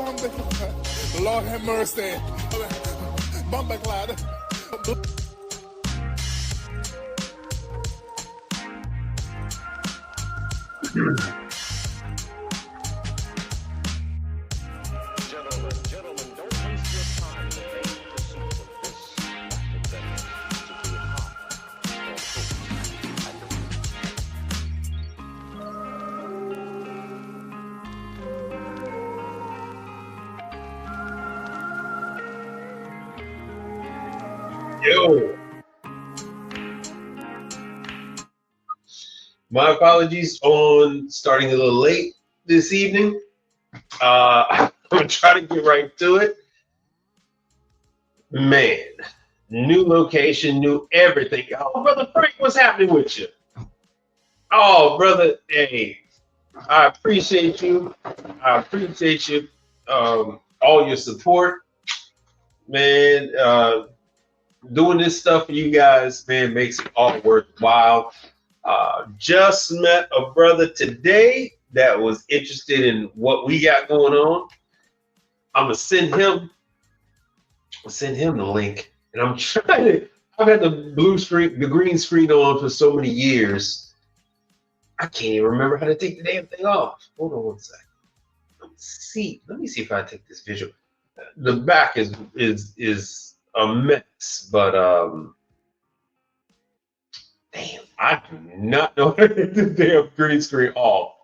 Lord have mercy. Bumper cloud. Gentlemen, don't waste your time debating the pursuit of this endeavor to be hot or cold at the Yo, my apologies on starting a little late this evening. I'm gonna try to get right to it. Man, new location, new everything. Oh, brother Frank, what's happening with you? Oh, brother, hey, I appreciate you. I appreciate you. All your support, man. Doing this stuff for you guys, man, makes it all worthwhile. Just met a brother today that was interested in what we got going on. I'm gonna send him the link, and I'm trying to. I've had the green screen on for so many years. I can't even remember how to take the damn thing off. Hold on one second. Let me see if I take this visual. The back is a mess, but damn, I do not know how to get the damn green screen off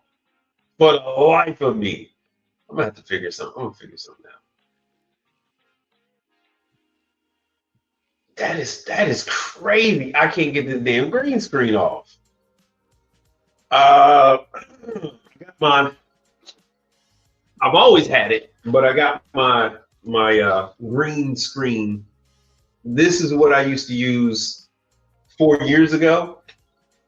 for the life of me. I'm gonna have to figure something. I'm gonna figure something out. That is crazy. I can't get this damn green screen off. I got mine. I've always had it, but I got my green screen. This is what I used to use 4 years ago,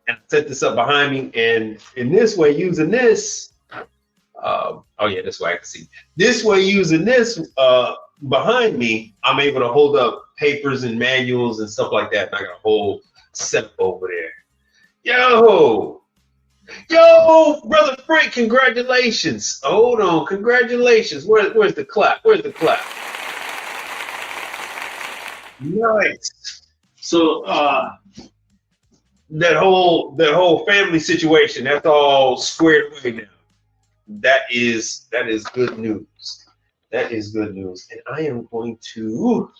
and I set this up behind me. And in this way, using this, oh yeah, this way I can see. This way, using this behind me, I'm able to hold up papers and manuals and stuff like that. And I got a whole setup over there. Yo, brother Frank, congratulations. Hold on, congratulations. Where's the clap? Where's the clap? Nice. So that whole family situation, that's all squared away now. That is good news. That is good news. And I am going to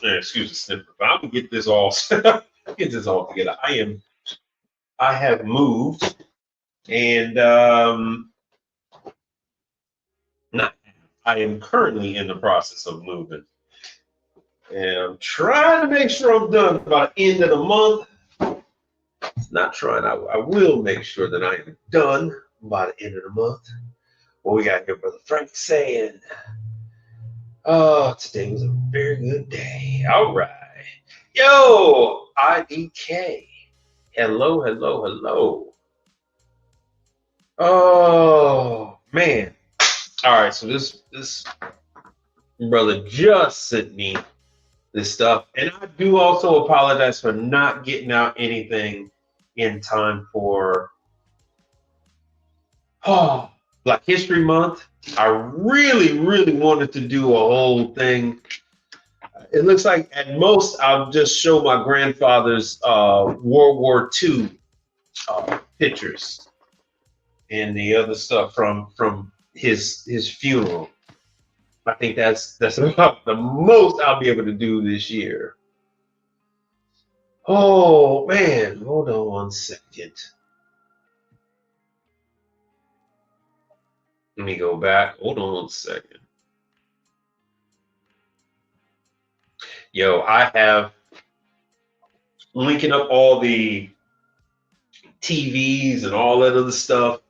excuse the snipper, but I'm gonna get this all together. I have moved, and I am currently in the process of moving. And I'm trying to make sure I'm done by the end of the month. Not trying, I will make sure that I am done by the end of the month. What we got here, Brother Frank saying, oh, today was a very good day. All right. Yo, IDK. Hello, hello, hello. Oh, man. All right, so this brother just sent me this stuff. And I do also apologize for not getting out anything in time for Black History Month. I really, really wanted to do a whole thing. It looks like at most I'll just show my grandfather's World War II pictures and the other stuff from his funeral. I think that's about the most I'll be able to do this year. Oh man, hold on one second. Let me go back. Hold on one second. Yo, I have linking up all the TVs and all that other stuff.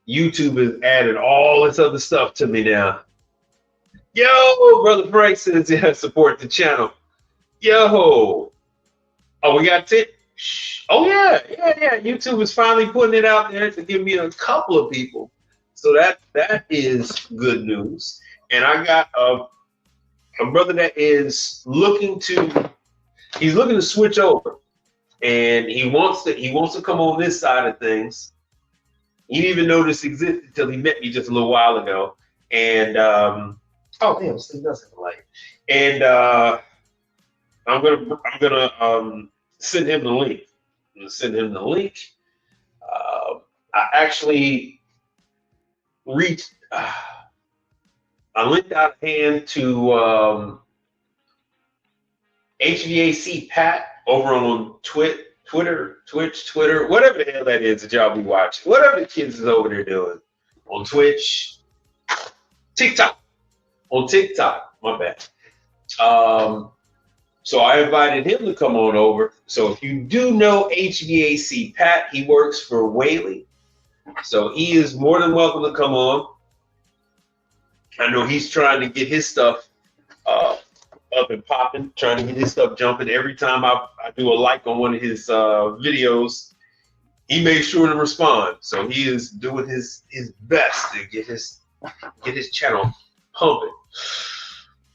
YouTube has added all this other stuff to me now. Yo, Brother Frank says he has support the channel. Yo. Oh, we got it. Oh yeah. YouTube is finally putting it out there to give me a couple of people. So that is good news. And I got a brother that is looking to switch over, and he wants to come on this side of things. He didn't even know this existed until he met me just a little while ago. And oh damn, Steve does have a light. And I'm gonna send him the link. I'm gonna send him the link. I actually reached. I linked out a hand to HVAC Pat over on Twitch, whatever the hell that is that y'all be watching, whatever the kids is over there doing on Twitch, on TikTok, my bad. So I invited him to come on over. So if you do know HVAC Pat, he works for Whaley. So he is more than welcome to come on. I know he's trying to get his stuff up and popping, trying to get his stuff jumping. Every time I do a like on one of his videos, he makes sure to respond. So he is doing his best to get his channel pumping.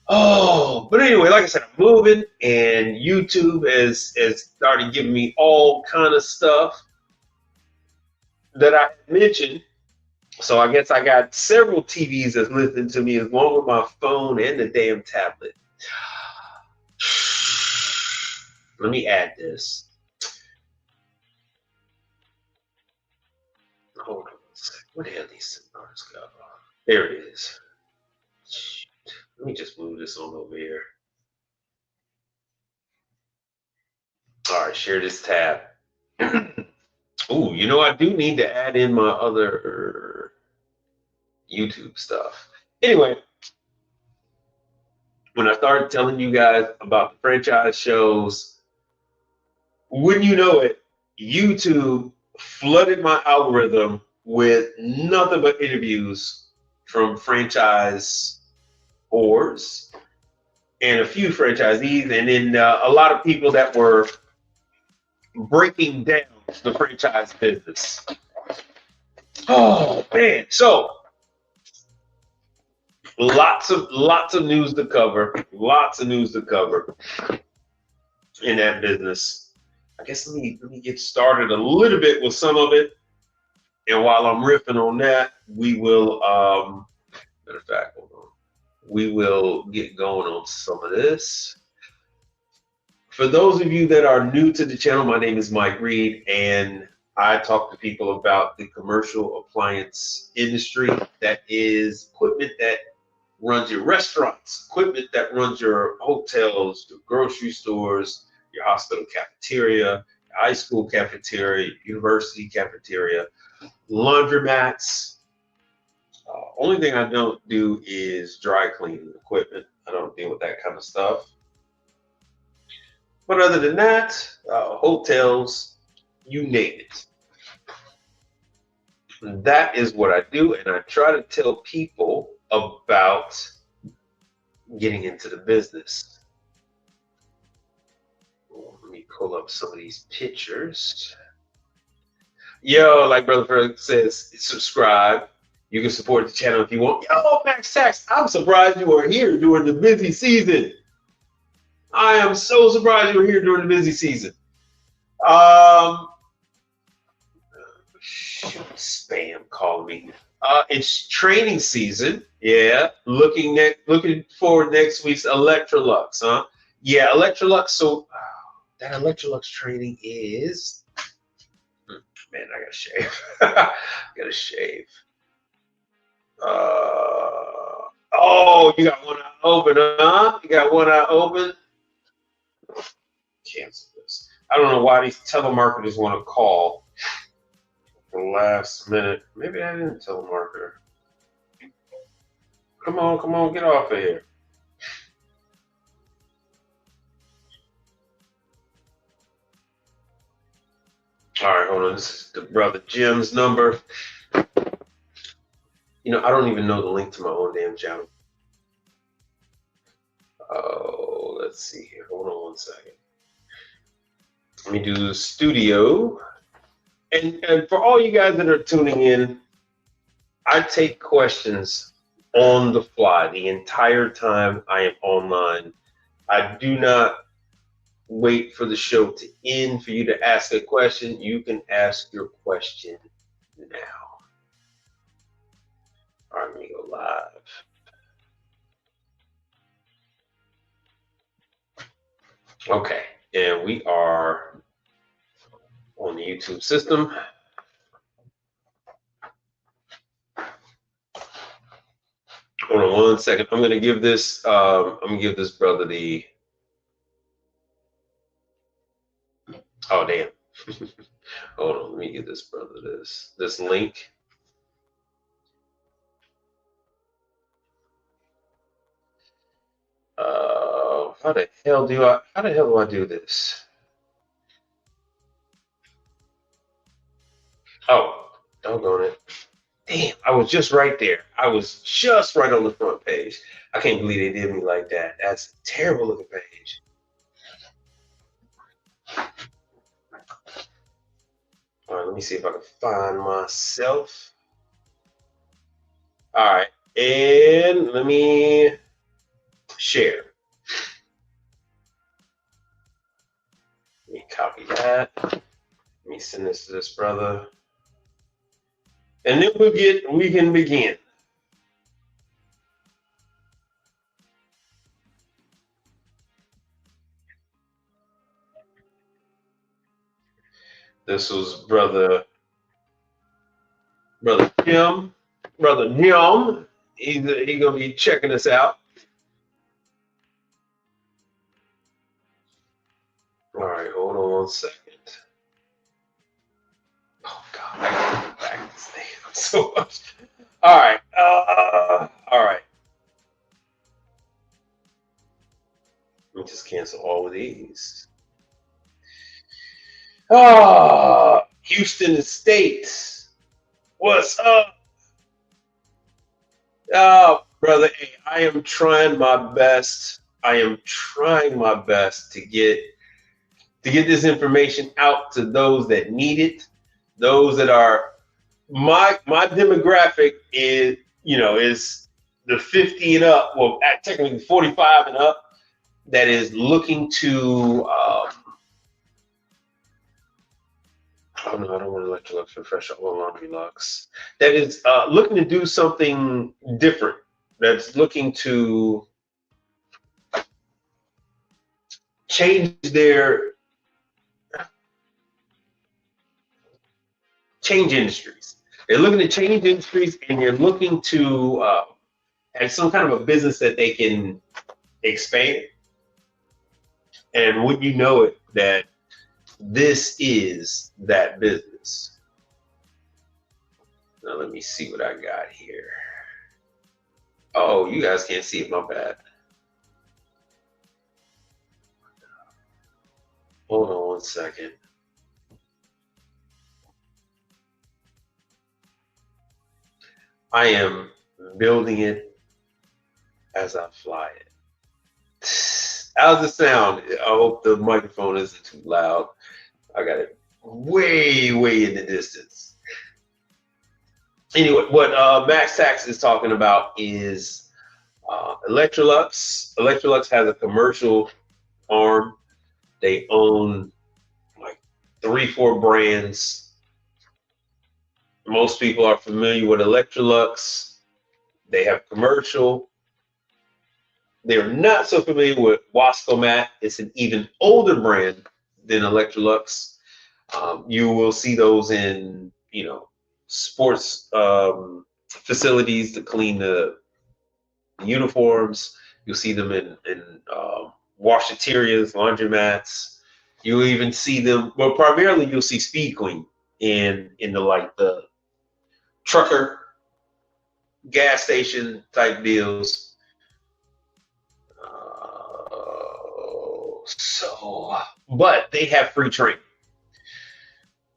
Oh, but anyway, like I said, I'm moving, and YouTube has started giving me all kind of stuff that I mentioned. So I guess I got several TVs that's listening to me, along with my phone and the damn tablet. Let me add this. Hold on a second. Where the hell these cigars go? There it is. Shoot. Let me just move this on over here. All right, share this tab. Ooh, you know, I do need to add in my other YouTube stuff. Anyway, when I started telling you guys about the franchise shows, wouldn't you know it, YouTube flooded my algorithm with nothing but interviews from franchise owners and a few franchisees, and then a lot of people that were breaking down the franchise business. Oh man, so lots of news to cover, in that business. I guess let me get started a little bit with some of it, and while I'm riffing on that, we will matter of fact, hold on, we will get going on some of this. For those of you that are new to the channel, my name is Mike Reed, and I talk to people about the commercial appliance industry. That is equipment that runs your restaurants, equipment that runs your hotels, your grocery stores, your hospital cafeteria, your high school cafeteria, university cafeteria, laundromats. Only thing I don't do is dry cleaning equipment. I don't deal with that kind of stuff. But other than that, hotels, you name it. That is what I do, and I try to tell people about getting into the business. Let me pull up some of these pictures. Yo, like Brother Fred says, subscribe. You can support the channel if you want. Yo, Max Tax, I'm surprised you are here during the busy season. I am so surprised you were here during the busy season. Spam calling me. It's training season. Yeah, looking forward next week's Electrolux, huh? Yeah, Electrolux. So that Electrolux training is. Man, I gotta shave. Gotta shave. Oh, you got one eye open, huh? You got one eye open. Cancel this. I don't know why these telemarketers want to call for the last minute. Maybe I didn't telemarketer. Come on, get off of here. All right, hold on. This is the brother Jim's number. You know, I don't even know the link to my own damn channel. Oh, let's see here. Hold on one second. Let me do studio. And for all you guys that are tuning in, I take questions on the fly the entire time I am online. I do not wait for the show to end for you to ask a question. You can ask your question now. Okay, and we are on the YouTube system. Hold on 1 second. I'm gonna give this. I'm gonna give this brother the. Oh damn. Hold on. Let me give this brother this link. How the hell do I? How the hell do I do this? Oh, doggone it. Damn, I was just right there. I was just right on the front page. I can't believe they did me like that. That's a terrible looking page. All right, let me see if I can find myself. All right, and let me share. Let me copy that. Let me send this to this brother. And then we can begin. This was brother Jim. Brother Jim. He's gonna be checking us out. All right, hold on 1 second. Oh God, I gotta go back this thing so much. All right, all right. Let me just cancel all of these. Houston Estates. What's up? Brother, hey, I am trying my best. I am trying my best to get this information out to those that need it, those that are my demographic is is the 50 and up, well technically 45 and up, that is looking to oh no, I don't want Electrolux Refresh or Laundry Lux. That is looking to do something different. That's looking to change industries. They're looking to change industries, and they're looking to have some kind of a business that they can expand. And wouldn't you know it, that this is that business. Now let me see what I got here. Oh, you guys can't see it, my bad. Hold on 1 second. I am building it as I fly it. How's it sound? I hope the microphone isn't too loud. I got it way, way in the distance. Anyway, what Max Tax is talking about is Electrolux. Electrolux has a commercial arm. They own like 3-4 brands. Most people are familiar with Electrolux. They have commercial. They're not so familiar with Wascomat. It's an even older brand than Electrolux. You will see those in, sports facilities to clean the uniforms. You'll see them in washaterias, laundromats. You'll even see them. Well, primarily you'll see Speed Queen in the trucker gas station type deals. But they have free training.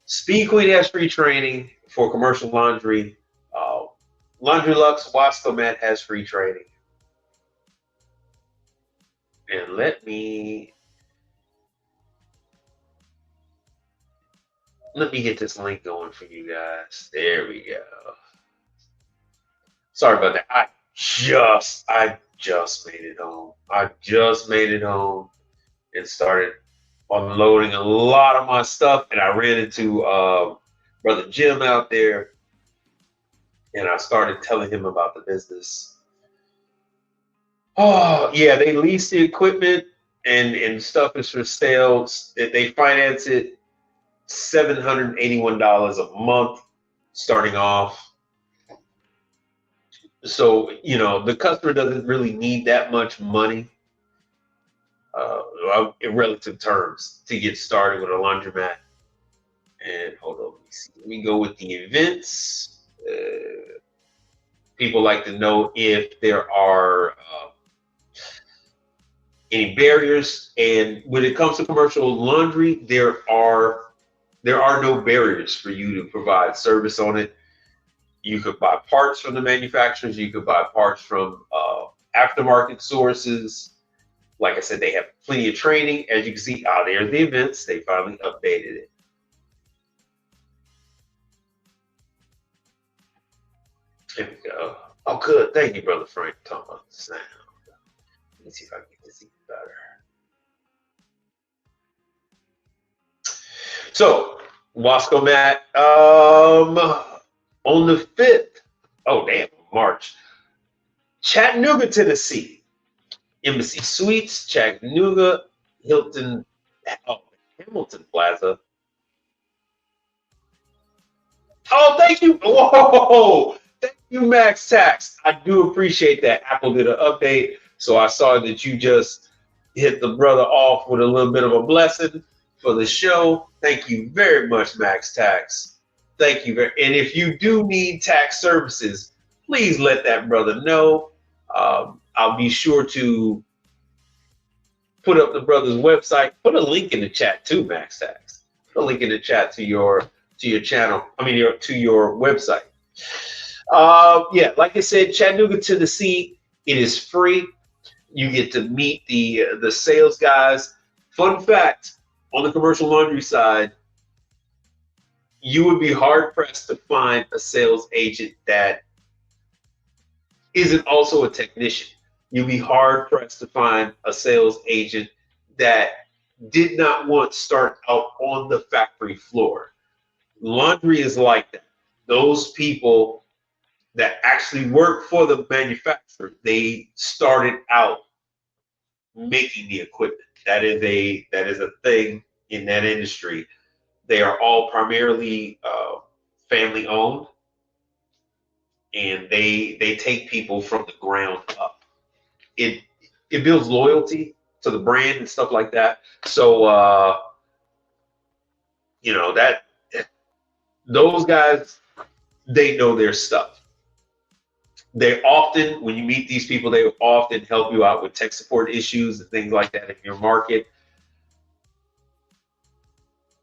Speed Queen has free training for commercial laundry. Laundry Lux Wascomat has free training. And let me get this link going for you guys. There we go. Sorry about that. I just made it home. I just made it home and started unloading a lot of my stuff, and I ran into brother Jim out there, and I started telling him about the business. Oh yeah, they lease the equipment. and stuff is for sale. They finance it $781 a month starting off. So, the customer doesn't really need that much money in relative terms to get started with a laundromat. And hold on, let me see. Let me go with the events. People like to know if there are any barriers. And when it comes to commercial laundry, there are no barriers for you to provide service on it. You could buy parts from the manufacturers. You could buy parts from aftermarket sources. Like I said, they have plenty of training. As you can see, there's the events. They finally updated it. There we go. Oh, good. Thank you, Brother Frank, talking about the sound. Let me see if I can get this even better. So, Wasco Matt, on the 5th, oh, damn, March, Chattanooga, Tennessee, Embassy Suites, Chattanooga, Hilton, Hamilton Plaza. Oh, thank you. Whoa. Thank you, Max Tax. I do appreciate that. Apple did an update, so I saw that you just hit the brother off with a little bit of a blessing for the show. Thank you very much, Max Tax. Thank you. And if you do need tax services, please let that brother know. I'll be sure to put up the brother's website. Put a link in the chat too, Max Tax. Put a link in the chat to your channel. To your website. Yeah, like I said, Chattanooga, Tennessee. It is free. You get to meet the sales guys. Fun fact: on the commercial laundry side, you would be hard pressed to find a sales agent that isn't also a technician. You'd be hard pressed to find a sales agent that did not once start out on the factory floor. Laundry is like that. Those people that actually work for the manufacturer, they started out making the equipment. That is a thing in that industry. They are all primarily family owned, and they take people from the ground up. It builds loyalty to the brand and stuff like that. So that those guys, they know their stuff. They often, when you meet these people, they often help you out with tech support issues and things like that in your market.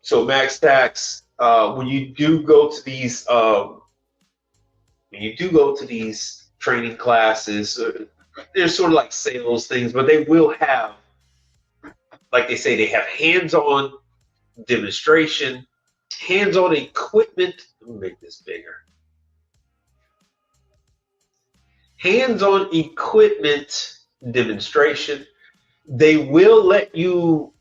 So Max Tax, when you do go to these training classes, they're sort of like sales things, but they will have, like they say, they have hands-on demonstration, hands-on equipment. Let me make this bigger. Hands-on equipment demonstration. They will let you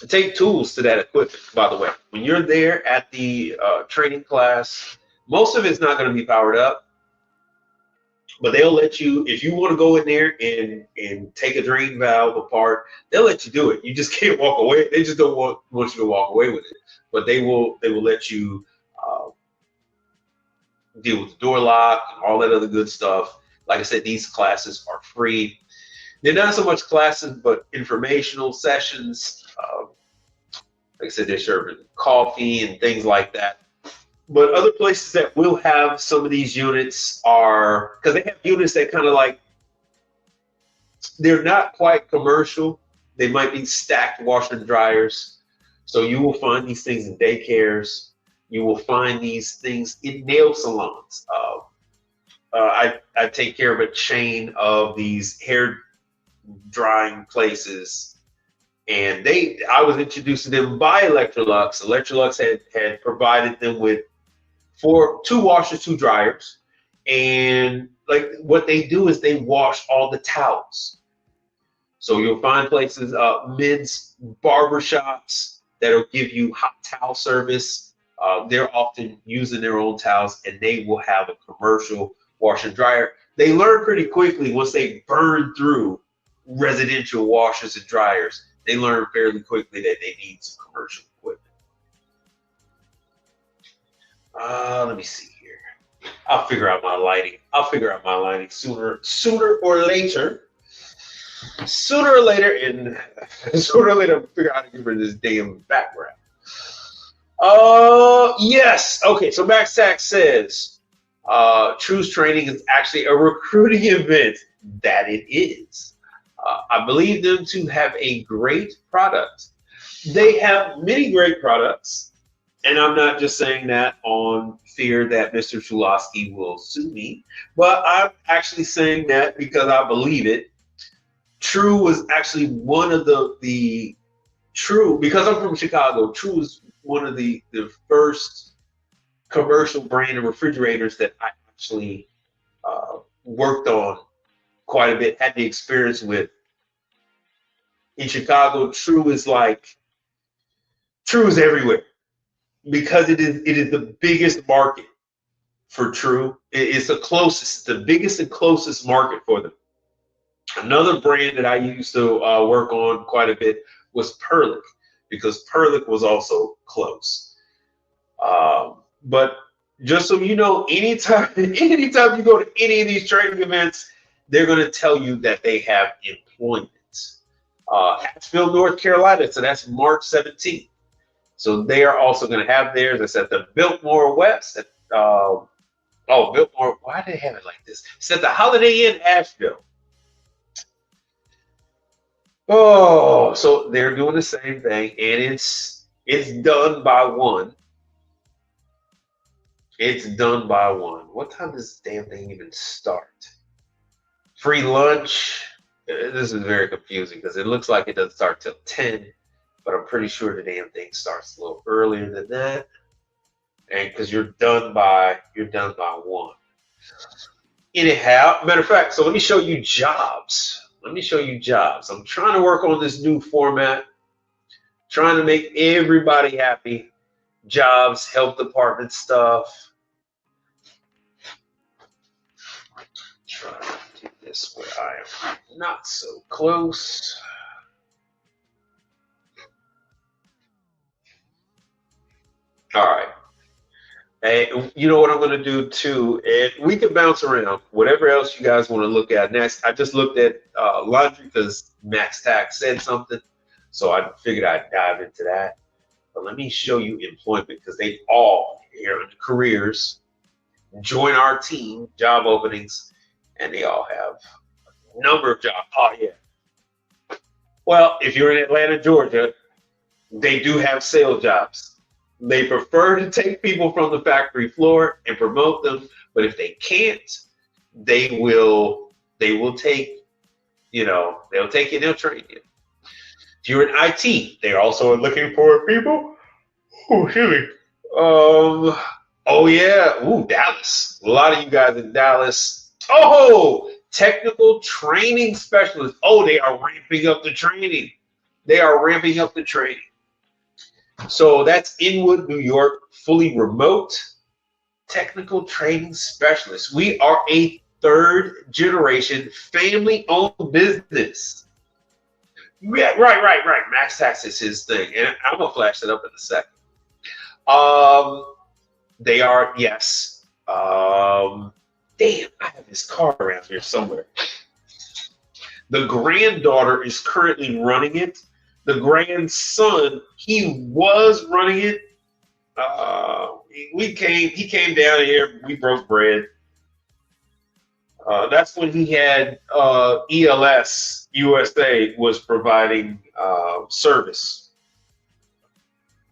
take tools to that equipment, by the way. When you're there at the training class, most of it's not going to be powered up, but they'll let you, if you want to go in there and take a drain valve apart, they'll let you do it. You just can't walk away. They just don't want you to walk away with it. But they will let you deal with the door lock and all that other good stuff. Like I said, these classes are free. They're not so much classes, but informational sessions. Like I said, they're serving coffee and things like that. But other places that will have some of these units are, because they have units that kind of like, they're not quite commercial. They might be stacked washer and dryers. So you will find these things in daycares. You will find these things in nail salons. I take care of a chain of these hair drying places, and I was introduced to them by Electrolux. Electrolux had provided them with 2 washers, 2 dryers, and like what they do is they wash all the towels. So you'll find places, men's barbershops that'll give you hot towel service. They're often using their own towels, and they will have a commercial washer and dryer. They learn pretty quickly once they burn through residential washers and dryers, they learn fairly quickly that they need some commercial equipment. Let me see here. I'll figure out my lighting. Sooner or later. Sooner or later, and sooner or later, I'll figure out how to get rid of this damn background. Yes. Okay, so Max Tax says True's training is actually a recruiting event. That it is. I believe them to have a great product. They have many great products, and I'm not just saying that on fear that Mr. Chulosky will sue me, but I'm actually saying that because I believe it. True was actually one of the True, because I'm from Chicago, True was one of the first commercial brand of refrigerators that I actually worked on quite a bit, had the experience with. In Chicago, True is everywhere because it is the biggest market for True. It's the biggest and closest market for them. Another brand that I used to work on quite a bit was Perlick, because Perlick was also close. But just so you know, anytime you go to any of these training events, they're going to tell you that they have employment. Asheville, North Carolina, so that's March 17th. So they are also going to have theirs. It's at the Biltmore West. Biltmore, why do they have it like this? It's at the Holiday Inn, Asheville. Oh, so they're doing the same thing, and it's done by one. It's done by one. What time does this damn thing even start? Free lunch. This is very confusing because it looks like it doesn't start till 10, but I'm pretty sure the damn thing starts a little earlier than that. And because you're done by 1. Anyhow, matter of fact, so let me show you jobs. I'm trying to work on this new format, trying to make everybody happy. Jobs, health department stuff. Try to do this where I am not so close. All right. And you know what I'm going to do too, and we can bounce around whatever else you guys want to look at next. I just looked at laundry because Max Tax said something, so I figured I'd dive into that. But let me show you employment because they all here in the careers, join our team, job openings, and they all have a number of jobs. Oh yeah. Well, if you're in Atlanta, Georgia, they do have sales jobs. They prefer to take people from the factory floor and promote them, but if they can't, they will take, they'll take you and they'll train you. If you're in IT, they're also looking for people. Oh, excuse me. Oh yeah. Ooh, Dallas. A lot of you guys in Dallas. Oh, technical training specialists. Oh, they are ramping up the training. So that's Inwood, New York, fully remote technical training specialist. We are a third generation family-owned business. Yeah, right. Max Tax is his thing, and I'm gonna flash it up in a second. They are, yes. Damn, I have this car around here somewhere. The granddaughter is currently running it. The grandson, he was running it. He came down here. We broke bread. That's when he had ELS USA was providing service.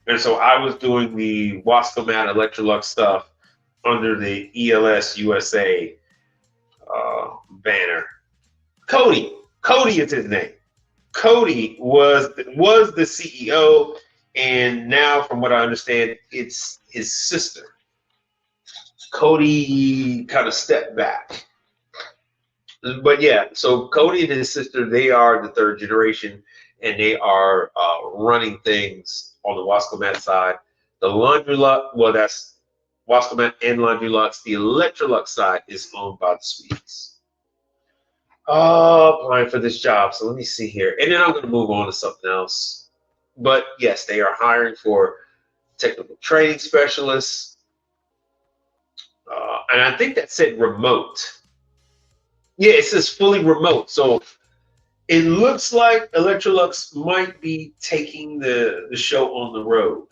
And so I was doing the Wascomat Electrolux stuff under the ELS USA banner. Cody is his name. Cody was the CEO, and now, from what I understand, it's his sister. Cody kind of stepped back. But yeah, so Cody and his sister, they are the third generation, and they are running things on the Wascomat side. The Laundry Lux, well, that's Wascomat and Laundry Lux. The Electrolux side is owned by the Swedes. Applying for this job. So let me see here. And then I'm going to move on to something else. But yes, they are hiring for technical training specialists. And I think that said remote. Yeah, it says fully remote. So it looks like Electrolux might be taking the show on the road.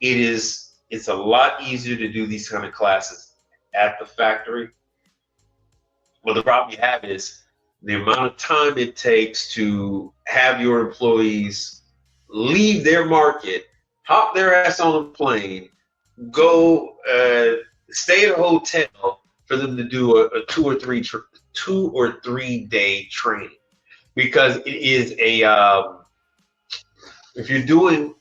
It's a lot easier to do these kind of classes at the factory. But the problem you have is the amount of time it takes to have your employees leave their market, hop their ass on a plane, go stay at a hotel for them to do a 2 or 3 day training, because it is if you're doing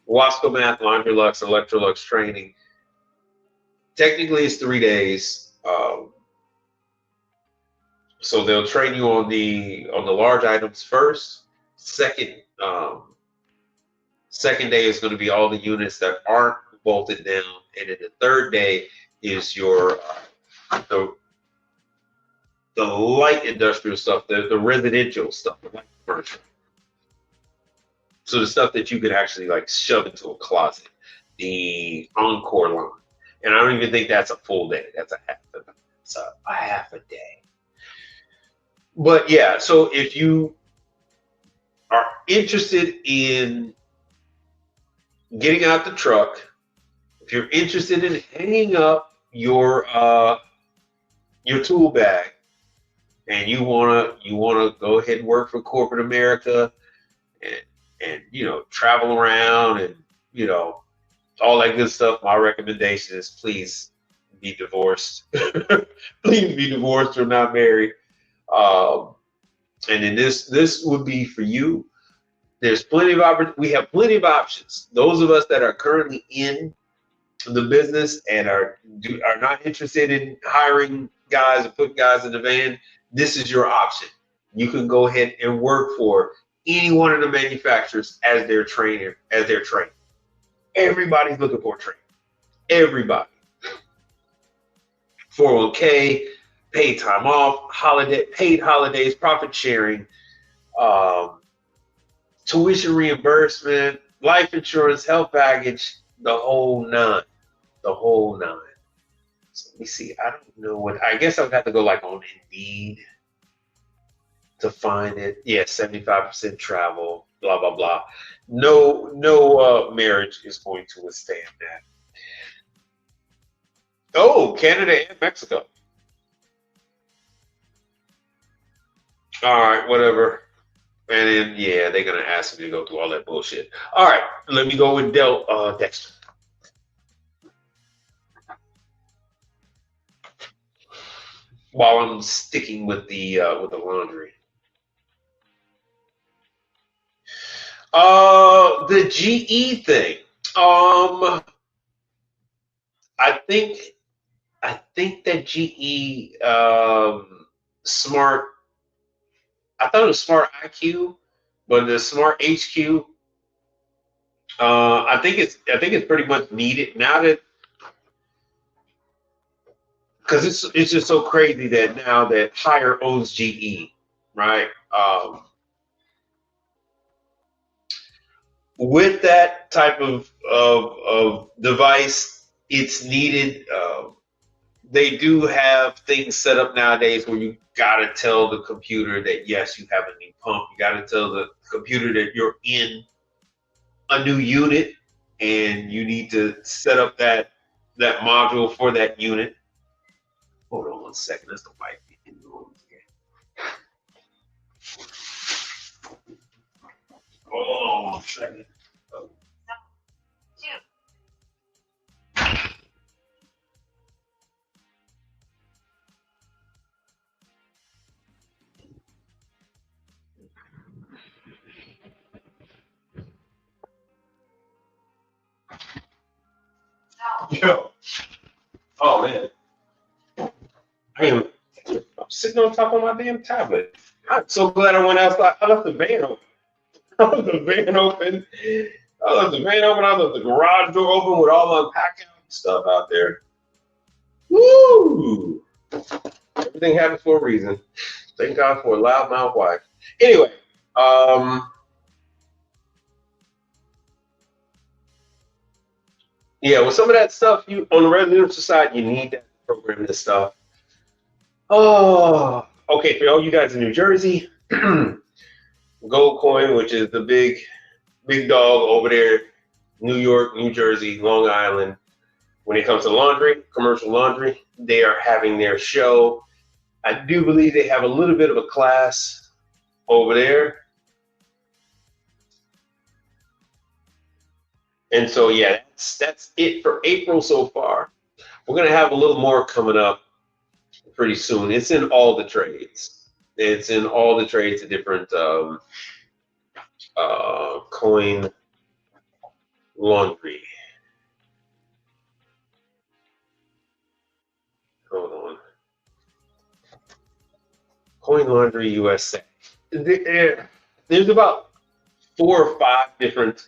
Wasco Math, Laundry Lux, Electrolux training, technically it's 3 days. So they'll train you on the large items first. Second day is going to be all the units that aren't bolted down, and then the third day is your the light industrial stuff, the residential stuff, the light commercial. So the stuff that you could actually like shove into a closet, the Encore line, and I don't even think that's a full day. That's a half a day. But yeah, so if you are interested in getting out the truck, if you're interested in hanging up your tool bag, and you wanna go ahead and work for corporate America, and travel around and all that good stuff, my recommendation is please be divorced. Please be divorced or not married. And then this would be for you. There's plenty of we have plenty of options. Those of us that are currently in the business and are not interested in hiring guys and putting guys in the van, this is your option. You can go ahead and work for any one of the manufacturers as their trainer, Everybody's looking for a trainer. Everybody. 401k, paid time off, paid holidays, profit sharing, tuition reimbursement, life insurance, health package, the whole nine. So let me see. I don't know I guess I would have to go like on Indeed to find it. Yeah, 75% travel, blah, blah, blah. No marriage is going to withstand that. Oh, Canada and Mexico. All right, whatever. And then, yeah, they're going to ask me to go through all that bullshit. All right, let me go with Dexter. While I'm sticking with the laundry. The GE thing. I think that GE smart. I thought it was Smart IQ, but the Smart HQ. I think it's pretty much needed now that, because it's just so crazy that now that Hire owns GE, right? With that type of device, it's needed. They do have things set up nowadays where you gotta tell the computer that yes, you have a new pump. You gotta tell the computer that you're in a new unit, and you need to set up that module for that unit. Hold on 1 second. That's the mic. Oh, 1 second. Yo. Oh man. I'm sitting on top of my damn tablet. I'm so glad I went outside. I left the van open. I left the van open. I left the garage door open with all the unpacking stuff out there. Woo! Everything happens for a reason. Thank God for a loudmouth wife. Anyway, yeah, with some of that stuff, you on the residential side, you need that to program this stuff. Oh, okay. For all you guys in New Jersey, Gold Coin, which is the big dog over there, New York, New Jersey, Long Island. When it comes to laundry, commercial laundry, they are having their show. I do believe they have a little bit of a class over there. And so, yeah, that's it for April so far. We're going to have a little more coming up pretty soon. It's in all the trades. It's in all the trades, the different coin laundry. Hold on. Coin Laundry USA. There's about 4 or 5 different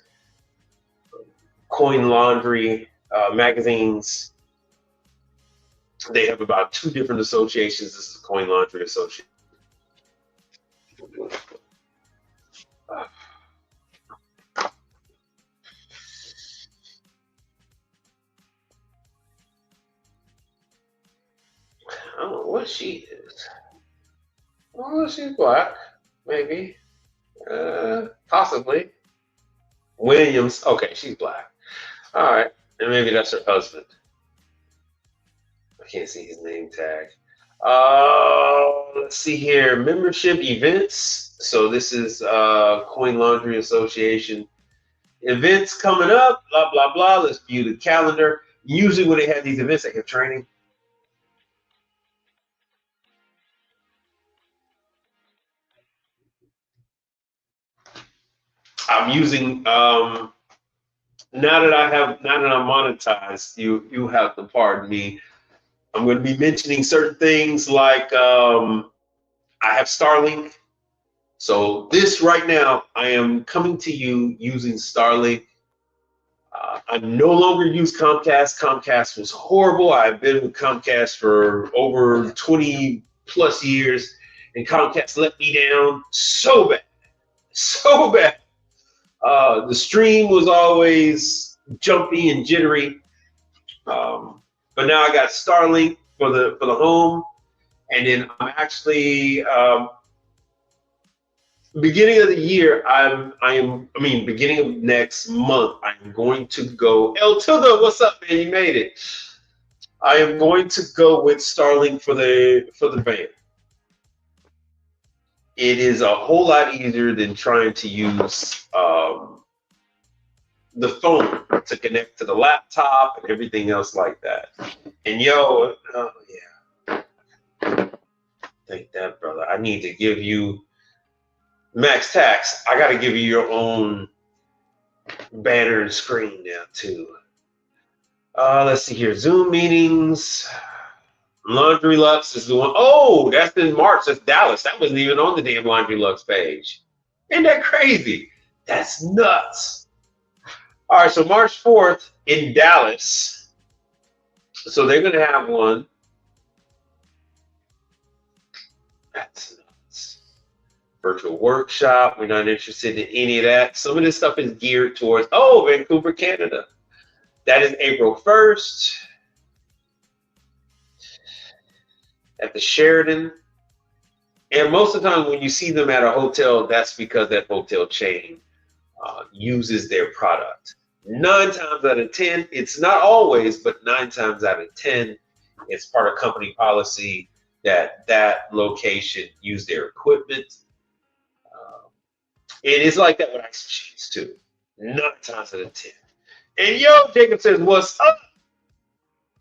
coin laundry magazines. They have about 2 different associations. This is Coin Laundry Association. I don't know what she is. Oh, she's black, maybe. Possibly. Williams. Okay, she's black. All right. And maybe that's her husband. I can't see his name tag. Let's see here. Membership events. So this is Coin Laundry Association. Events coming up, blah, blah, blah. Let's view the calendar. Usually when they have these events, they have training. I'm using now that I'm monetized, you have to pardon me. I'm going to be mentioning certain things like I have Starlink. So this right now, I am coming to you using Starlink. I no longer use Comcast. Comcast was horrible. I've been with Comcast for over 20 plus years, and Comcast let me down so bad, so bad. The stream was always jumpy and jittery, but now I got Starlink for the home, and then I'm actually beginning of the year. Beginning of next month, I'm going to go. El Tilda, what's up, man? You made it. I am going to go with Starlink for the van. It is a whole lot easier than trying to use the phone to connect to the laptop and everything else like that. And yeah, take that, brother. I need to give you Max Tax. I got to give you your own banner and screen now too. Let's see here. Zoom meetings. Laundry Lux is the one. Oh, that's in March. That's Dallas. That wasn't even on the damn Laundry Lux page. Isn't that crazy? That's nuts. All right, so March 4th in Dallas. So they're going to have one. That's nuts. Virtual workshop. We're not interested in any of that. Some of this stuff is geared towards, Vancouver, Canada. That is April 1st. At the Sheridan. And most of the time when you see them at a hotel, that's because that hotel chain uses their product. 9 times out of 10, it's not always, but 9 times out of 10, it's part of company policy that location use their equipment. It is like that with ice machines too. 9 times out of 10. And Jacob says, what's up?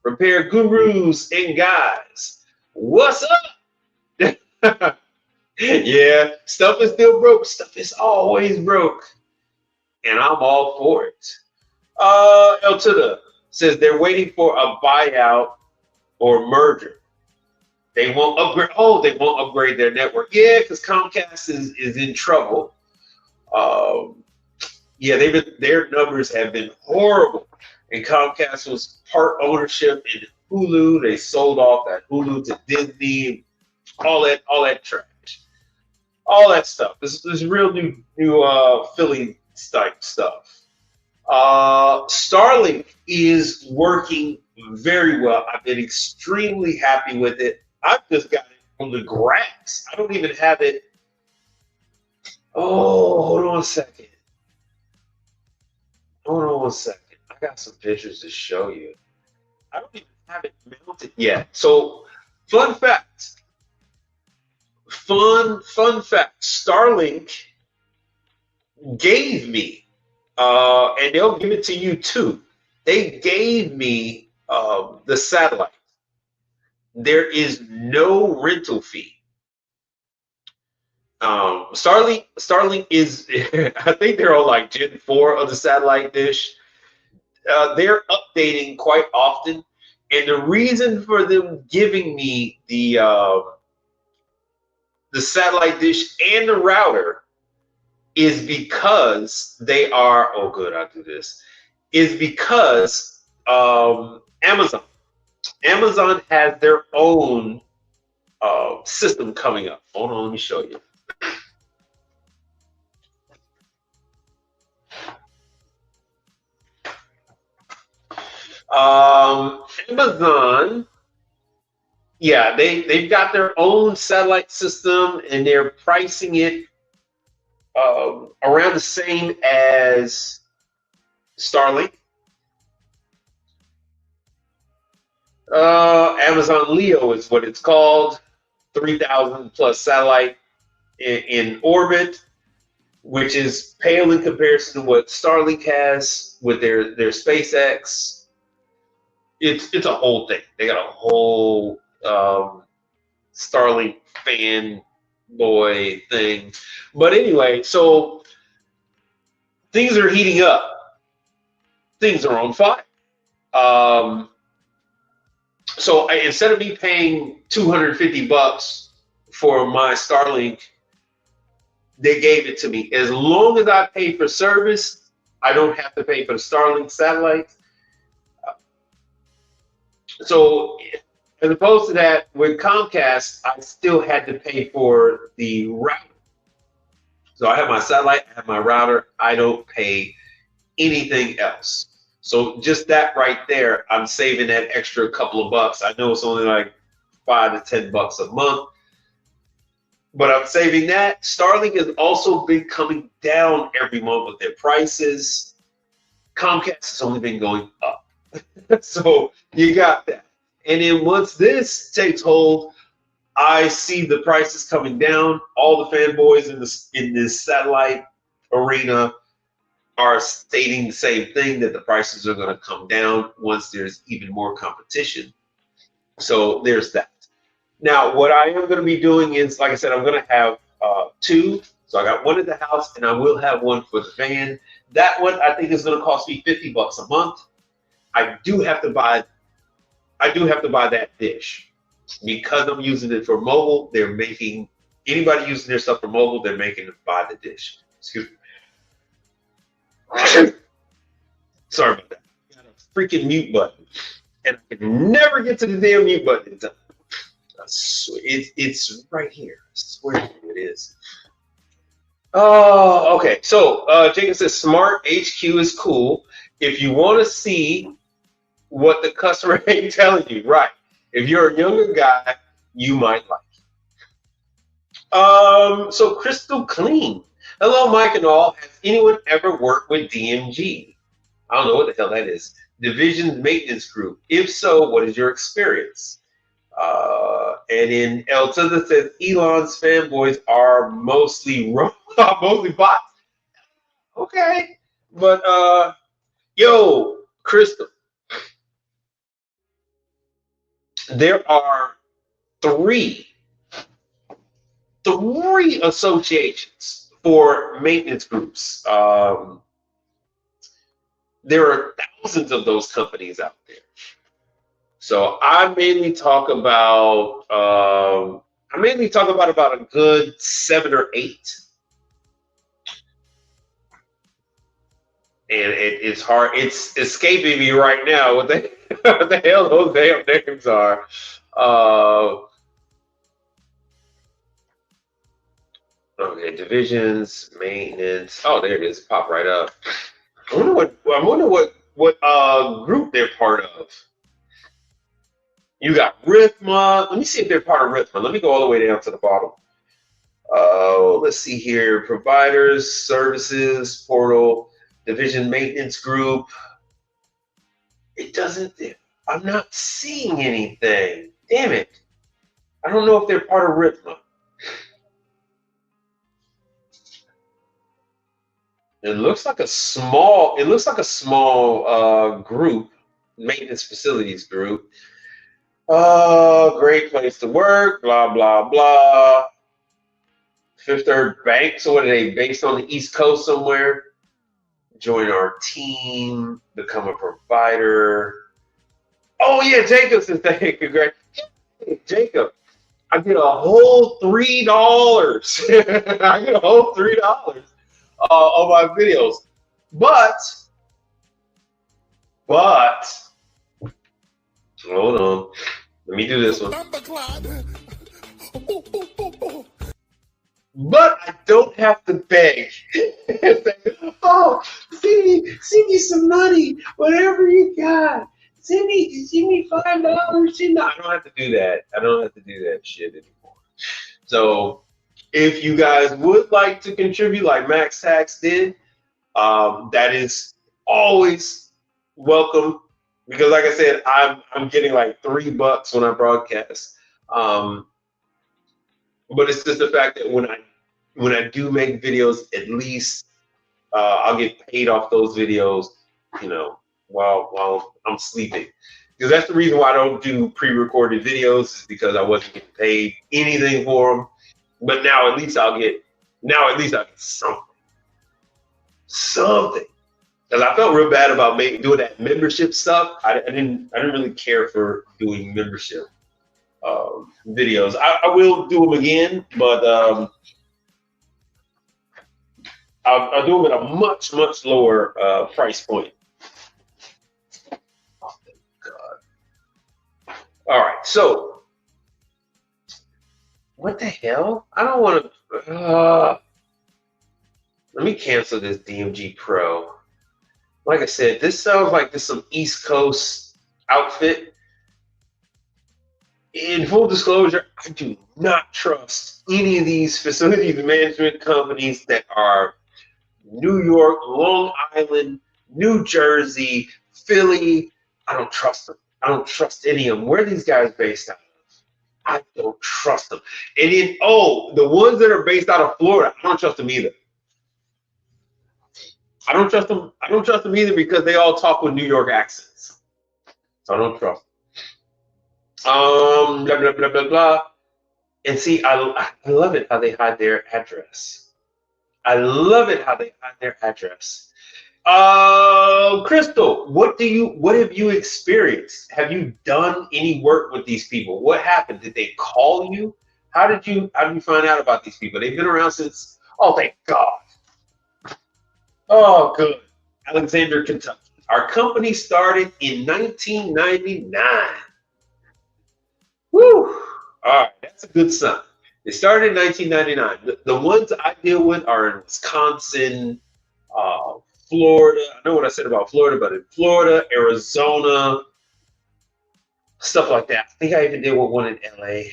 Repair gurus and guys. What's up? Yeah, stuff is still broke. Stuff is always broke. And I'm all for it. El Tuda says they're waiting for a buyout or merger. They won't upgrade. Oh, they won't upgrade their network. Yeah, because Comcast is in trouble. Yeah, their numbers have been horrible. And Comcast was part ownership in Hulu. They sold off that Hulu to Disney. All that trash. all that stuff. This real new Philly type stuff. Starlink is working very well. I've been extremely happy with it. I've just got it on the grass. I don't even have it. Oh, hold on a second. Hold on one second. I got some pictures to show you. I don't even have it mounted yet. So, fun fact. Fun fact. Starlink gave me, and they'll give it to you too. They gave me the satellite. There is no rental fee. Starlink is, I think they're on like Gen 4 of the satellite dish. They're updating quite often, and the reason for them giving me the satellite dish and the router is because they are, oh good, I'll do this, is because Amazon has their own system coming up. Hold on, let me show you. Amazon, yeah, they've got their own satellite system, and they're pricing it around the same as Starlink. Amazon Leo is what it's called. 3,000 plus satellite in orbit, which is pale in comparison to what Starlink has with their SpaceX. It's a whole thing. They got a whole Starlink fanboy thing. But anyway, so things are heating up. Things are on fire. So instead of me paying $250 for my Starlink, they gave it to me. As long as I pay for service, I don't have to pay for the Starlink satellite. So as opposed to that, with Comcast, I still had to pay for the router. So I have my satellite, I have my router. I don't pay anything else. So just that right there, I'm saving that extra couple of bucks. I know it's only like $5 to $10 a month, but I'm saving that. Starlink has also been coming down every month with their prices. Comcast has only been going up. So you got that. And then once this takes hold, I see the prices coming down. All the fanboys in this satellite arena are stating the same thing, that the prices are going to come down once there's even more competition. So there's that. Now, what I am going to be doing is, like I said, I'm going to have two. So I got one at the house, and I will have one for the van. That one I think is going to cost me $50 a month. I do have to buy that dish because I'm using it for mobile. They're making anybody using their stuff for mobile, they're making them buy the dish. Excuse me. Sorry about that. I got a freaking mute button, and I can never get to the damn mute button. It's right here. I swear it is. Oh, okay. So Jacob says Smart HQ is cool. If you want to see what the customer ain't telling you, right? If you're a younger guy, you might like it. So Crystal Clean. Hello, Mike and all. Has anyone ever worked with DMG? I don't know what the hell that is. Division Maintenance Group. If so, what is your experience? And in Elta that says Elon's fanboys are mostly mostly bots. Okay, but yo, Crystal, there are three associations for maintenance groups. There are thousands of those companies out there. So I mainly talk about about a good 7 or 8. And it's hard. It's escaping me right now what the hell those damn names are. Okay, divisions, maintenance. Oh, there it is. Pop right up. I wonder what group they're part of. You got Rithma. Let me see if they're part of Rithma. Let me go all the way down to the bottom. Let's see here. Providers, services, portal, division maintenance group. It doesn't, I'm not seeing anything. Damn it. I don't know if they're part of Rithma. It looks like a small group, maintenance facilities group. Great place to work, blah, blah, blah. Fifth Third Bank. So what are they, based on the East Coast somewhere? Join our team, become a provider. Oh yeah, Jacob's is there. Congrats. Hey, Jacob, I get a whole $3. I get a whole $3 on my videos. But hold on. Let me do this one. But I don't have to beg. Oh, send me some money, whatever you got. Send me $5. I don't have to do that. I don't have to do that shit anymore. So if you guys would like to contribute like Max Tax did, that is always welcome. Because like I said, I'm getting like $3 when I broadcast. But it's just the fact that when I do make videos, at least I'll get paid off those videos, while I'm sleeping. Because that's the reason why I don't do pre-recorded videos, is because I wasn't getting paid anything for them. But now at least I'll get something. Something. Because I felt real bad about doing that membership stuff. I didn't really care for doing membership videos. I will do them again, but I'll do them at a much lower price point. Oh, thank God. All right, so what the hell? I don't want to. Let me cancel this DMG Pro. Like I said, this sounds like this some East Coast outfit. In full disclosure, I do not trust any of these facilities management companies that are New York, Long Island, New Jersey, Philly. I don't trust them. I don't trust any of them. Where are these guys based out of? I don't trust them. And then, the ones that are based out of Florida, I don't trust them either. I don't trust them. I don't trust them either because they all talk with New York accents. So I don't trust them. Blah, blah, blah, blah, blah. And see, I love it how they hide their address. I love it how they hide their address. Crystal, what have you experienced? Have you done any work with these people? What happened? Did they call you? How did you find out about these people? They've been around since, oh, thank God. Oh, good. Alexander, Kentucky. Our company started in 1999. Woo! All right, that's a good sign. It started in 1999. The ones I deal with are in Wisconsin, Florida. I know what I said about Florida, but in Florida, Arizona, stuff like that. I think I even did one in LA.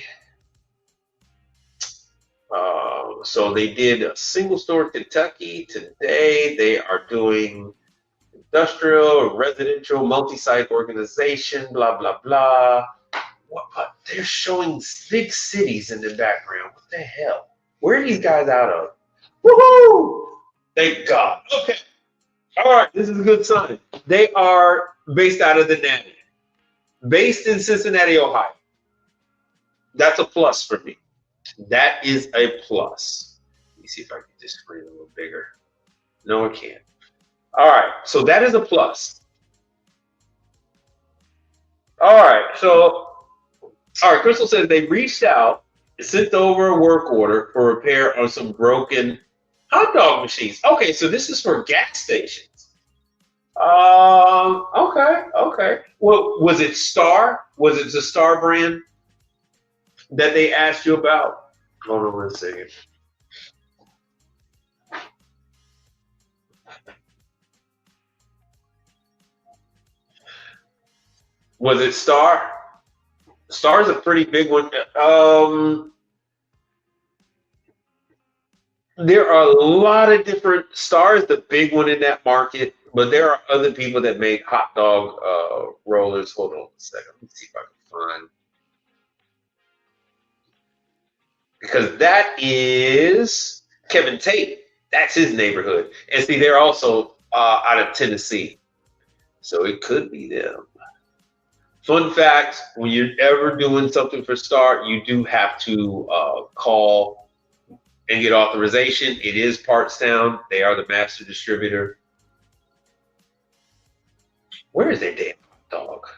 So they did a single store Kentucky. Today they are doing industrial, residential, multi-site organization, blah, blah, blah. What? They're showing big cities in the background. What the hell? Where are these guys out of? Woohoo! Thank God. Okay. All right. This is a good sign. They are based out of the Natty. Based in Cincinnati, Ohio. That's a plus for me. That is a plus. Let me see if I can just screen a little bigger. No, I can't. All right. So that is a plus. All right. So, all right. Crystal says they reached out, sent over a work order for repair on some broken hot dog machines. Okay. So this is for gas stations. Okay. Well, was it Star? Was it the Star brand that they asked you about? Hold on one second. Was it Star? Star's a pretty big one. There are a lot of different Stars, the big one in that market, but there are other people that make hot dog rollers. Hold on a second. Let me see if I can find, because that is Kevin Tate. That's his neighborhood. And see, they're also out of Tennessee. So it could be them. Fun fact, when you're ever doing something for Star, you do have to call and get authorization. It is Partstown. They are the master distributor. Where is their damn hot dog?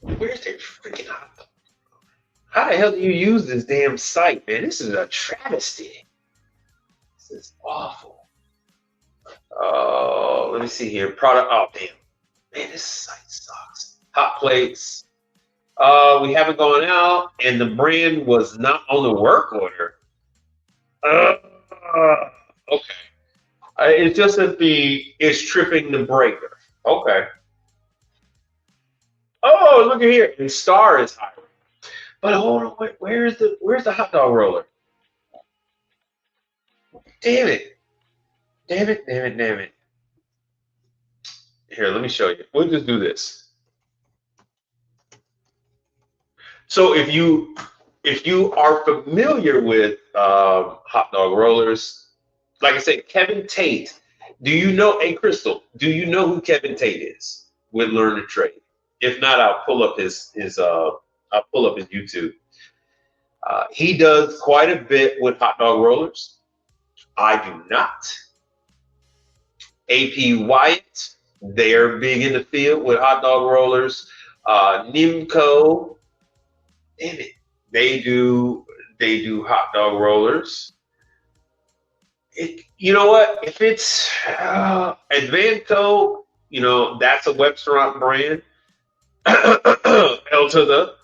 Where's their freaking hot dog? How the hell do you use this damn site, man? This is a travesty. This is awful. Let me see here. Product. Oh, damn. Man, this site sucks. Hot plates. We haven't gone out, and the brand was not on the work order. Okay. It's just that it's tripping the breaker. Okay. Oh, look at here. And Star is hiring. But hold on, where's the hot dog roller? Damn it. Damn it, damn it, damn it. Here, let me show you. We'll just do this. So if you are familiar with hot dog rollers, like I said, Kevin Tate. Do you know, hey Crystal, do you know who Kevin Tate is with Learn to Trade? If not, I'll pull up his YouTube. He does quite a bit with hot dog rollers. I do not. AP Wyatt, they're big in the field with hot dog rollers. Nimco, damn it, they do hot dog rollers. You know what? If it's Advanco, that's a restaurant brand. L to the.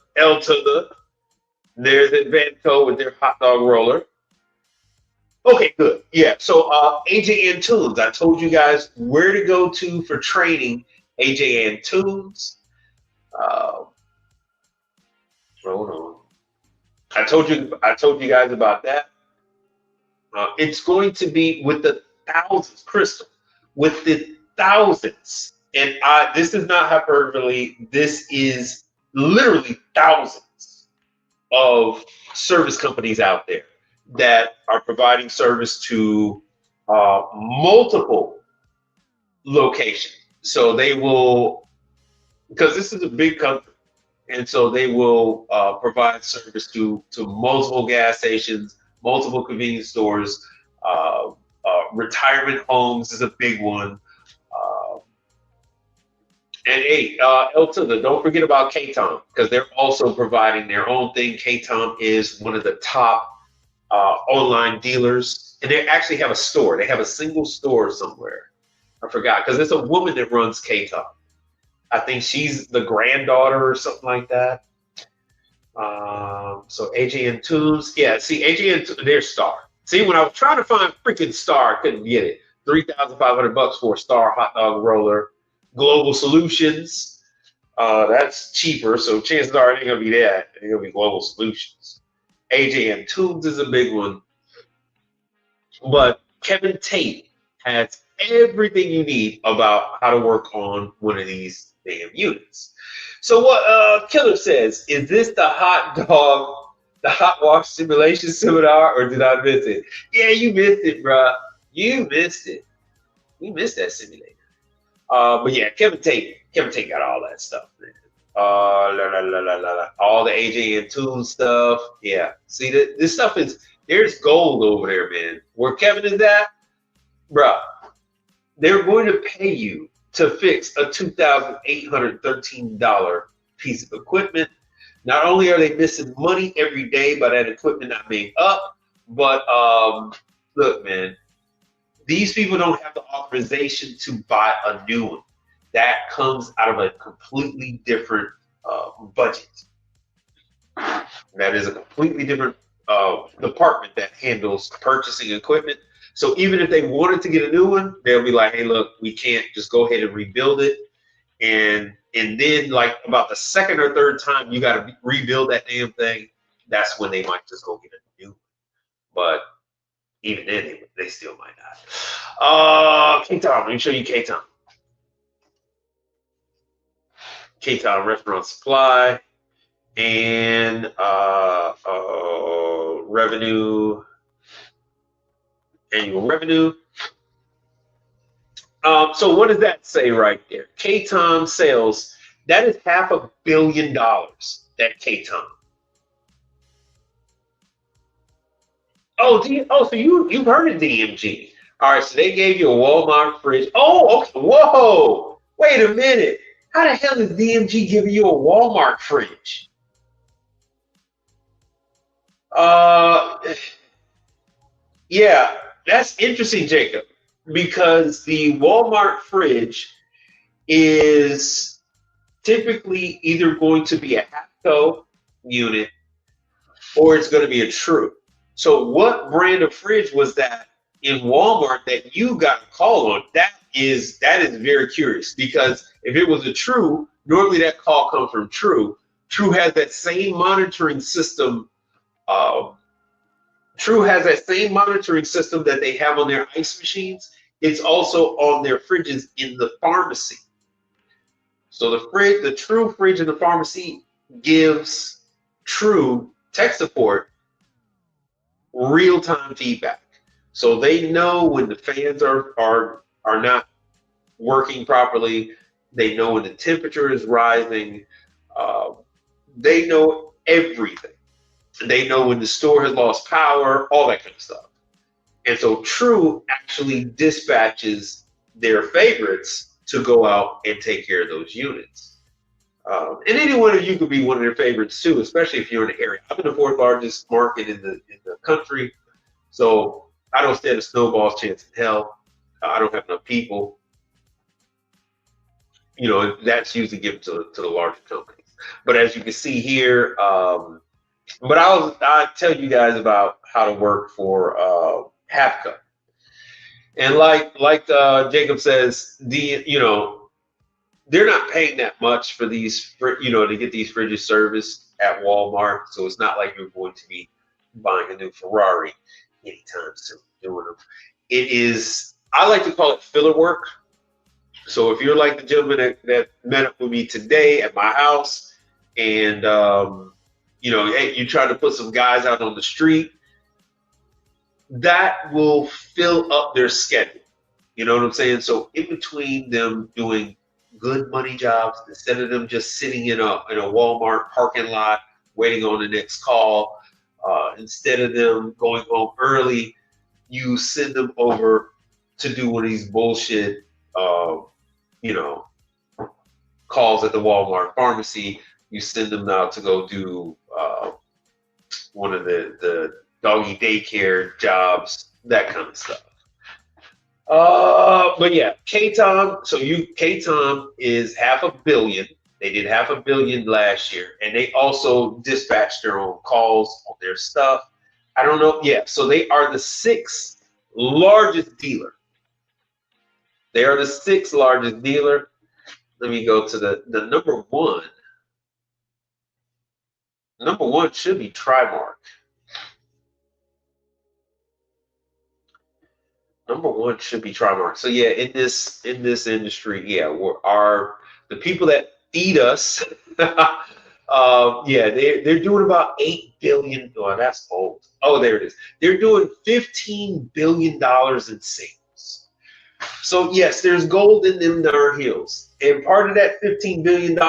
There's Advanco with their hot dog roller. Okay, good. Yeah. So AJ Tunes. I told you guys where to go to for training. AJ Tunes. Hold on. I told you guys about that. It's going to be with the thousands, Crystal, with the thousands. And this is not hyperbole. This is literally thousands of service companies out there that are providing service to multiple locations. So they will, because this is a big country, and so they will provide service to multiple gas stations, multiple convenience stores, retirement homes is a big one. And hey, El Tilda, don't forget about K-Tom, because they're also providing their own thing. K-Tom is one of the top online dealers, and they actually have a store. They have a single store somewhere. I forgot, because it's a woman that runs K-Tom. I think she's the granddaughter or something like that. So AJ and Tunes, yeah. See, AJ and their Star. See, when I was trying to find freaking Star, I couldn't get it. $3,500 for a Star hot dog roller. Global Solutions, that's cheaper, so chances are it ain't gonna be that. It's gonna be Global Solutions. AJ and Tunes is a big one, but Kevin Tate has everything you need about how to work on one of these damn units. So what Killer says, is this the hot wash simulation seminar, or did I miss it? Yeah, you missed it, bro. You missed it. You missed that simulator. But yeah, Kevin Tate got all that stuff, man. All the AJ and Tunes stuff. Yeah. See, this stuff there's gold over there, man. Where Kevin is at, bruh, they're going to pay you to fix a $2,813 piece of equipment. Not only are they missing money every day by that equipment not being up, but look, man, these people don't have the authorization to buy a new one. That comes out of a completely different budget. That is a completely different department that handles purchasing equipment. So even if they wanted to get a new one, they'll be like, hey, look, we can't, just go ahead and rebuild it. And then like about the second or third time you got to rebuild that damn thing, that's when they might just go get a new one. But even then, they still might not. K-Town, let me show you K-Town. K-Town Restaurant Supply and revenue, annual revenue. So what does that say right there? K-Town sales, that is $500 million, that K-Town. So you've heard of DMG. All right, so they gave you a Walmart fridge. Oh, okay. Whoa. Wait a minute. How the hell is DMG giving you a Walmart fridge? Yeah, that's interesting, Jacob, because the Walmart fridge is typically either going to be a HAPCO unit or it's going to be a True. So what brand of fridge was that in Walmart that you got a call on? That is very curious, because if it was a True, normally that call comes from True. True has that same monitoring system. True has that same monitoring system that they have on their ice machines. It's also on their fridges in the pharmacy. So the True fridge in the pharmacy gives True tech support real-time feedback. So they know when the fans are not working properly. They know when the temperature is rising. They know everything. They know when the store has lost power, all that kind of stuff. And so True actually dispatches their favorites to go out and take care of those units. And any one of you could be one of their favorites too, especially if you're in the area. I'm in the fourth largest market in the country, so I don't stand a snowball's chance in hell. I don't have enough people. You know, that's usually given to the larger companies. But as you can see here, but I'll tell you guys about how to work for HAPCO. And like Jacob says, they're not paying that much for these, to get these fridges serviced at Walmart. So it's not like you're going to be buying a new Ferrari anytime soon doing them. It is, I like to call it filler work. So if you're like the gentleman that met up with me today at my house, and you try to put some guys out on the street, that will fill up their schedule. You know what I'm saying? So in between them doing good money jobs, instead of them just sitting in a Walmart parking lot waiting on the next call, instead of them going home early, you send them over to do one of these bullshit calls at the Walmart pharmacy. You send them out to go do one of the doggy daycare jobs, that kind of stuff. But yeah, K-Tom. So K-Tom is $500 million. They did $500 million last year, and they also dispatched their own calls on their stuff. I don't know. Yeah, so they are the 6th largest dealer. They are the 6th largest dealer. Let me go to the number one. Number one should be Trimark. Number one should be Trimark. So yeah, in this industry, yeah, the people that feed us. They're doing about $8 billion. Oh, that's old. Oh, there it is. They're doing $15 billion in sales. So yes, there's gold in them darn hills, and part of that $15 billion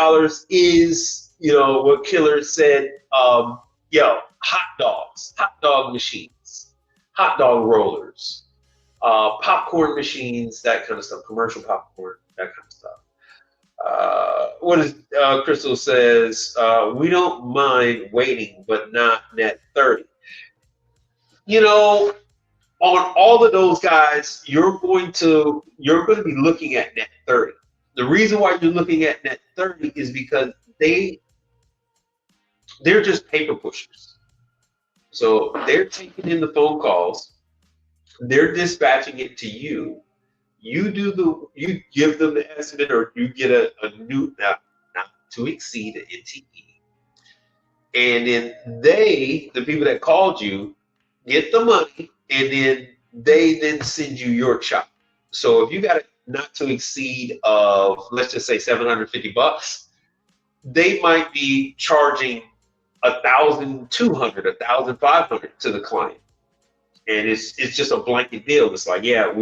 is, what Killer said. Hot dogs, hot dog machines, hot dog rollers, popcorn machines, that kind of stuff, commercial popcorn, that kind of stuff. What is Crystal says, we don't mind waiting, but not net 30. On all of those guys, you're going to be looking at net 30. The reason why you're looking at net 30 is because they're just paper pushers. So they're taking in the phone calls, they're dispatching it to you, You give them the estimate, or you get a new not to exceed an NTE, and then the people that called you, get the money, and then they then send you your chop. So if you got a not to exceed of, let's just say, $750, they might be charging 1,200, 1,500 to the client, and it's just a blanket deal. It's like, yeah,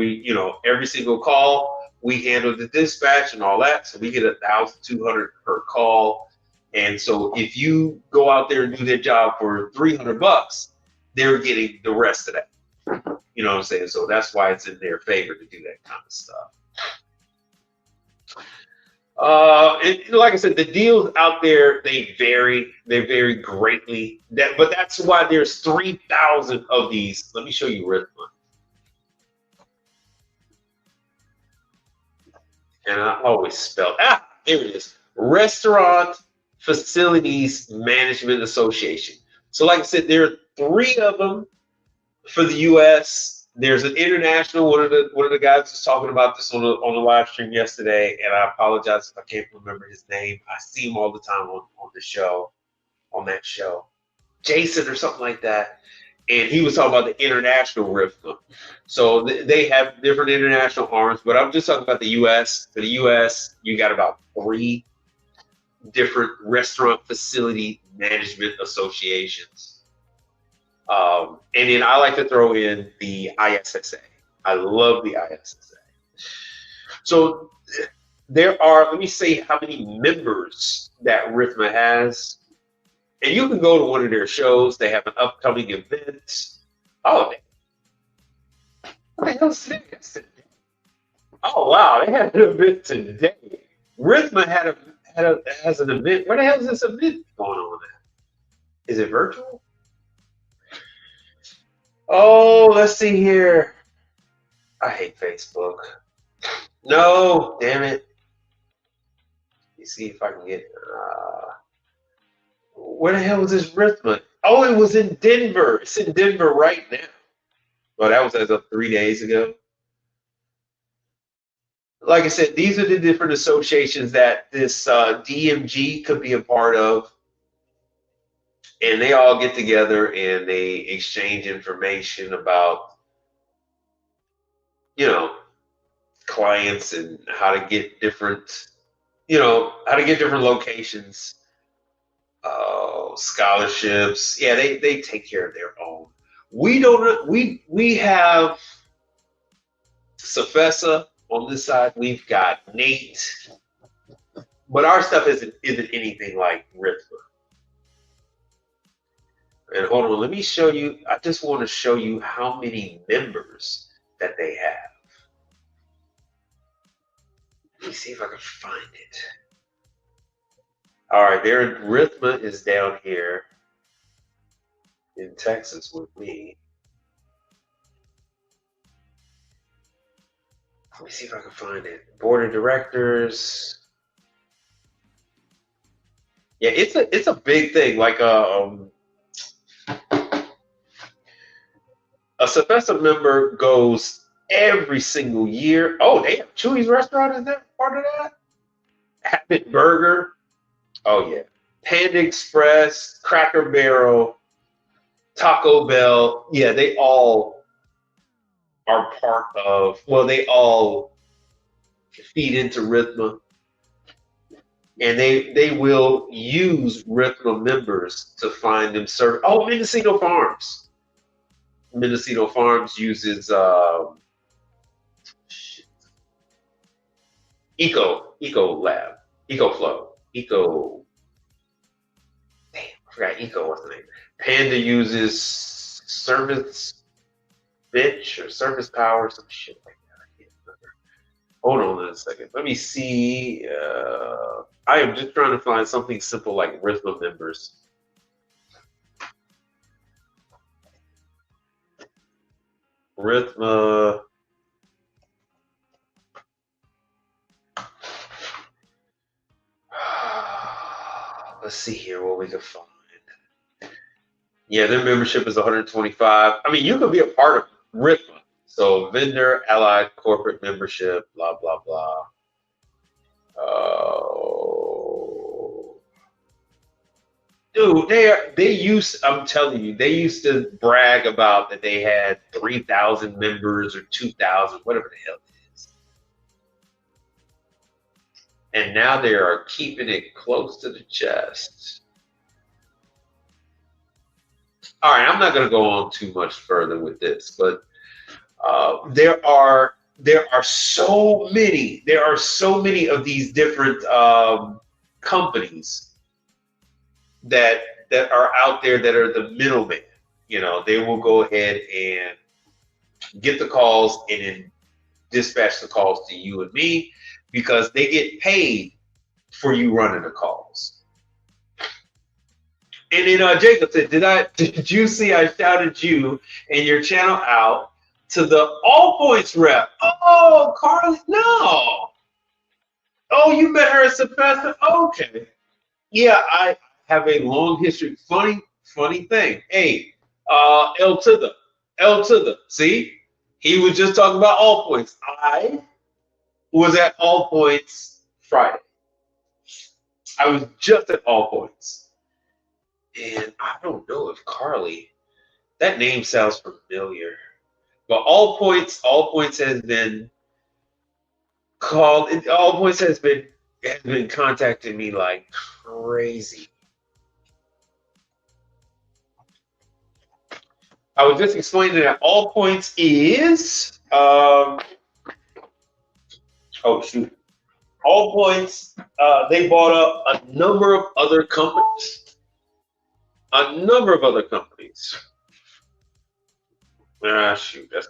every single call we handle the dispatch and all that, so we get 1,200 per call. And so if you go out there and do their job for $300, they're getting the rest of that. You know what I'm saying? So that's why it's in their favor to do that kind of stuff. And like I said, the deals out there, they vary. They vary greatly. But that's why there's 3,000 of these. Let me show you Rhythma. And I always spell, there it is. Restaurant Facilities Management Association. So like I said, there are 3 of them for the U.S. There's an international. One of the guys was talking about this on the live stream yesterday, and I apologize if I can't remember his name. I see him all the time on the show, on that show, Jason or something like that. And he was talking about the international RIFMA. So they have different international arms, but I'm just talking about the U.S. For the U.S., you got about 3 different restaurant facility management associations. And then I like to throw in the ISSA. I love the ISSA. So there are, let me say how many members that RIFMA has. And you can go to one of their shows. They have an upcoming event. Oh, what the hell's this? Oh, wow. They had an event today. RIFMA has an event. Where the hell is this event going on at? Is it virtual? Oh, let's see here. I hate Facebook. No, damn it. Let me see if I can get. Where the hell was this RIFMA? Oh, it was in Denver. It's in Denver right now. Well, that was as of 3 days ago. Like I said, these are the different associations that this DMG could be a part of. And they all get together and they exchange information about, clients and how to get different, locations, scholarships. Yeah, they take care of their own. We have Safessa on this side. We've got Nate, but our stuff isn't anything like RIFMA. And hold on, let me show you. I just want to show you how many members that they have. Let me see if I can find it. All right, RIFMA is down here in Texas with me. Let me see if I can find it. Board of directors. Yeah, it's a big thing. Like a Safessa member goes every single year. Oh, they have Chewy's restaurant. Is that part of that? Habit Burger. Oh yeah, Panda Express, Cracker Barrel, Taco Bell. Yeah, they all are part of. Well, they all feed into RIFMA, and they will use RIFMA members to find them service. Oh, Mendocino Farms. Mendocino Farms uses Eco Lab, EcoFlow, damn, I forgot Eco, what's the name? Panda uses Service Bitch or Service Power, some shit like that. I can't remember. Hold on a second. Let me see. I am just trying to find something simple like RIFMA members. RIFMA. Let's see here what we can find. Yeah, their membership is 125. I mean, you could be a part of RIFMA. So vendor, allied, corporate membership, blah blah blah. Oh, dude, they used. I'm telling you, they used to brag about that they had 3,000 members or 2,000, whatever the hell it is. And now they are keeping it close to the chest. All right, I'm not going to go on too much further with this, but there are so many of these different companies that are out there that are the middleman. You know, they will go ahead and get the calls and then dispatch the calls to you and me because they get paid for you running the calls. And then Jacob said, did you see I shouted you and your channel out to the All Points rep? Oh, Carly, no. Oh, you met her at Sebastian? Okay. Yeah, I have a long history. Funny thing. Hey, L to the. See? He was just talking about All Points. I was at All Points Friday. I was just at All Points. And I don't know if Carly, that name sounds familiar. But All Points has been called. All Points has been contacting me like crazy. I was just explaining that All Points is oh shoot. All Points, they bought up a number of other companies. Ah, shoot, that's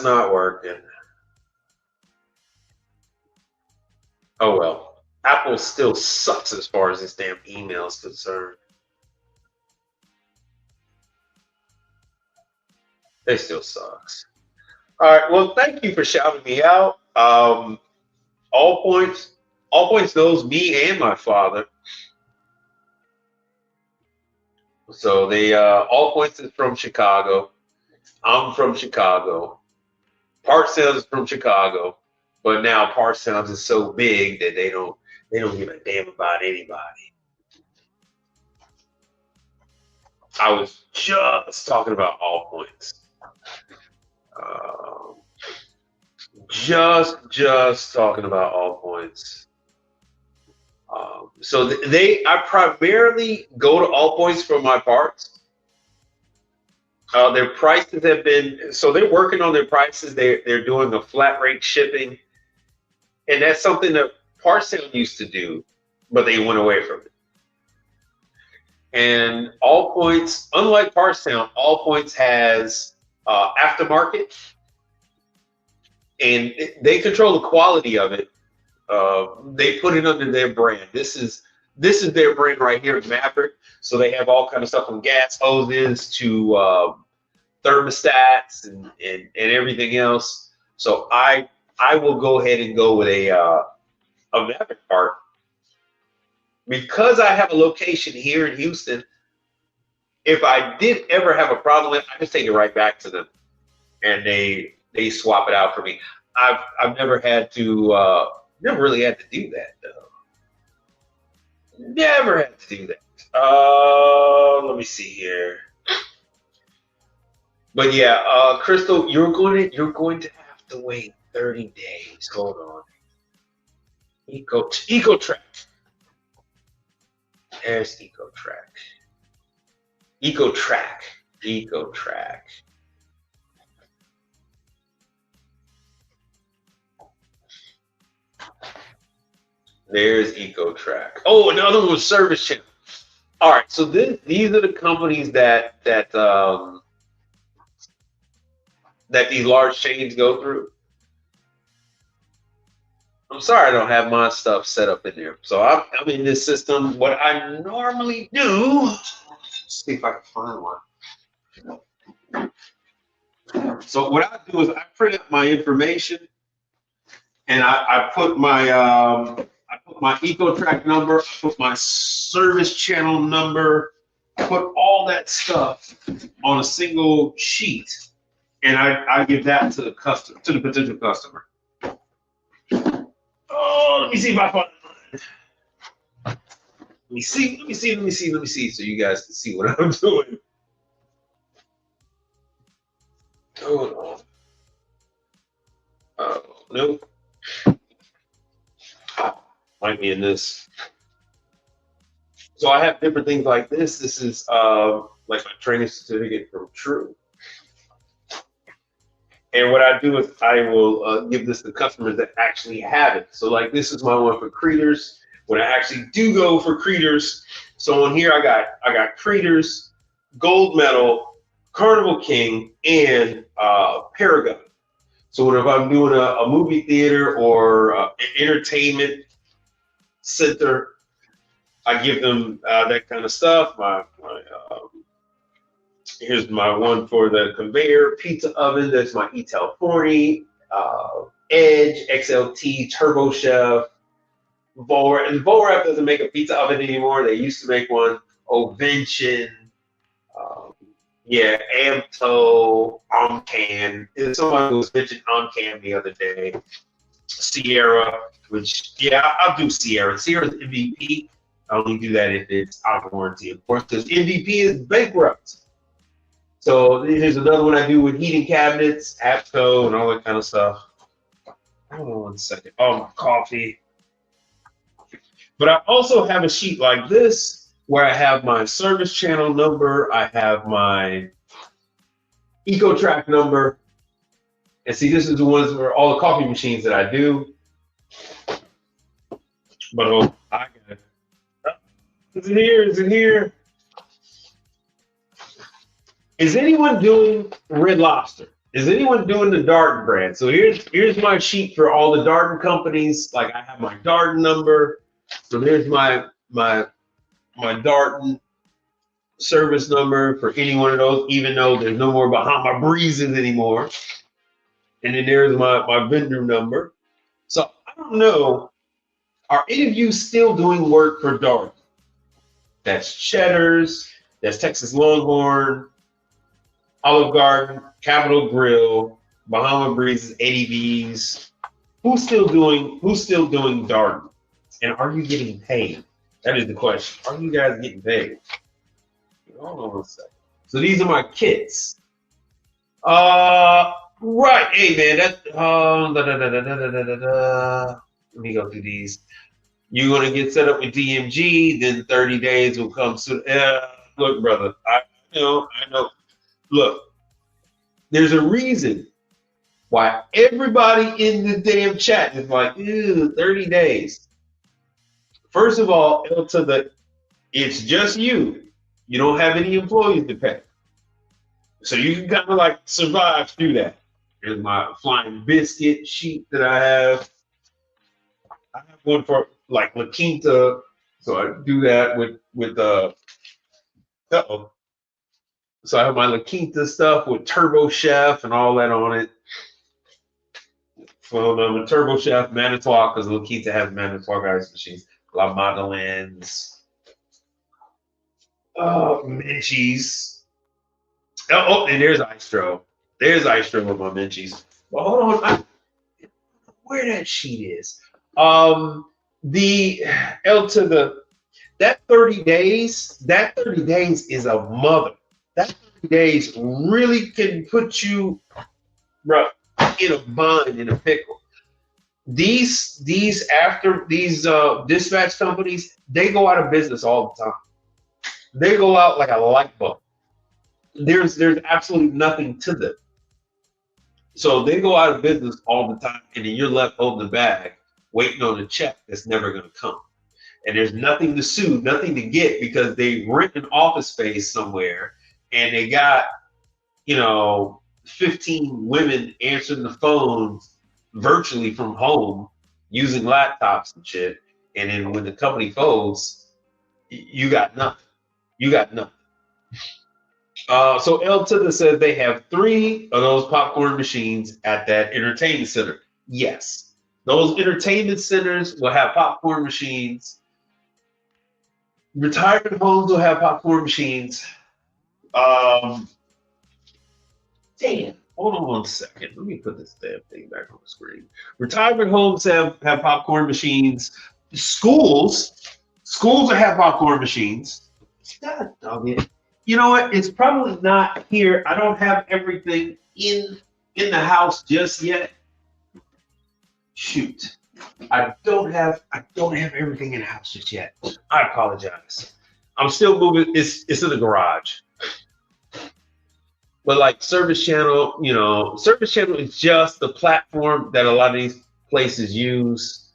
not working. Oh well. Apple still sucks as far as this damn email is concerned. They still sucks. All right, well, thank you for shouting me out. All Points knows me and my father. So they All Points is from Chicago. I'm from Chicago. Part Sounds is from Chicago, but now Part Sounds is so big that they don't give a damn about anybody. I was just talking about All Points. Just talking about All Points. So I primarily go to All Points for my parts. Their prices have been, so they're working on their prices. They're doing a flat rate shipping, and that's something that Parsound used to do, but they went away from it. And All Points, unlike Parsound, All Points has aftermarket, and they control the quality of it. They put it under their brand. This is their brand right here, Maverick. So they have all kind of stuff from gas hoses to thermostats and everything else. So I will go ahead and go with a Maverick part because I have a location here in Houston. If I did ever have a problem with it, I just take it right back to them, and they swap it out for me. I've never had to. Never really had to do that though. Never had to do that. Let me see here. But yeah, Crystal, you're going to have to wait 30 days. Hold on. EcoTrack. There's EcoTrack. EcoTrack. There's EcoTrack. Oh, another one was Service Channel. All right, so these are the companies that these large chains go through. I'm sorry I don't have my stuff set up in there. So I'm in this system. What I normally do, let's see if I can find one. So what I do is I print out my information, and I put my EcoTrack number, I put my service channel number, I put all that stuff on a single sheet, and I give that to the customer, to the potential customer. Oh, let me see if I find it. Let me see, so you guys can see what I'm doing. Hold on. Oh, nope. Might be in this. So I have different things like this. This is like my training certificate from True. And what I do is I will give this to customers that actually have it. So like this is my one for Creators. When I actually do go for Creators, so on here I got Creators, Gold Medal, Carnival King, and Paragon. So if I'm doing a movie theater or an entertainment center, I give them that kind of stuff. Here's my one for the conveyor pizza oven. That's my Etel 40, Edge, XLT, Turbo Chef, Volrap. And Volrap doesn't make a pizza oven anymore. They used to make one. Ovention, yeah, Amto, Omcan. Someone was mentioned Omcan the other day. Sierra, which, yeah, I'll do Sierra. Sierra's MVP. I only do that if it's out of warranty, of course, because MVP is bankrupt. So here's another one I do with heating cabinets, APCO, and all that kind of stuff. Hold on 1 second. Oh, my coffee. But I also have a sheet like this where I have my service channel number. I have my EcoTrack number. And see, this is the ones where all the coffee machines that I do. But oh, I got it. Is it here? Is it here? Is anyone doing Red Lobster? Is anyone doing the Darden brand? So here's my sheet for all the Darden companies. Like I have my Darden number. So there's my Darden service number for any one of those, even though there's no more Bahama Breezes anymore. And then there's my vendor number. So I don't know, are any of you still doing work for Darden? That's Cheddar's, that's Texas Longhorn, Olive Garden, Capitol Grill, Bahama Breezes, Eddie V's. Who's still doing Darden? And are you getting paid? That is the question. Are you guys getting paid? Hold on 1 second. So these are my kits. Right. Hey man, let me go through these. You're gonna get set up with DMG, then 30 days will come soon. Look, brother, I know. Look, there's a reason why everybody in the damn chat is like, 30 days. First of all, it's just you. You don't have any employees to pay. So you can kind of like survive through that. Here's my flying biscuit sheet that I have. I have one for like La Quinta. So I do that with So I have my La Quinta stuff with Turbo Chef and all that on it. So I'm Turbo Chef, Manitowoc, because La Quinta has Manitowoc ice machines. La Madeleine's. Menchie's. And there's Istro. There's Istro with my Menchie's. Well, hold on. Where that sheet is. That 30 days is a mother. That 30 days really can put you, bro, in a bind, in a pickle. These dispatch companies, they go out of business all the time. They go out like a light bulb. There's absolutely nothing to them. So they go out of business all the time, and then you're left holding the bag, waiting on a check that's never going to come. And there's nothing to sue, nothing to get, because they rent an office space somewhere, and they got, 15 women answering the phones virtually from home using laptops and shit. And then when the company folds, you got nothing. You got nothing. So El Tida says they have 3 of those popcorn machines at that entertainment center. Yes. Those entertainment centers will have popcorn machines. Retirement homes will have popcorn machines. Damn. Hold on 1 second. Let me put this damn thing back on the screen. Retirement homes have popcorn machines. Schools have popcorn machines. God dog it. You know what? It's probably not here. I don't have everything in the house just yet. Shoot. I don't have everything in the house just yet. I apologize. I'm still moving. It's in the garage. But like Service Channel, Service Channel is just the platform that a lot of these places use.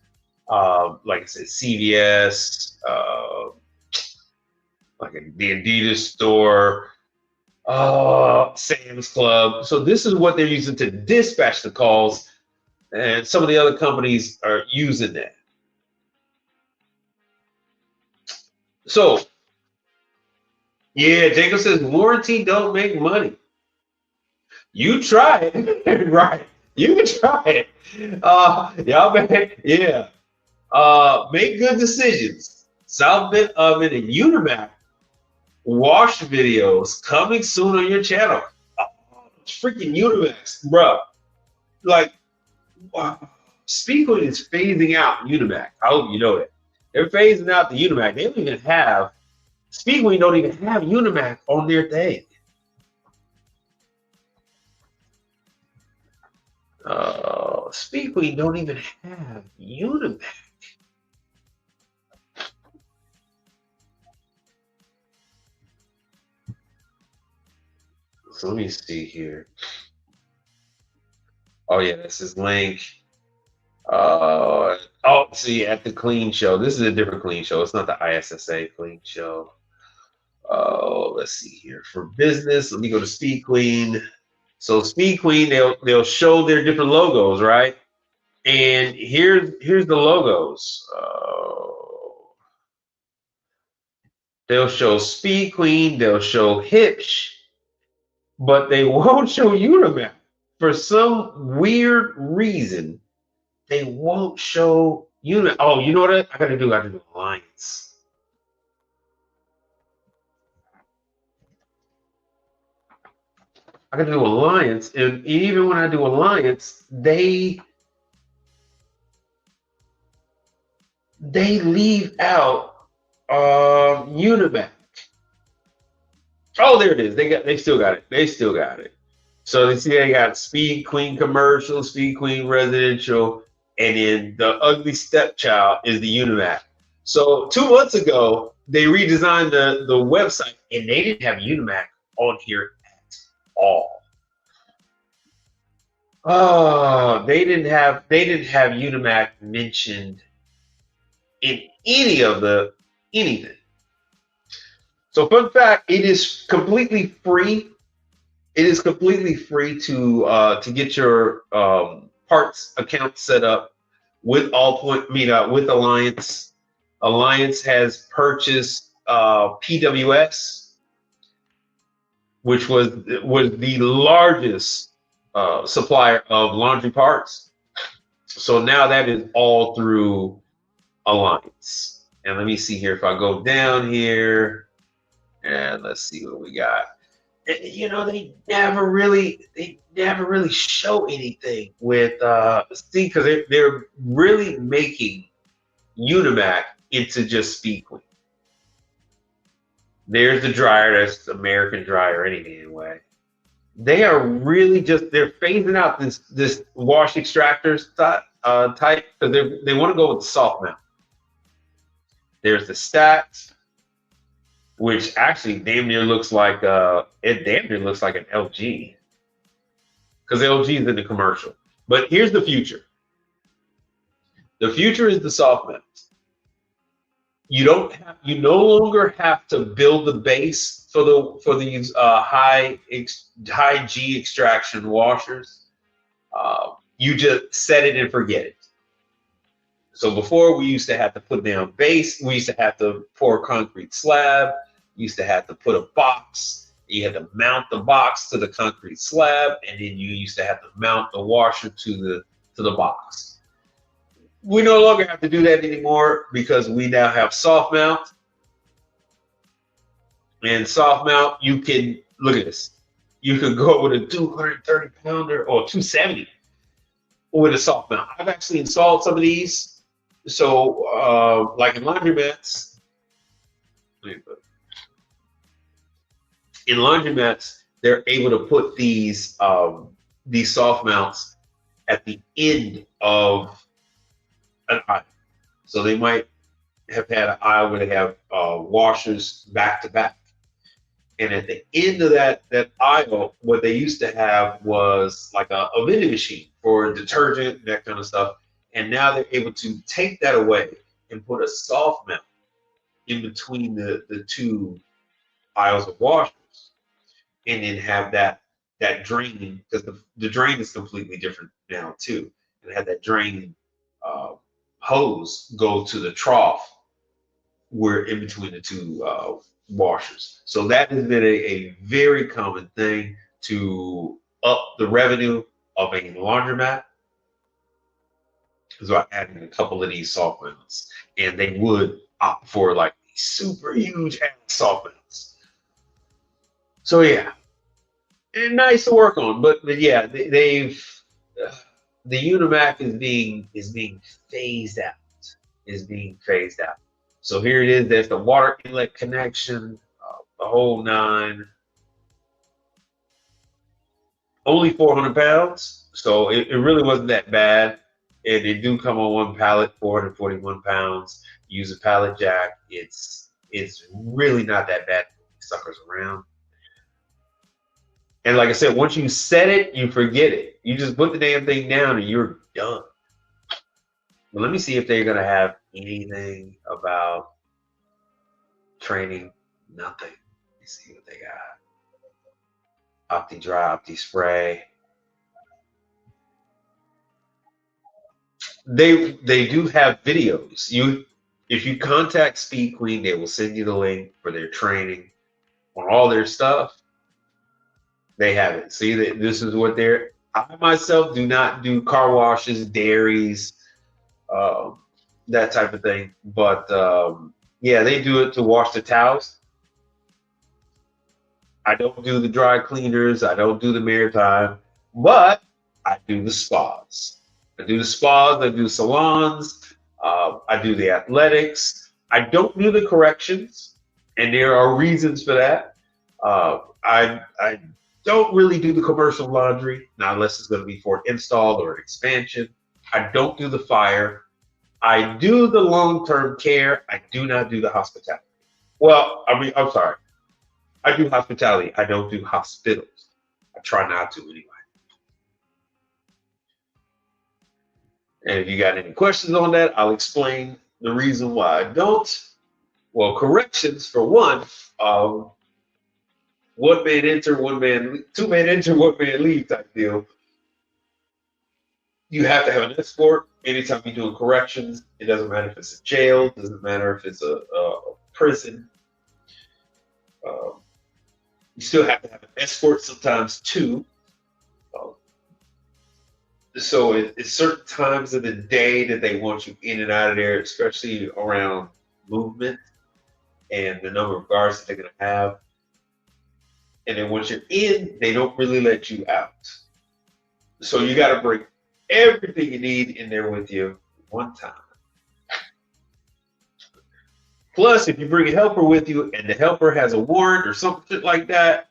Like I said, CVS, like the Adidas store, Sam's Club. So this is what they're using to dispatch the calls, and some of the other companies are using that. So yeah, Jacob says warranty don't make money. You try it, right? You can try it. Y'all, man, yeah. Make good decisions. South Bend Oven and Unimac wash videos coming soon on your channel. Oh, freaking Unimax, bro. Like, wow. Speakwood is phasing out Unimac. I hope you know that. They're phasing out the Unimac. They don't even have Speakwood. Don't even have Unimac on their thing. Speakwood don't even have Unimac. So let me see here. Oh yeah, this is Link. See, at the Clean Show. This is a different Clean Show. It's not the ISSA Clean Show. Let's see here. For business, let me go to Speed Queen. So Speed Queen, they'll show their different logos, right? And here's the logos. They'll show Speed Queen, they'll show Hitch, but they won't show Unimac. For some weird reason, they won't show Unimac. Oh, you know what I gotta do? I gotta do Alliance. I gotta do Alliance, and even when I do Alliance, they leave out Unimac. Oh, there it is. They still got it. They still got it. So you see they got Speed Queen Commercial, Speed Queen Residential, and then the ugly stepchild is the Unimac. So 2 months ago, they redesigned the website and they didn't have Unimac on here at all. Oh, they didn't have Unimac mentioned in any of the anything. So fun fact, it is completely free. It is completely free to get your parts account set up with with Alliance. Alliance has purchased PWS, which was the largest supplier of laundry parts. So now that is all through Alliance. And let me see here if I go down here and let's see what we got. They never really show anything with because they're really making Unimac into just Speed Queen. There's the dryer, that's the American dryer anyway. They are really they're phasing out this wash extractors type because they want to go with the soft mount. There's the Stats, which actually damn near looks like an LG, because LG is in the commercial. But here's the future. The future is the soft mount. You no longer have to build the base for these high G extraction washers. You just set it and forget it. So before, we used to have to put down base. We used to have to pour a concrete slab. You used to have to put a box. You had to mount the box to the concrete slab, and then you used to have to mount the washer to the box. We no longer have to do that anymore because we now have soft mount. And soft mount, you can look at this. You could go with a 230 pounder or 270 with a soft mount. I've actually installed some of these. So, like in laundromats, they're able to put these soft mounts at the end of an aisle. So they might have had an aisle where they have washers back to back. And at the end of that aisle, what they used to have was like a vending machine for detergent and that kind of stuff. And now they're able to take that away and put a soft mount in between the two aisles of washers, and then have that draining, because the drain is completely different now too, and have that drain uh, hose go to the trough where in between the two washers. So that has been a very common thing to up the revenue of a laundromat. So I added a couple of these soft mounts, and they would opt for like super huge ass soft mounts. So yeah, and nice to work on, but yeah, they've the Unimac is being phased out. Is being phased out. So here it is. There's the water inlet connection, the whole nine. Only 400 pounds, so it really wasn't that bad. And they do come on one pallet, 441 pounds. Use a pallet jack. It's really not that bad. Suckers around. And like I said, once you set it, you forget it. You just put the damn thing down and you're done. But let me see if they're gonna have anything about training. Nothing. Let me see what they got. Opti dry, Opti spray. They do have videos. If you contact Speed Queen, they will send you the link for their training on all their stuff. They have it. See that this is what they're. I myself do not do car washes, dairies, um, that type of thing. But yeah, they do it to wash the towels. I don't do the dry cleaners. I don't do the maritime, but I do the spas. I do the spas. I do salons. I do the athletics. I don't do the corrections, and there are reasons for that. I don't really do the commercial laundry, not unless it's going to be for an install or an expansion. I don't do the fire. I do the long-term care. I do not do the hospitality. Well, I mean, I'm sorry. I do hospitality. I don't do hospitals. I try not to anyway. And if you got any questions on that, I'll explain the reason why I don't. Well, corrections for one. One man enter, one man, two man enter, one man leave type deal. You have to have an escort anytime you're doing corrections. It doesn't matter if it's a jail. It doesn't matter if it's a prison. Um, you still have to have an escort sometimes too. Um, so it's certain times of the day that they want you in and out of there, especially around movement and the number of guards that they're going to have. And then once you're in, they don't really let you out. So you got to bring everything you need in there with you one time. Plus, if you bring a helper with you and the helper has a warrant or something like that,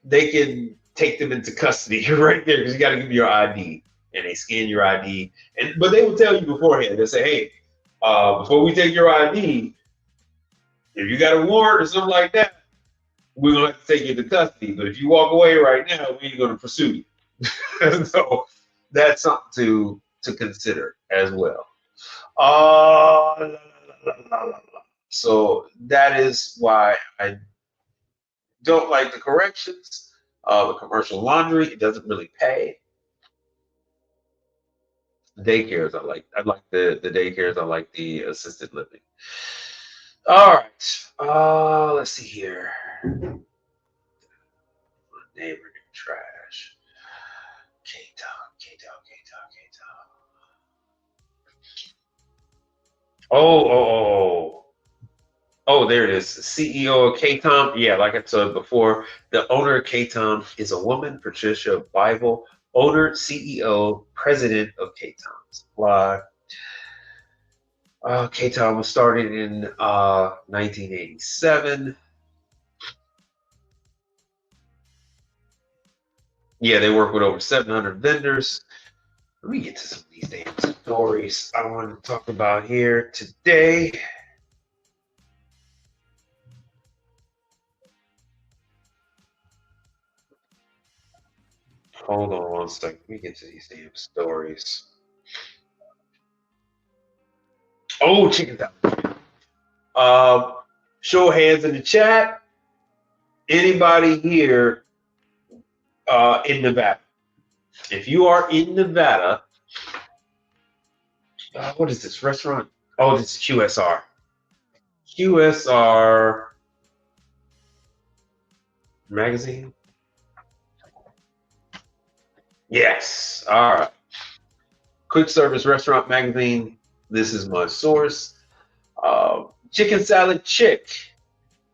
they can take them into custody right there because you got to give them your ID. And they scan your ID. But they will tell you beforehand. They'll say, hey, before we take your ID, if you got a warrant or something like that, we're going to have to take you into custody. But if you walk away right now, we ain't going to pursue you. So that's something to consider as well. So that is why I don't like the corrections. The commercial laundry, it doesn't really pay. Daycares, I like. I like the daycares. I like the assisted living. All right. Let's see here. Neighbor trash. K-Dog, K-Dog, K-Dog, K-Dog. Oh. Oh, there it is. CEO of KTOM. Yeah, like I said before, the owner of KTOM is a woman, Patricia Bible. Owner, CEO, president of KTOM Supply. KTOM was started in 1987. Yeah, they work with over 700 vendors. Let me get to some of these damn stories I want to talk about here today. Hold on one second. Let me get to these damn stories. Oh, chicken salad. Show of hands in the chat. Anybody here in Nevada? If you are in Nevada, what is this restaurant? Oh, this is QSR. QSR magazine. Yes. All right. Quick service restaurant magazine. This is my source. Chicken Salad Chick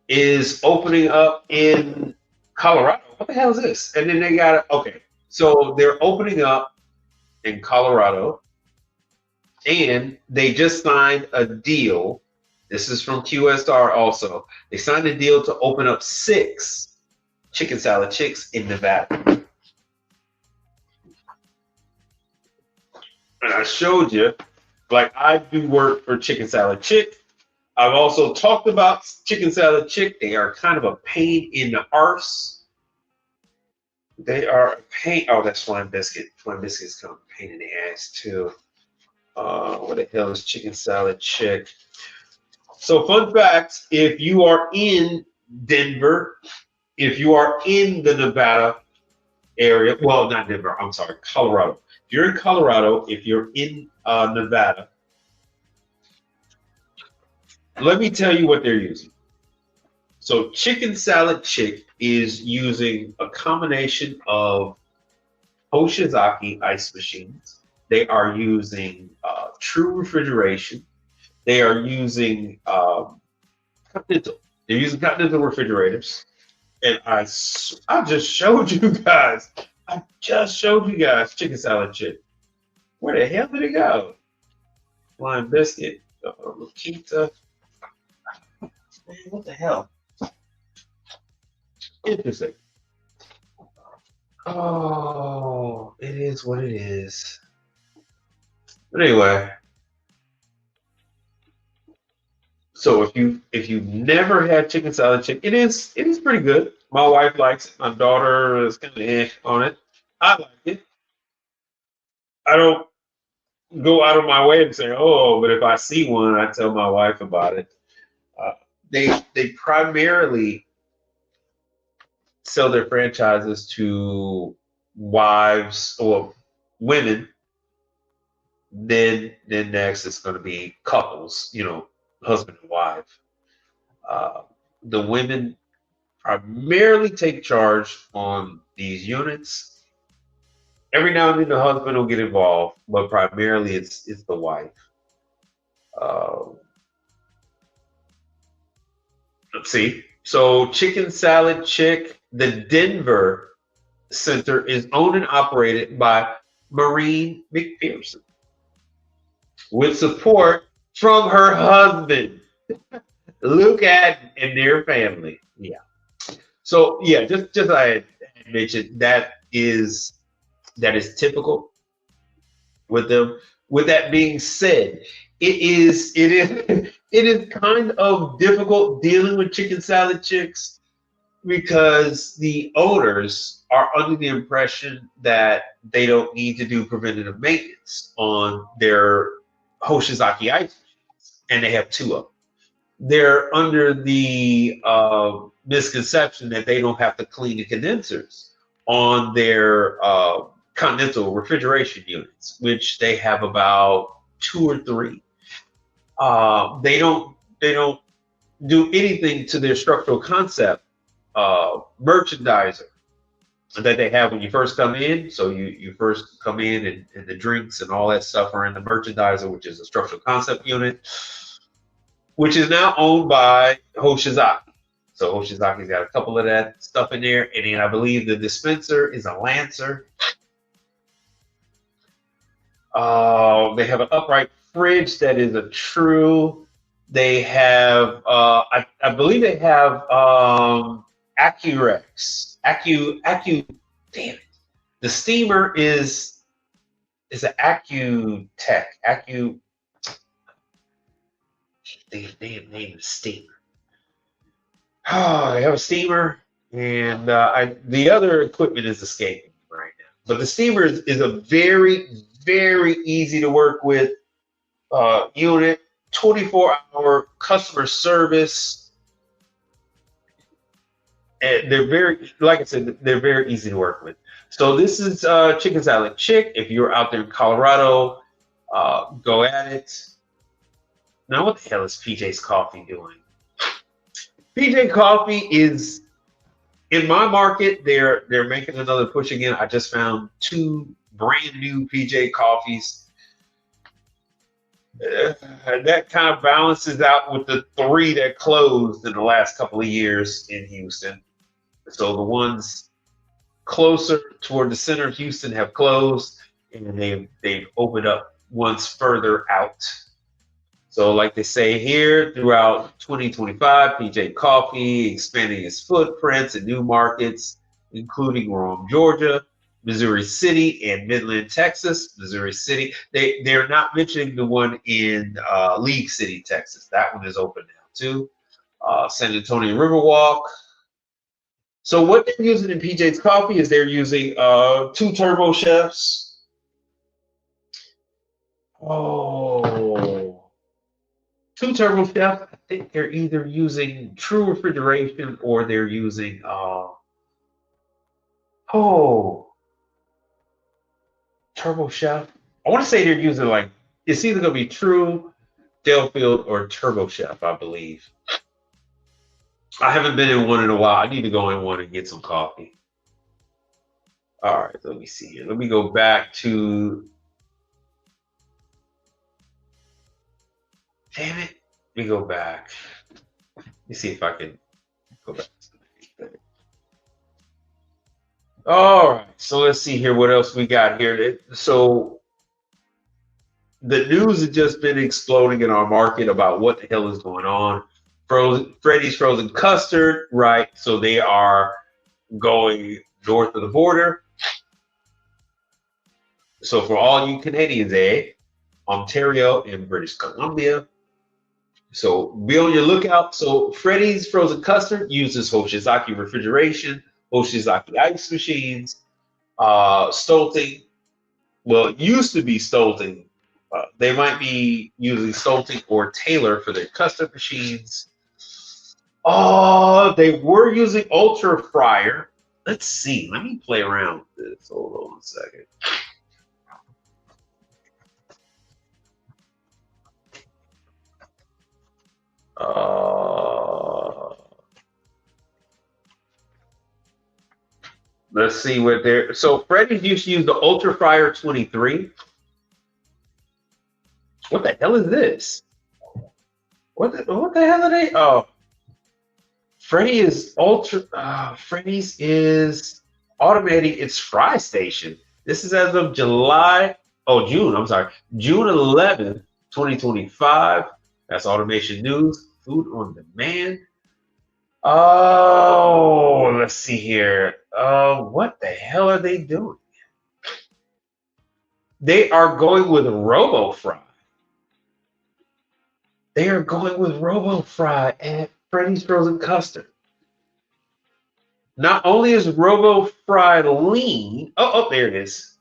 is opening up in Colorado. What the hell is this? And then they got it. Okay. So they're opening up in Colorado, and they just signed a deal. This is from QSR also. They signed a deal to open up 6 Chicken Salad Chicks in Nevada. And I showed you, like, I do work for Chicken Salad Chick. I've also talked about Chicken Salad Chick. They are kind of a pain in the arse. They are a pain. Oh, that's Flying Biscuit. Flying Biscuit's kind of a pain in the ass, too. What the hell is Chicken Salad Chick? So, fun fact, if you are in Denver, if you are in the Nevada area, well, not Denver, I'm sorry, Colorado. If you're in Colorado, if you're in Nevada, let me tell you what they're using. So Chicken Salad Chick is using a combination of Hoshizaki ice machines. They are using true refrigeration. They are using Continental. They're using Continental refrigerators. And I just showed you guys. I just showed you guys Chicken Salad Chick. Where the hell did it go? Flying Biscuit, Makita. Man, what the hell? Interesting. Oh, it is what it is. But anyway, so if you never had Chicken Salad Chick, it is pretty good. My wife likes it. My daughter is kind of on it. I like it. I don't go out of my way and say, oh, but if I see one, I tell my wife about it. Uh, they primarily sell their franchises to wives or women. Then next it's going to be couples, husband and wife. The women primarily take charge on these units. Every now and then the husband will get involved, but primarily it's the wife. Let's see. So Chicken Salad Chick, the Denver Center is owned and operated by Maureen McPherson with support from her husband, Luke Adden, and their family. Yeah. So yeah, just I had mentioned that is typical with them. With that being said, it is it is kind of difficult dealing with Chicken Salad Chicks because the owners are under the impression that they don't need to do preventative maintenance on their Hoshizaki ice machines, and they have 2 of them. They're under the misconception that they don't have to clean the condensers on their Continental refrigeration units, which they have about 2 or 3. They don't do anything to their structural concept merchandiser that they have when you first come in. So you first come in and the drinks and all that stuff are in the merchandiser, which is a structural concept unit. which is now owned by Hoshizaki. So Hoshizaki's got a couple of that stuff in there, and then I believe the dispenser is a Lancer. They have an upright fridge that is a True. They have, I believe they have Accurex. Damn it. The steamer is an Accutech. They name is steamer. Oh, they have a steamer, and the other equipment is escaping right now. But the steamer is a very, very easy to work with unit, 24-hour customer service, and they're very, like I said, they're very easy to work with. So this is Chicken Salad Chick. If you're out there in Colorado, go at it. Now, what the hell is PJ's Coffee doing? PJ Coffee is in my market. They're making another push again. I just found 2 brand new PJ Coffees. That kind of balances out with the 3 that closed in the last couple of years in Houston. So the ones closer toward the center of Houston have closed, and they've opened up ones further out. So like they say here, throughout 2025, PJ Coffee expanding its footprints in new markets, including Rome, Georgia, Missouri City, and Midland, Texas. Missouri City, they're not mentioning the one in League City, Texas. That one is open now too. San Antonio Riverwalk. So what they're using in PJ's Coffee is they're using 2 turbo chefs. Oh. 2 turbo chefs. I think they're either using true refrigeration or they're using turbo chef. I want to say they're using like it's either gonna be true, Delfield, or turbo chef, I believe. I haven't been in one in a while. I need to go in one and get some coffee. All right, let me see here. Let me go back to. Damn it. Let me go back. Let me see if I can go back to the thing. All right, so let's see here what else we got here. So the news has just been exploding in our market about what the hell is going on. Freddy's Frozen Custard, right? So they are going north of the border. So for all you Canadians, Ontario and British Columbia. So be on your lookout. So Freddy's Frozen Custard uses Hoshizaki refrigeration, Hoshizaki ice machines, Stolting. Well, it used to be Stolting. They might be using Stolting or Taylor for their custard machines. Oh, they were using Ultra Fryer. Let's see. Let me play around with this. Hold on a second. Let's see what they're. So Freddy's used to use the Ultra Fryer 23. What the hell is this? What the hell are they? Oh, Freddy's is automating its fry station. This is as of June. I'm sorry, June 11th, 2025. That's Automation News. Food on demand. Oh, let's see here. What the hell are they doing? They are going with Robo Fry. They are going with Robo Fry at Freddy's Frozen Custard. Not only is Robo Fry lean. Oh, there it is.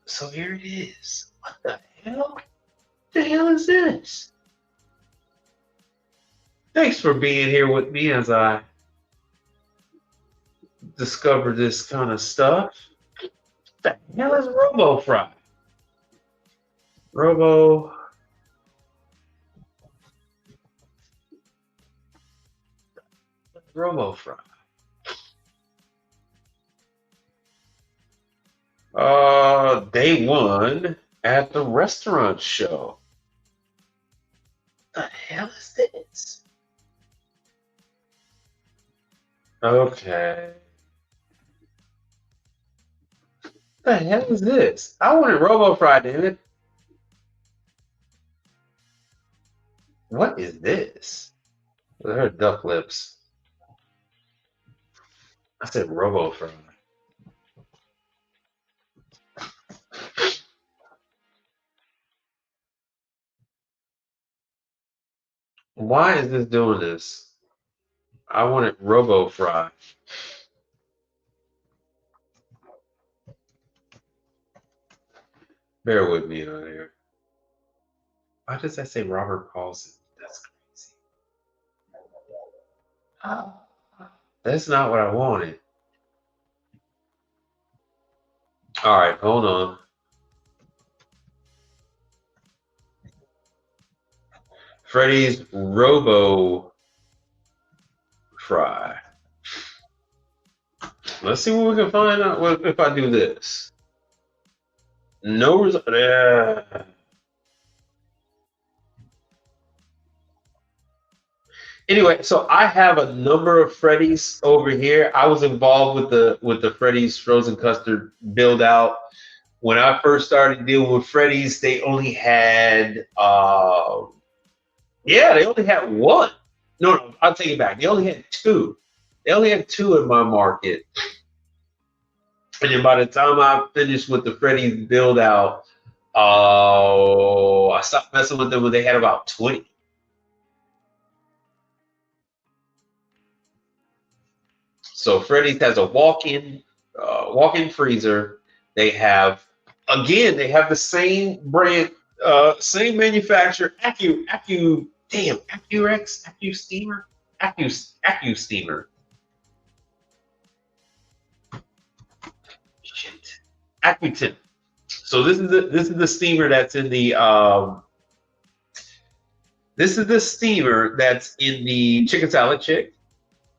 So here it is. What the hell? What the hell is this? Thanks for being here with me as I discover this kind of stuff. What the hell is Robo Fry? Robo Fry. They won at the restaurant show. The hell is this? Okay. The hell is this? I wanted Robo Fry, damn it. What is this? Well, her duck lips. I said Robo Fry. Why is this doing this? I wanted Robo Fry. Bear with me on here. Why does that say Robert Paulson? That's crazy. That's not what I wanted. All right, hold on. Freddy's Robo Fry. Let's see what we can find out if I do this. No result. Anyway, so I have a number of Freddy's over here. I was involved with the Freddy's frozen custard build out. When I first started dealing with Freddy's, they only had they only had one. No, I'll take it back. They only had two. They only had two in my market. And then by the time I finished with the Freddy's build out, I stopped messing with them when they had about 20. So Freddy's has a walk-in freezer. They have the same brand, same manufacturer, Accu Steamer. Shit. Accutemp. So this is the steamer that's in the chicken salad chick.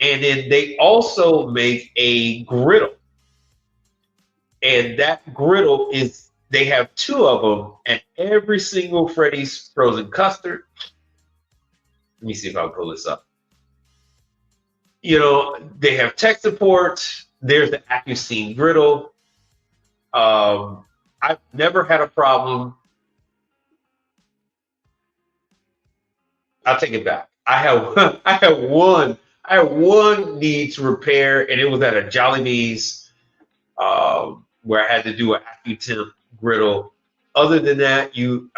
And then they also make a griddle. And that griddle they have two of them at every single Freddy's frozen custard. Let me see if I can pull this up. They have tech support. There's the AccuSteam griddle. I've never had a problem. I'll take it back. I had one need to repair, and it was at a Jollibee's where I had to do an AccuTemp griddle. Other than that, you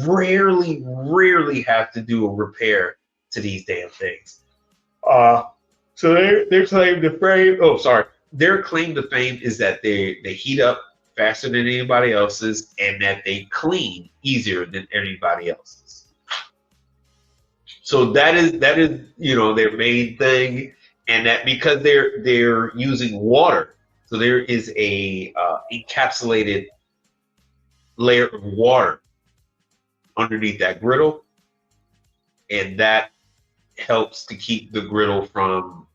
rarely have to do a repair to these damn things. So their claim to fame. Oh, sorry. Their claim to fame is that they heat up faster than anybody else's, and that they clean easier than anybody else's. So that is their main thing, and that because they're using water, so there is a encapsulated layer of water underneath that griddle, and that helps to keep the griddle from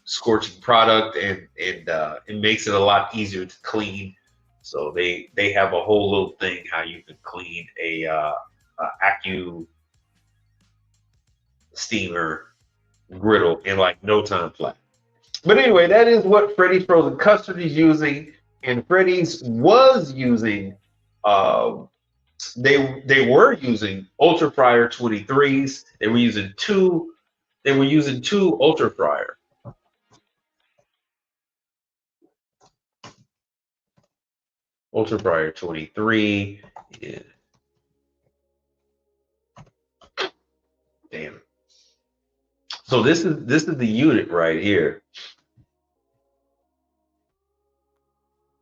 scorching product, and it makes it a lot easier to clean. So they have a whole little thing how you can clean a Accu steamer griddle in like no time flat. But anyway, that is what Freddy's frozen custard is using, and Freddy's was using they were using Ultra Fryer 23s. They were using two Ultra Fryer. Ultra Fryer 23. Yeah. Damn. So this is the unit right here.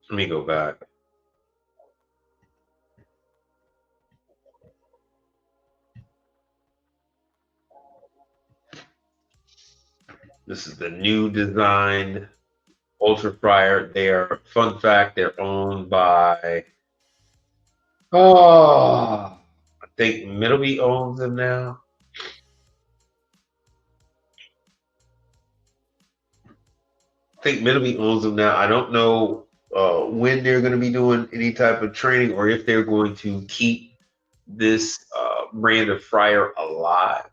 Let me go back. This is the new design Ultra Fryer. Fun fact, they're owned by I think Middleby owns them now. I don't know when they're going to be doing any type of training, or if they're going to keep this brand of fryer alive.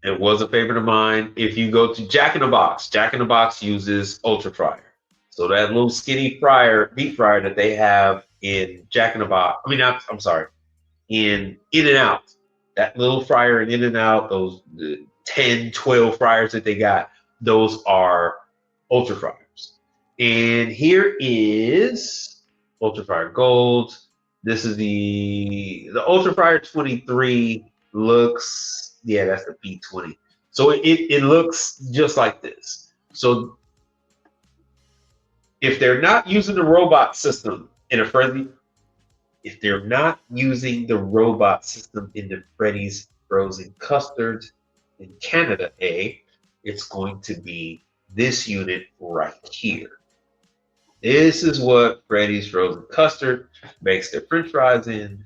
It was a favorite of mine. If you go to Jack in the Box, Jack in the Box uses Ultra Fryer. So that little skinny fryer, deep fryer that they have in Jack in the Box, I'm sorry, in In-N-Out. That little fryer in In-N-Out, those 10, 12 fryers that they got, those are Ultra Fryers. And here is Ultra Fryer Gold. This is the Ultra Fryer 23 looks, yeah, that's the P20. So it looks just like this. So if they're not using the robot system in a Freddy, if they're not using the robot system in the Freddy's Frozen Custard in Canada, it's going to be this unit right here. This is what Freddy's Frozen Custard makes their French fries in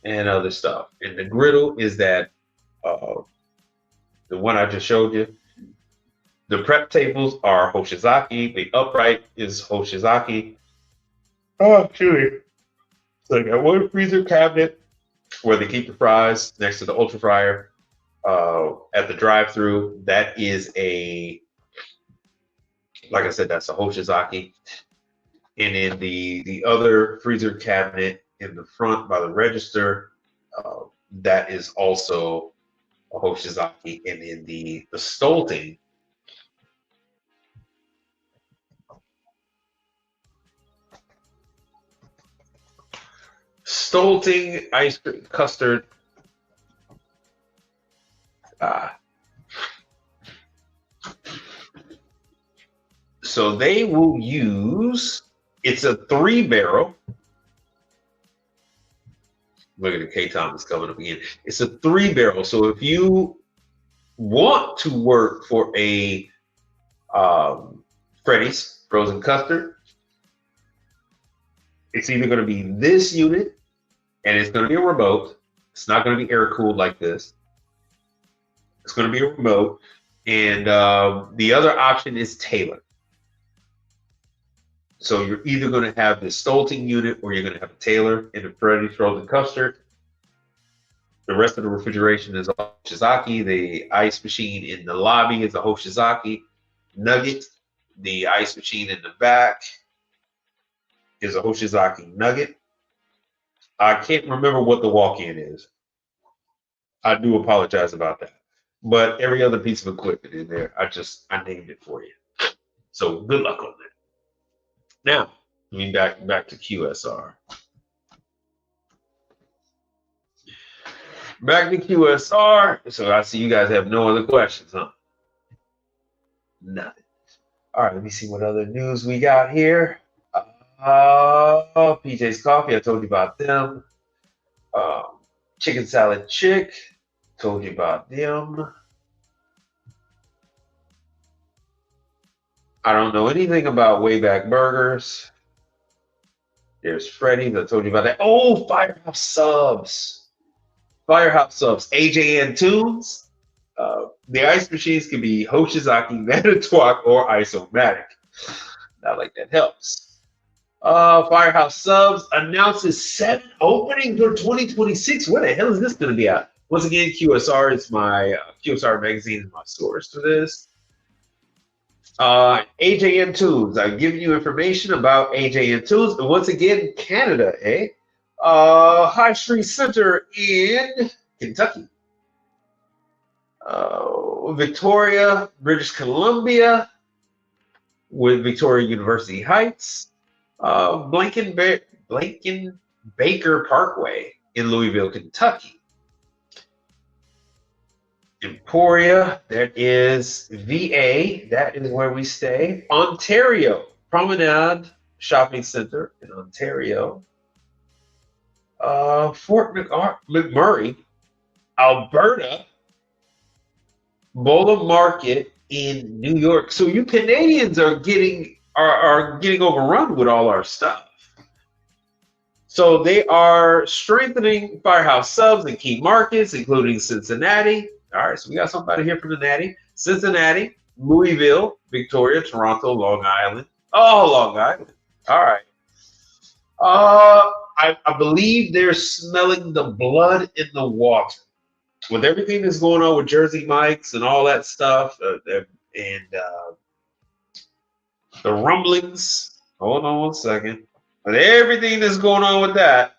and other stuff. And the griddle is that the one I just showed you. The prep tables are Hoshizaki. The upright is Hoshizaki. Oh, chewy. So I got one freezer cabinet where they keep the fries next to the Ultra Fryer. At the drive-through, that is like I said, that's a Hoshizaki. And in the other freezer cabinet in the front by the register, that is also a Hoshizaki. And in the Stolting, ice cream custard. So they will use, it's a 3-barrel. Look at the K Thomas coming up again. It's a 3-barrel. So if you want to work for a Freddy's Frozen Custard, it's either going to be this unit, and it's going to be a remote. It's not going to be air cooled like this. It's going to be a remote, and the other option is Taylor. So you're either going to have the Stolting unit or you're going to have a Taylor in the Freddy's Frozen Custard. The rest of the refrigeration is a Hoshizaki. The ice machine in the lobby is a Hoshizaki Nugget. The ice machine in the back is a Hoshizaki Nugget. I can't remember what the walk-in is. I do apologize about that. But every other piece of equipment in there, I named it for you. So good luck on that. Now, back to QSR. Back to QSR. So I see you guys have no other questions, huh? Nothing. All right, let me see what other news we got here. PJ's Coffee, I told you about them. Chicken Salad Chick, told you about them. I don't know anything about Wayback Burgers. There's Freddy's, I told you about that. Oh, Firehouse Subs. Firehouse Subs, AJN Tunes. The ice machines can be Hoshizaki, Manitowoc, or Isomatic. Not like that helps. Firehouse Subs announces 7 openings for 2026. Where the hell is this going to be at? Once again, QSR is my QSR magazine is my source for this. AJN Tunes. I've given you information about AJN Tunes. And once again, Canada, High Street Center in Kentucky. Victoria, British Columbia, with Victoria University Heights. Blanken Baker Parkway in Louisville, Kentucky. Emporia, that is VA, that is where we stay. Ontario, Promenade Shopping Center in Ontario. Fort McMurray, Alberta. Bola Market in New York. So you Canadians are getting overrun with all our stuff. So they are strengthening Firehouse Subs in key markets, including Cincinnati. All right, so we got somebody here from the Natty. Cincinnati, Louisville, Victoria, Toronto, Long Island. Oh, Long Island. All right. I believe they're smelling the blood in the water. With everything that's going on with Jersey Mike's and all that stuff, and the rumblings. Hold on one second. But everything that's going on with that,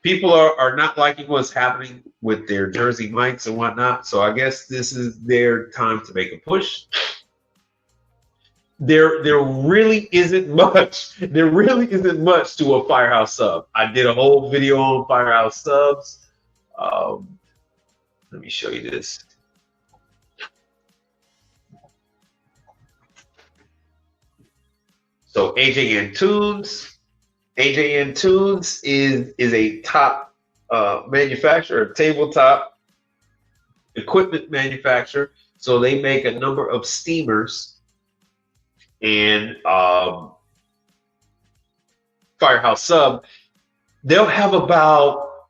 people are not liking what's happening with their Jersey Mike's and whatnot. So I guess this is their time to make a push. There really isn't much. There really isn't much to a Firehouse sub. I did a whole video on Firehouse subs. Let me show you this. So AJN Tunes. AJN Tunes is a top manufacturer, tabletop equipment manufacturer. So they make a number of steamers. And Firehouse sub, they'll have about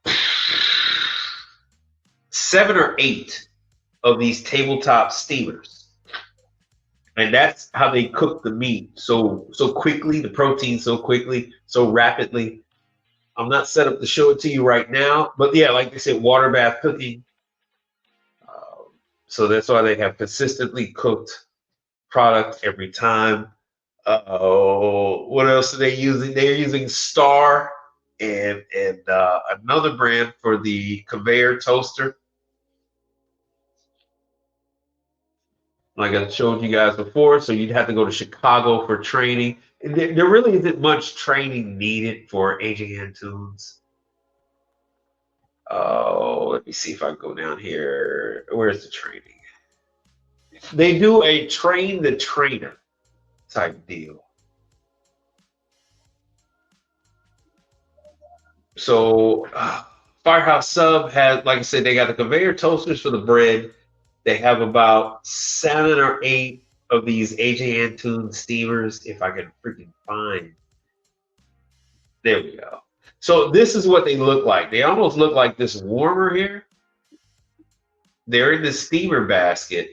7 or 8 of these tabletop steamers, and that's how they cook the meat so quickly, the protein so quickly, so rapidly. I'm not set up to show it to you right now, but yeah, like they said, water bath cooking. So that's why they have consistently cooked product every time. What else are they using? They're using Star and another brand for the conveyor toaster. Like I showed you guys before, so you'd have to go to Chicago for training. There really isn't much training needed for AJN Tunes. Oh, let me see if I can go down here. Where's the training? They do a train the trainer type deal. So Firehouse Sub has, like I said, they got the conveyor toasters for the bread. They have about 7 or 8 of these AJN Tune steamers, if I can freaking find. There we go. So this is what they look like. They almost look like this warmer here. They're in the steamer basket.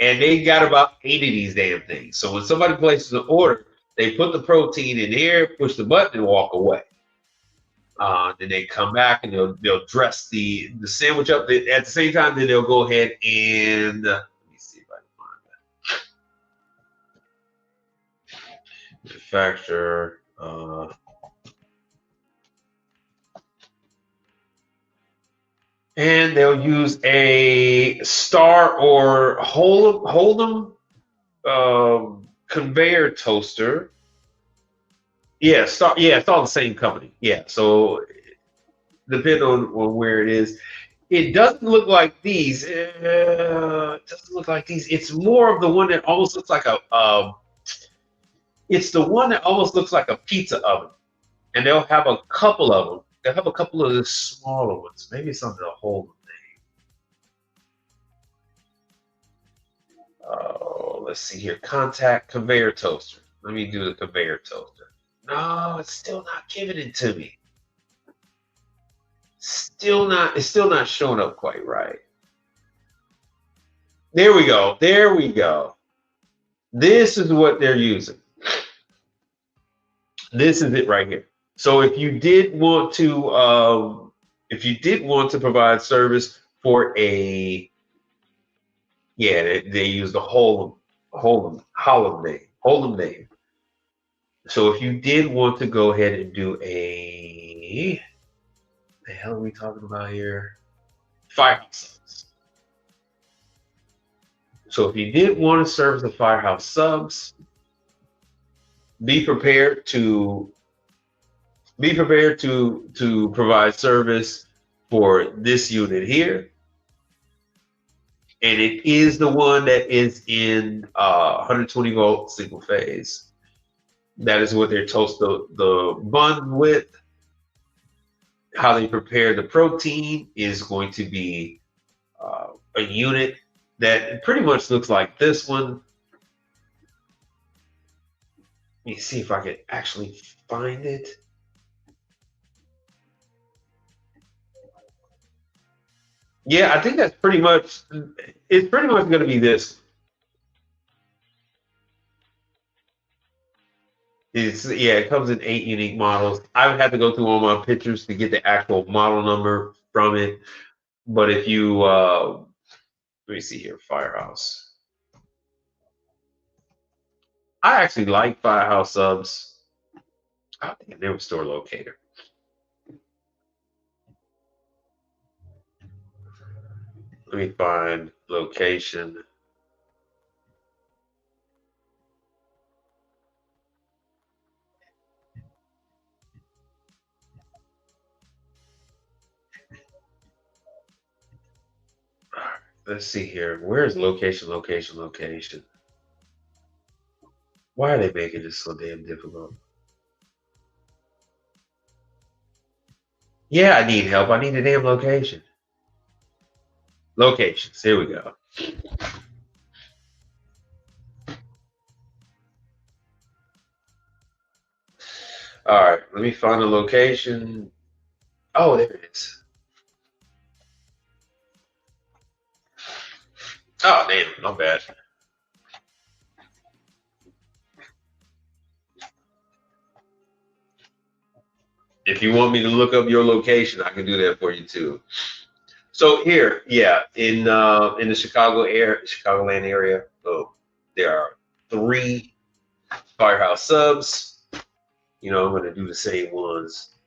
And they got about 8 of these damn things. So when somebody places an order, they put the protein in here, push the button, and walk away. Then they come back and they'll dress the sandwich up. At the same time, then they'll go ahead and let me see if I can find that. Manufacturer. And they'll use a Star or Hold'em conveyor toaster. Yeah, Star. Yeah, it's all the same company. Yeah, so depending on where it is, it doesn't look like these. It doesn't look like these. It's more of the one that almost looks like a. It's the one that almost looks like a pizza oven, and they'll have a couple of them. They'll have a couple of the smaller ones. Maybe it's under a Hold'em name. Oh, let's see here. Contact conveyor toaster. Let me do the conveyor toaster. No, it's still not giving it to me. Still not. It's still not showing up quite right. There we go. There we go. This is what they're using. This is it right here. So if you did want to, provide service for a, yeah, they use the Hold'em name. So if you did want to go ahead and do a, the hell are we talking about here? Firehouse subs. So if you did want to serve the Firehouse subs, be prepared to provide service for this unit here. And it is the one that is in 120 volt single phase. That is what they toast the bun with. How they prepare the protein is going to be a unit that pretty much looks like this one. Let me see if I can actually find it. Yeah, I think that's pretty much, it's pretty much going to be this. It comes in 8 unique models. I would have to go through all my pictures to get the actual model number from it. But if you let me see here, Firehouse. I actually like Firehouse subs. I think they were store locator. Let me find location. Let's see here. Where's location, location, location? Why are they making this so damn difficult? Yeah, I need help. I need a damn location. Locations. Here we go. All right, let me find a location. Oh, there it is. Oh, damn, not bad. If you want me to look up your location, I can do that for you too. So here, yeah, in the Chicagoland area, there are 3 Firehouse subs. I'm going to do the same ones.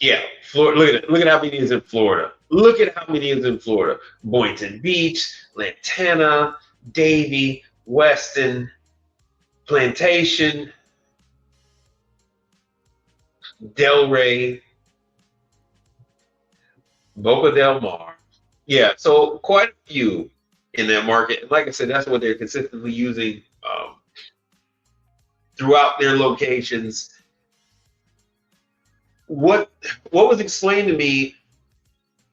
Yeah, Florida. Look at how many is in Florida. Look at how many is in Florida. Boynton Beach, Lantana, Davie, Weston, Plantation, Delray, Boca Del Mar. Yeah, so quite a few in that market. And like I said, that's what they're consistently using throughout their locations. What was explained to me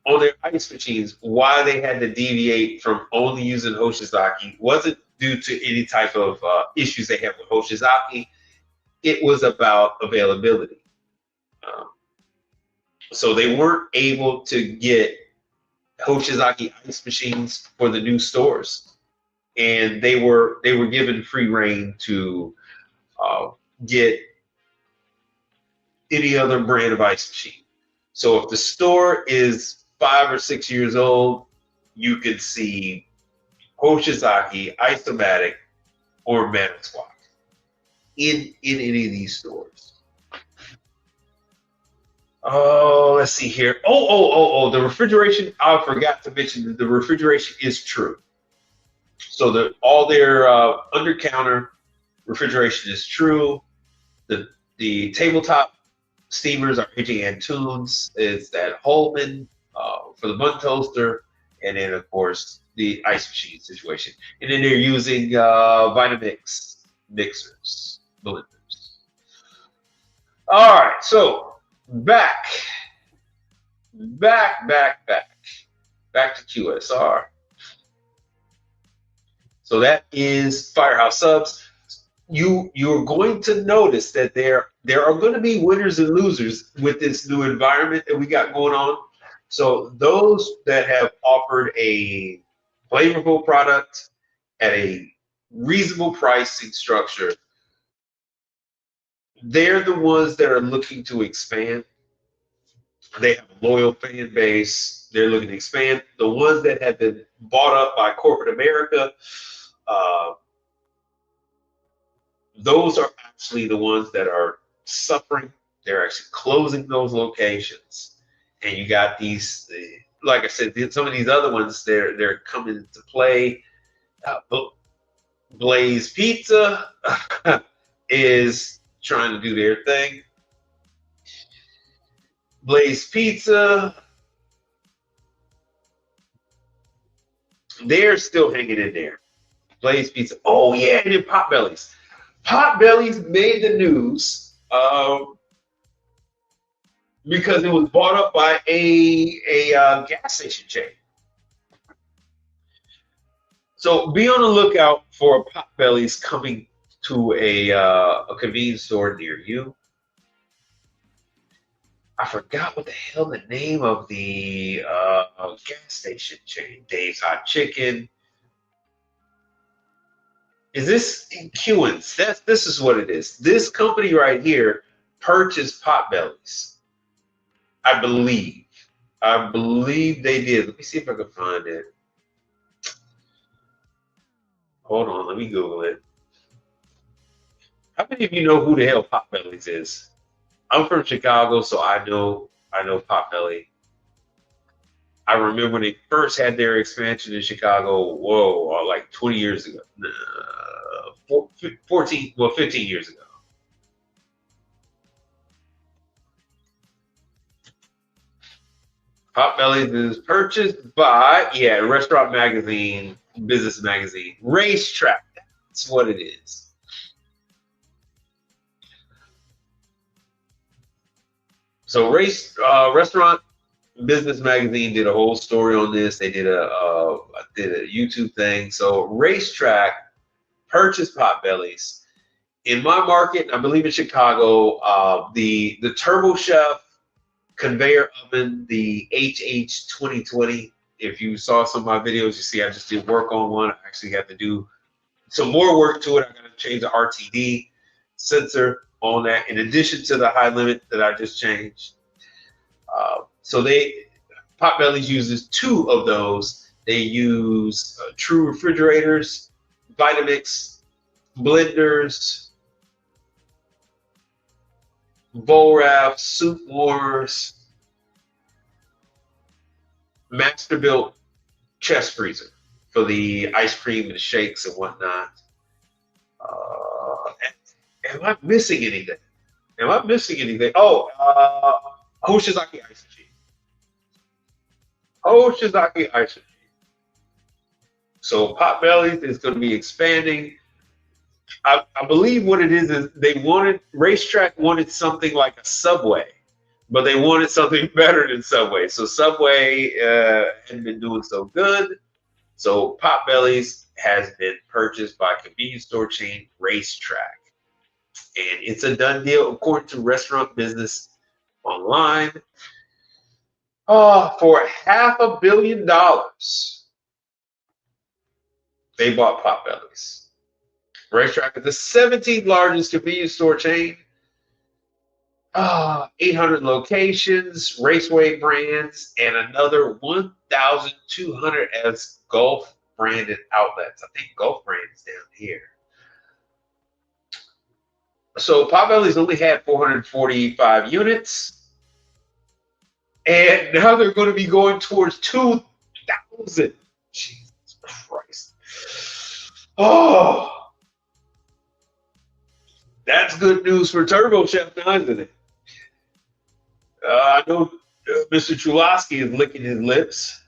on their ice machines, why they had to deviate from only using Hoshizaki wasn't due to any type of issues they have with Hoshizaki. It was about availability. Um, so they weren't able to get Hoshizaki ice machines for the new stores, and they were given free reign to get any other brand of ice machine. So if the store is 5 or 6 years old, you could see Hoshizaki, Isomatic, or Manitowoc in any of these stores. Oh, let's see here. Oh, the refrigeration. I forgot to mention that the refrigeration is true. So all their under counter refrigeration is true. The tabletop steamers are AJ Antunes. It's that Holman for the bun toaster, and then of course the ice machine situation. And then they're using Vitamix mixers, blenders. All right, so back to QSR. So that is Firehouse subs. You're going to notice that there are going to be winners and losers with this new environment that we got going on. So those that have offered a flavorful product at a reasonable pricing structure, they're the ones that are looking to expand. They have a loyal fan base. They're looking to expand. The ones that have been bought up by corporate America, those are actually the ones that are suffering. They're actually closing those locations. And you got these, like I said, some of these other ones, they're coming into play. Blaze Pizza is trying to do their thing. Blaze Pizza, they're still hanging in there. Blaze Pizza. Oh, yeah, and then Potbellies. Potbellies made the news because it was bought up by a gas station chain. So be on the lookout for Potbellies coming to a convenience store near you. I forgot what the hell the name of the gas station chain. Dave's Hot Chicken. Is this Kewins? This is what it is. This company right here purchased Potbellies. I believe. I believe they did. Let me see if I can find it. Hold on, let me Google it. How many of you know who the hell Potbellies is? I'm from Chicago, so I know Potbelly. I remember when they first had their expansion in Chicago, whoa, like 20 years ago. 14, well, 15 years ago. Potbellies is purchased by, yeah, Restaurant Magazine, Business Magazine, Racetrack. That's what it is. So, Restaurant Business Magazine did a whole story on this. They did a YouTube thing. So, Racetrack purchased Potbellies. In my market, I believe in Chicago, the Turbo Chef conveyor oven, the HH 2020. If you saw some of my videos, you see I just did work on one. I actually have to do some more work to it. I got to change the RTD sensor on that, in addition to the high limit that I just changed. So Potbellies uses two of those. They use true refrigerators, Vitamix, blenders, Volraff, soup warmers, master built chest freezer for the ice cream and the shakes and whatnot. Am I missing anything? Oh, Hoshizaki ice cream. Hoshizaki ice cream. So Potbellies is going to be expanding. I believe what it is Racetrack wanted something like a Subway, but they wanted something better than Subway. So Subway hadn't been doing so good. So Potbellies has been purchased by convenience store chain Racetrack. And it's a done deal according to Restaurant Business Online. For $500 million, they bought Potbellies. Racetrack is the 17th largest convenience store chain. 800 locations, Raceway brands, and another 1,200 as Gulf branded outlets. I think Gulf brand is down here. So Potbellies only had 445 units, and now they're going to be going towards 2,000. Jesus Christ! Oh, that's good news for Turbo Chef now, isn't it? I know Mr. Chulosky is licking his lips.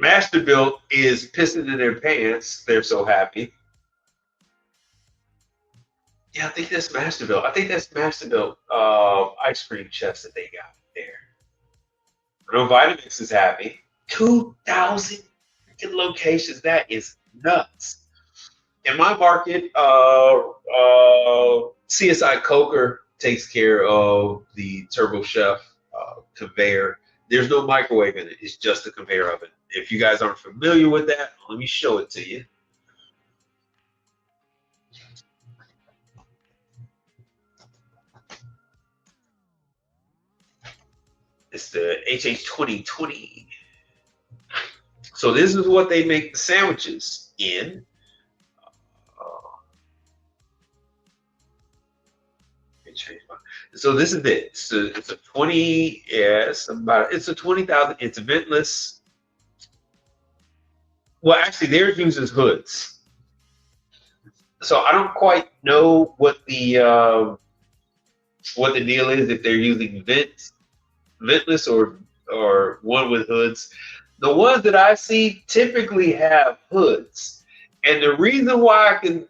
Masterbuilt is pissing in their pants. They're so happy. Yeah, I think that's Masterbuilt. I think that's Masterbuilt ice cream chefs that they got there. I know Vitamix is happy. 2,000 freaking locations. That is nuts. In my market, CSI Coker takes care of the Turbo Chef conveyor. There's no microwave in it. It's just a conveyor oven. If you guys aren't familiar with that, let me show it to you. It's the HH 2020. So this is what they make the sandwiches in. So this is it. So it's a 20. Yes, it's a 20,000. It's ventless. Well, actually, theirs uses hoods. So I don't quite know what the deal is, if they're using ventless or one with hoods. The ones that I see typically have hoods. And the reason why I can,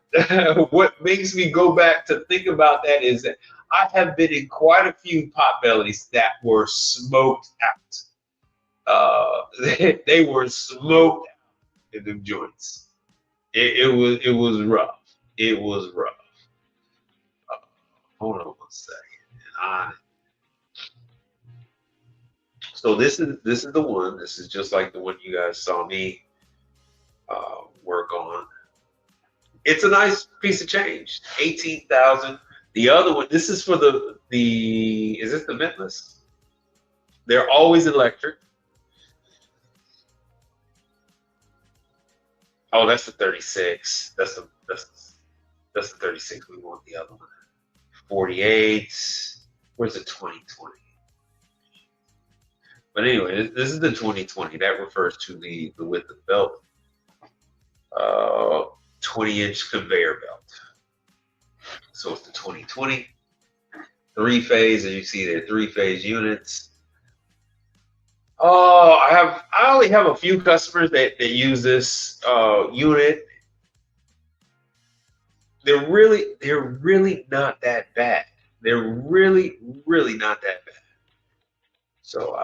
what makes me go back to think about that is that I have been in quite a few Potbellies that were smoked out. They were smoked out in them joints. It was rough. It was rough. Hold on 1 second. So this is the one. This is just like the one you guys saw me work on. It's a nice piece of change. 18,000. The other one, this is for the is this the ventless? They're always electric. Oh, that's the 36. That's the 36. We want the other one. 48. Where's the 2020? But anyway, this is the 2020. That refers to the width of the belt. 20-inch conveyor belt. So it's the 2020. Three-phase, as you see there, three-phase units. Oh, I only have a few customers that use this unit. They're really not that bad. They're really not that bad. So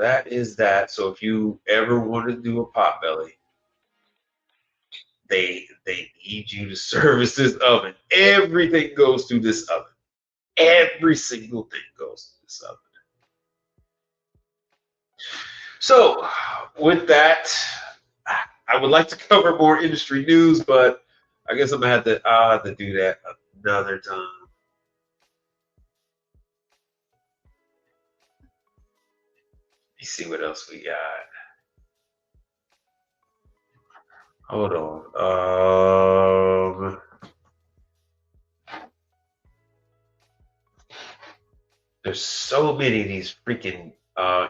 that is that. So if you ever want to do a pot belly, they need you to service this oven. Everything goes through this oven. Every single thing goes through this oven. So with that, I would like to cover more industry news, but I guess I'm gonna have to do that another time. Let's see what else we got. Hold on. There's so many of these freaking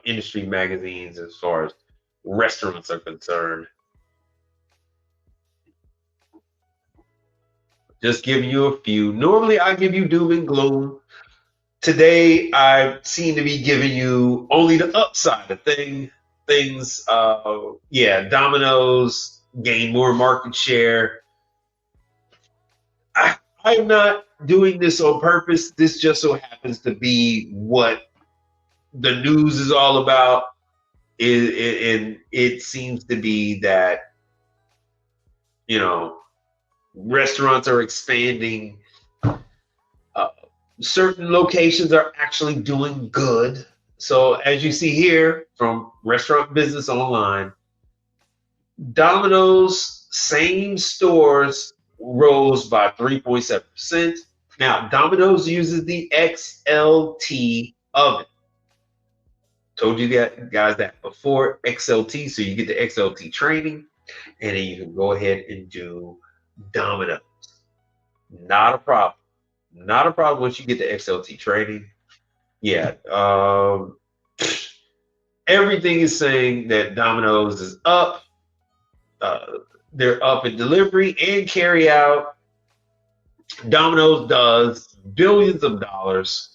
industry magazines as far as restaurants are concerned. Just giving you a few. Normally, I give you doom and gloom. Today, I seem to be giving you only the upside of things. Yeah, Domino's gained more market share. I'm not doing this on purpose. This just so happens to be what the news is all about. And it seems to be that, you know, restaurants are expanding. Certain locations are actually doing good. So as you see here from Restaurant Business Online, Domino's same stores rose by 3.7%. Now, Domino's uses the XLT oven. Told you guys that before, XLT, so you get the XLT training, and then you can go ahead and do Domino's. Not a problem. Not a problem once you get the XLT training. Yeah. Everything is saying that Domino's is up. They're up in delivery and carry out. Domino's does billions of dollars.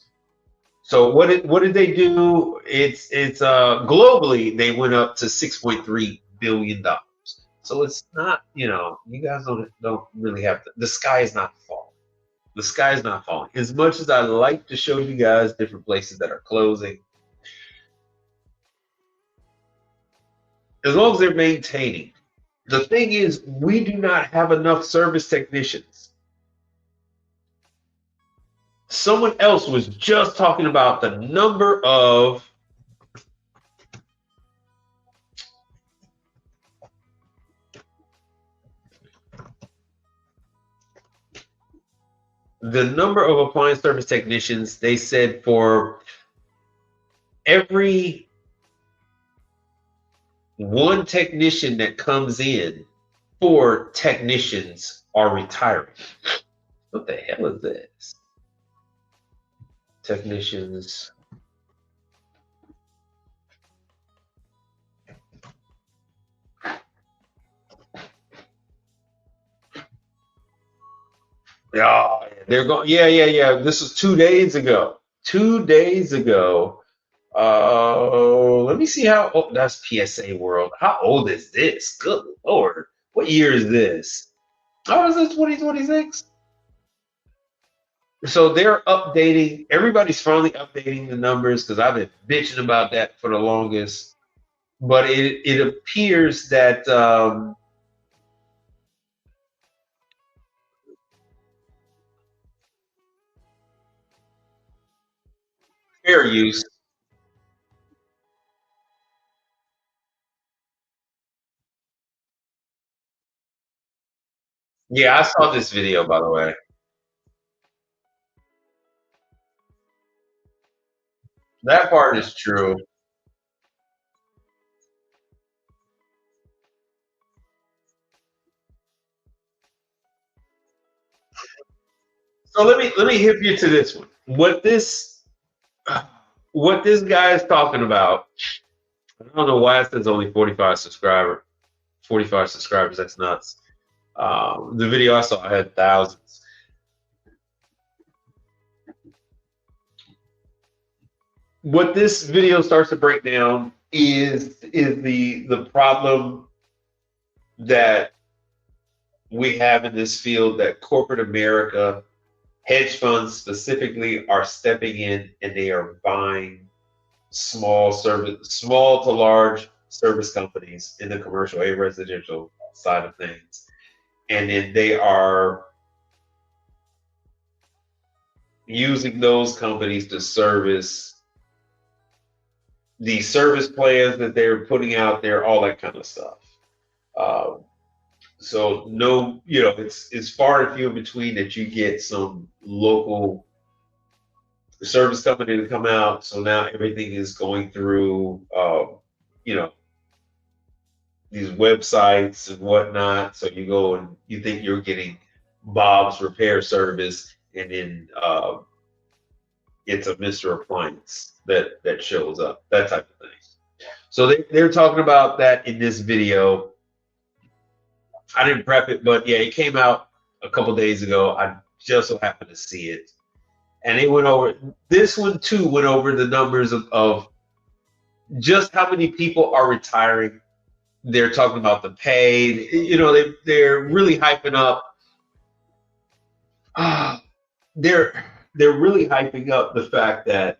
So what did they do? It's globally they went up to $6.3 billion. So it's not, you guys don't really have to. The sky is not falling. The sky is not falling. As much as I like to show you guys different places that are closing, as long as they're maintaining. The thing is, we do not have enough service technicians. Someone else was just talking about the number of appliance service technicians. They said for every one technician that comes in, 4 technicians are retiring. What the hell is this? Technicians. Yeah, they're going. Yeah. This was 2 days ago. 2 days ago. Let me see how. Oh, that's PSA World. How old is this? Good Lord. What year is this? Oh, is this 2026? So they're updating. Everybody's finally updating the numbers because I've been bitching about that for the longest. But it appears that fair use. Yeah, I saw this video, by the way. That part is true. So let me hip you to this one. What this guy is talking about. I don't know why it says only 45 subscribers. That's nuts. The video I saw had thousands. What this video starts to break down is the problem that we have in this field, that corporate America, hedge funds specifically, are stepping in and they are buying small to large service companies in the commercial and residential side of things, and then they are using those companies to service the service plans that they're putting out there, all that kind of stuff. Um, so no, it's far and few in between that you get some local service company to come out. So now everything is going through, you know, these websites and whatnot. So you go and you think you're getting Bob's Repair Service, and then it's a Mr. Appliance that shows up, that type of thing. So they're talking about that in this video. I didn't prep it, but yeah, it came out a couple days ago. I just so happened to see it. And it went over, this one too went over the numbers of just how many people are retiring. They're talking about the pay. They're really hyping up. Uh, they're they're really hyping up the fact that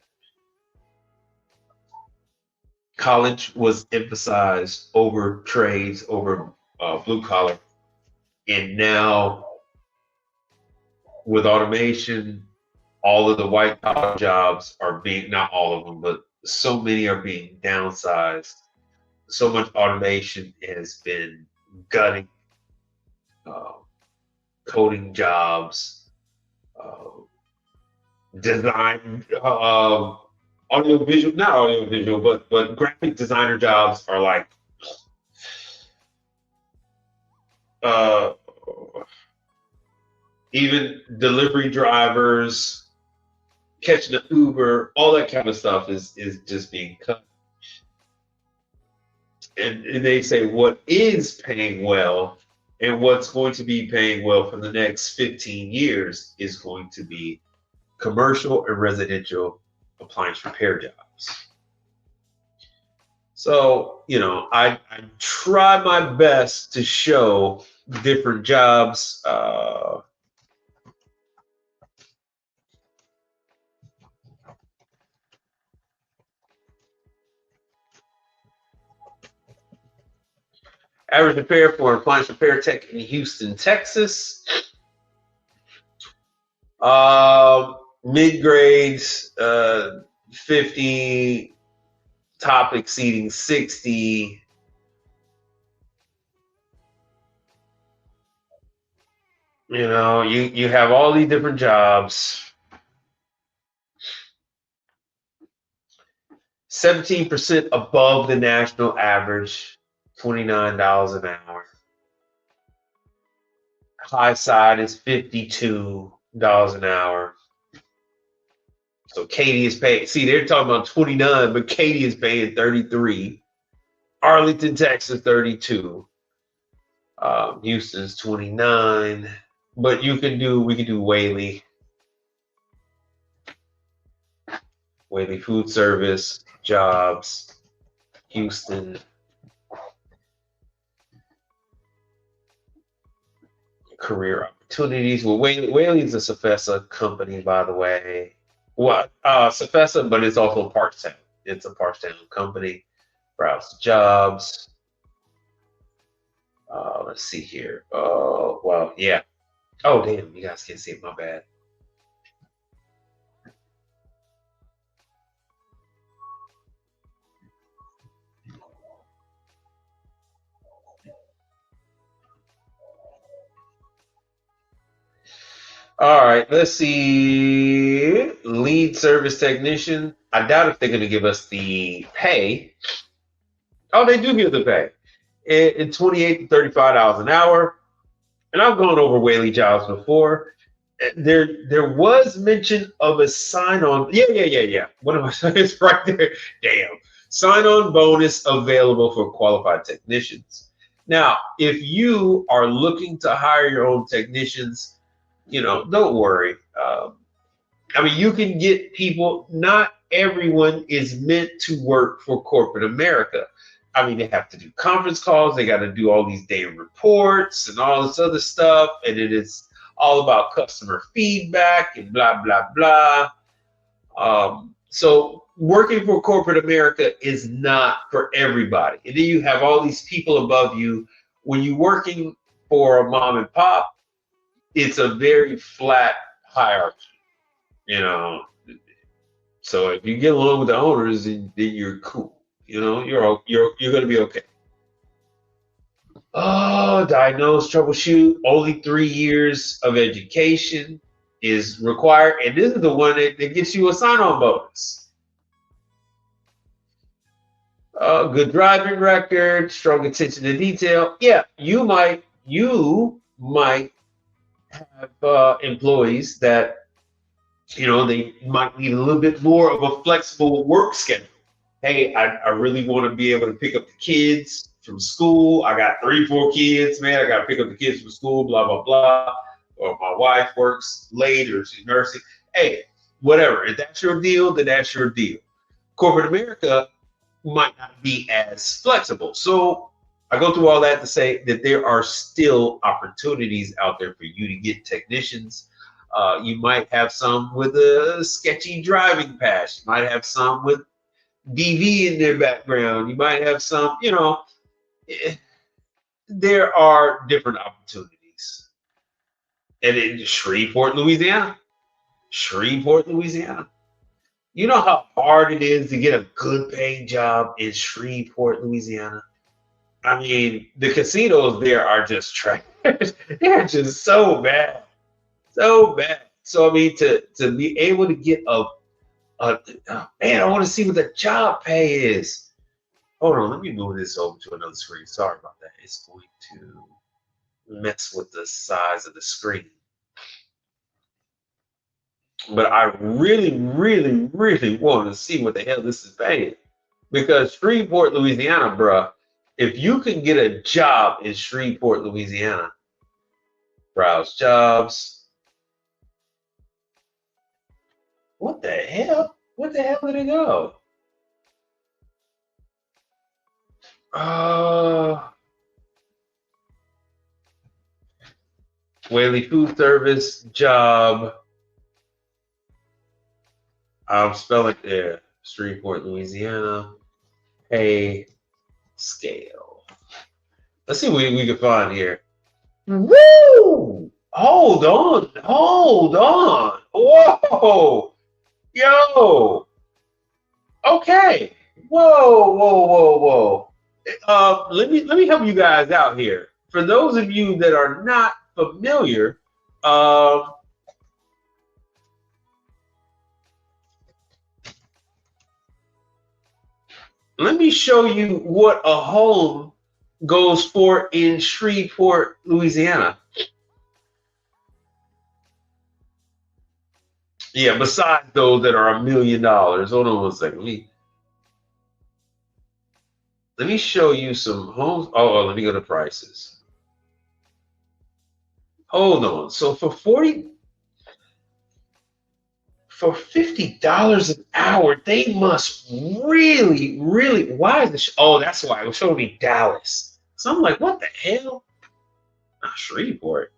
college was emphasized over trades, over blue collar, and now with automation, all of the white collar jobs are being, not all of them, but so many are being downsized. So much automation has been gutting uh, coding jobs, uh, design, audio visual, not audio visual, but graphic designer jobs are like uh, even delivery drivers, catching an Uber, all that kind of stuff is just being cut. And they say what is paying well and what's going to be paying well for the next 15 years is going to be commercial and residential appliance repair jobs. So, I try my best to show different jobs. Average repair for an appliance repair tech in Houston, Texas. Mid grades, 50, top exceeding 60. You have all these different jobs. 17% above the national average, $29 an hour. High side is $52 an hour. So Katy is paying. See, they're talking about 29, but Katy is paying 33. Arlington, Texas, 32. Houston's 29. But we can do Whaley Food Service jobs, Houston. Career opportunities. Well, Whaley's a Safesa company, by the way. Well, Safesa, but it's also Parktown. It's a Parktown company. Browse jobs. Let's see here. Oh, well, yeah. Oh, damn, you guys can't see it. My bad. All right, let's see. Lead service technician. I doubt if they're going to give us the pay. Oh, they do give the pay. In 28 to $35 an hour. And I've gone over Whaley jobs before. There was mention of a sign-on. Yeah. What am I saying? It's right there. Damn. Sign-on bonus available for qualified technicians. Now, if you are looking to hire your own technicians, don't worry. I mean, you can get people. Not everyone is meant to work for corporate America. I mean, they have to do conference calls. They got to do all these daily reports and all this other stuff. And it is all about customer feedback and blah, blah, blah. So working for corporate America is not for everybody. And then you have all these people above you. When you're working for a mom and pop, it's a very flat hierarchy, you know. So if you get along with the owners, then you're cool. You're going to be okay. Oh, diagnose, troubleshoot. Only 3 years of education is required, and this is the one that gets you a sign-on bonus. Good driving record, strong attention to detail. Yeah, you might have employees that they might need a little bit more of a flexible work schedule. Hey, I really want to be able to pick up the kids from school. I got 3-4 kids, man. I got to pick up the kids from school, blah, blah, blah. Or my wife works late or she's nursing. Hey, whatever. If that's your deal, then that's your deal. Corporate America might not be as flexible. So I go through all that to say that there are still opportunities out there for you to get technicians. You might have some with a sketchy driving past. You might have some with DV in their background. You might have some, there are different opportunities. And in Shreveport, Louisiana. You know how hard it is to get a good paying job in Shreveport, Louisiana? I mean, the casinos there are just trash. They're just so bad. So bad. So I mean, to be able to get man, I want to see what the job pay is. Hold on, let me move this over to another screen. Sorry about that. It's going to mess with the size of the screen. But I really, really, really want to see what the hell this is paying. Because Shreveport, Louisiana, bruh, if you can get a job in Shreveport, Louisiana, browse jobs. What the hell? What the hell did it go? Whaley Food Service job. I'll spell it there. Shreveport, Louisiana. Pay scale. Let's see what we can find here. Woo! Hold on. Whoa! Yo! Okay. Whoa. Let me help you guys out here. For those of you that are not familiar, let me show you what a home goes for in Shreveport, Louisiana. Yeah, besides those that are $1 million. Hold on one second. Let me show you some homes. Oh, let me go to prices. Hold on. So for $50 an hour, they must really, really. Why is this? Oh, that's why it was showing me Dallas. So I'm like, what the hell? Not Shreveport.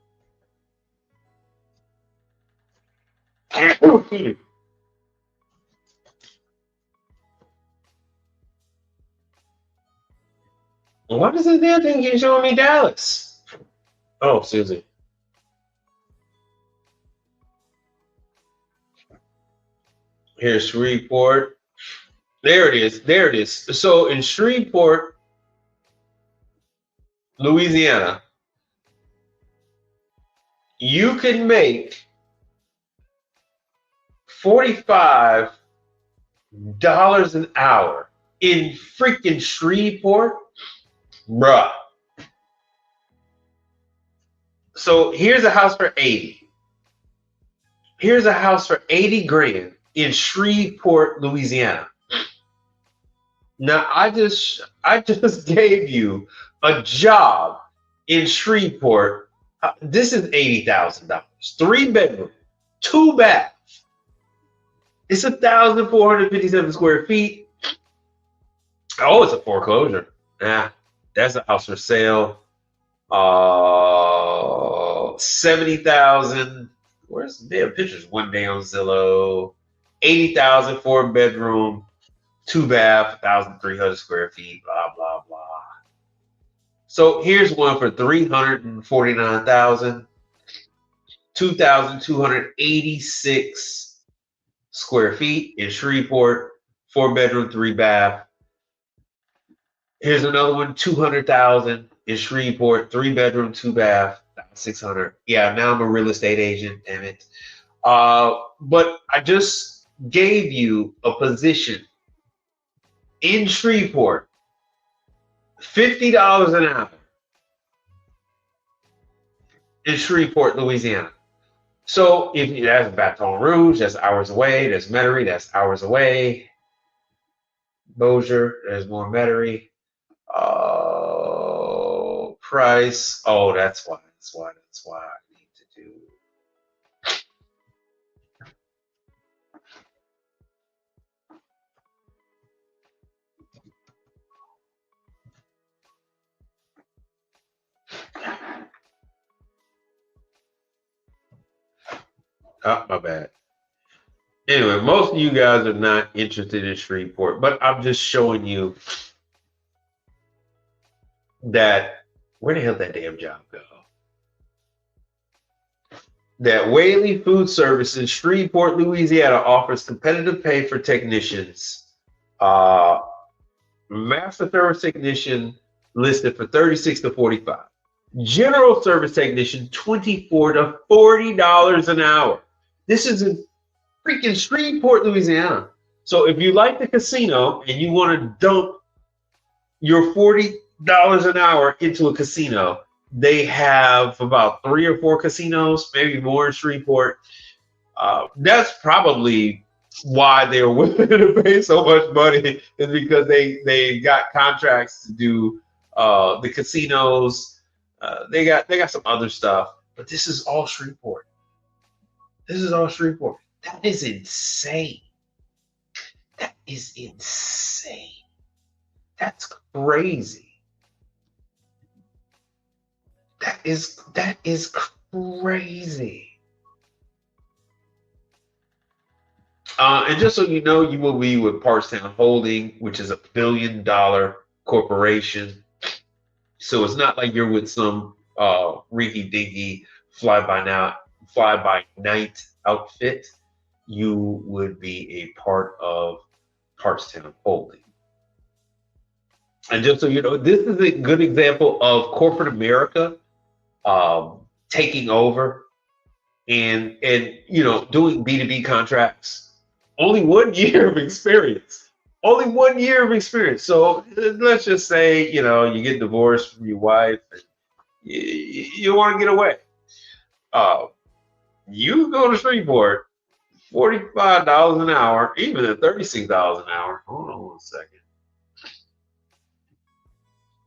Why does this damn thing keep showing me Dallas? Oh, Susie. Here's Shreveport. There it is. So in Shreveport, Louisiana, you can make $45 an hour in freaking Shreveport, bruh. So here's a house for 80. Here's a house for 80 grand in Shreveport, Louisiana. Now I just gave you a job in Shreveport. This is $80,000. 3 bedroom, 2 bath. It's 1,457 square feet. Oh, it's a foreclosure. Nah, that's a house for sale. 70,000. Where's the damn pictures? One day on Zillow. 80,000, 4 bedroom, 2 bath, 1,300 square feet. Blah blah blah. So here's one for 349,000, 2,286 square feet in Shreveport, 4 bedroom, 3 bath. Here's another one, 200,000 in Shreveport, 3 bedroom, 2 bath, 600. Yeah, now I'm a real estate agent, damn it. But I just gave you a position in Shreveport, $50 an hour in Shreveport, Louisiana. So if that's Baton Rouge, that's hours away. There's Metairie, that's hours away. Bossier, there's more Metairie. Price. Oh, that's why I need to do. Oh, my bad. Anyway, most of you guys are not interested in Shreveport, but I'm just showing you that where the hell did that damn job go? That Whaley Food Service in Shreveport, Louisiana offers competitive pay for technicians. Master service technician listed for 36 to 45. General service technician, $24 to $40 an hour. This is in freaking Shreveport, Louisiana. So if you like the casino and you want to dump your $40 an hour into a casino, they have about 3 or 4 casinos, maybe more in Shreveport. That's probably why they were willing to pay so much money, is because they got contracts to do the casinos. They got some other stuff, but this is all Shreveport. This is all Shreveport. That is insane. That is insane. That's crazy. That is crazy. And just so you know, you will be with Partstown Holding, which is $1 billion corporation. So it's not like you're with some rinky-dinky fly-by-night outfit. You would be a part of Partstown Holding. And just so you know, this is a good example of corporate America taking over and doing B2B contracts. Only 1 year of experience. Only 1 year of experience. So let's just say, you get divorced from your wife and you want to get away. You go to Shreveport, $45 an hour, even at $36 an hour. Hold on 1 second.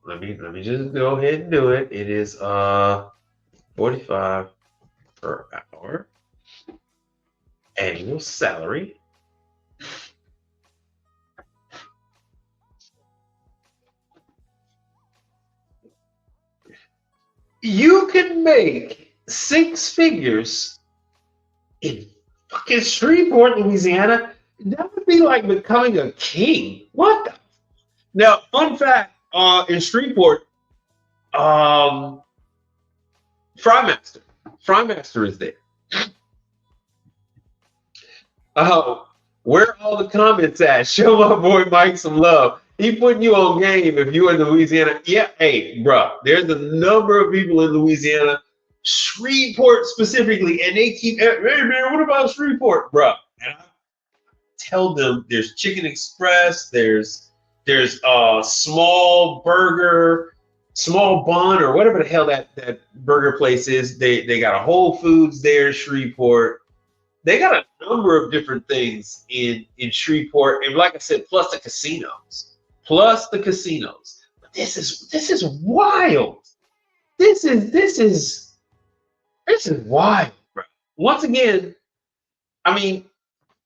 Let me just go ahead and do it. It is 45 per hour annual salary. You can make 6 figures in fucking Shreveport, Louisiana. That would be like becoming a king. What the? Now, fun fact, in Shreveport, Frymaster is there. Where are all the comments at? Show my boy Mike some love. He putting you on game if you're in Louisiana. Yeah, hey, bro, there's a number of people in Louisiana, Shreveport specifically, and they keep, hey man, what about Shreveport, bro? And tell them there's Chicken Express, there's small burger, small bun, or whatever the hell that burger place is. They got a Whole Foods there in Shreveport. They got a number of different things in Shreveport, and like I said, plus the casinos, But this is wild. This is wild, bro. Once again, I mean,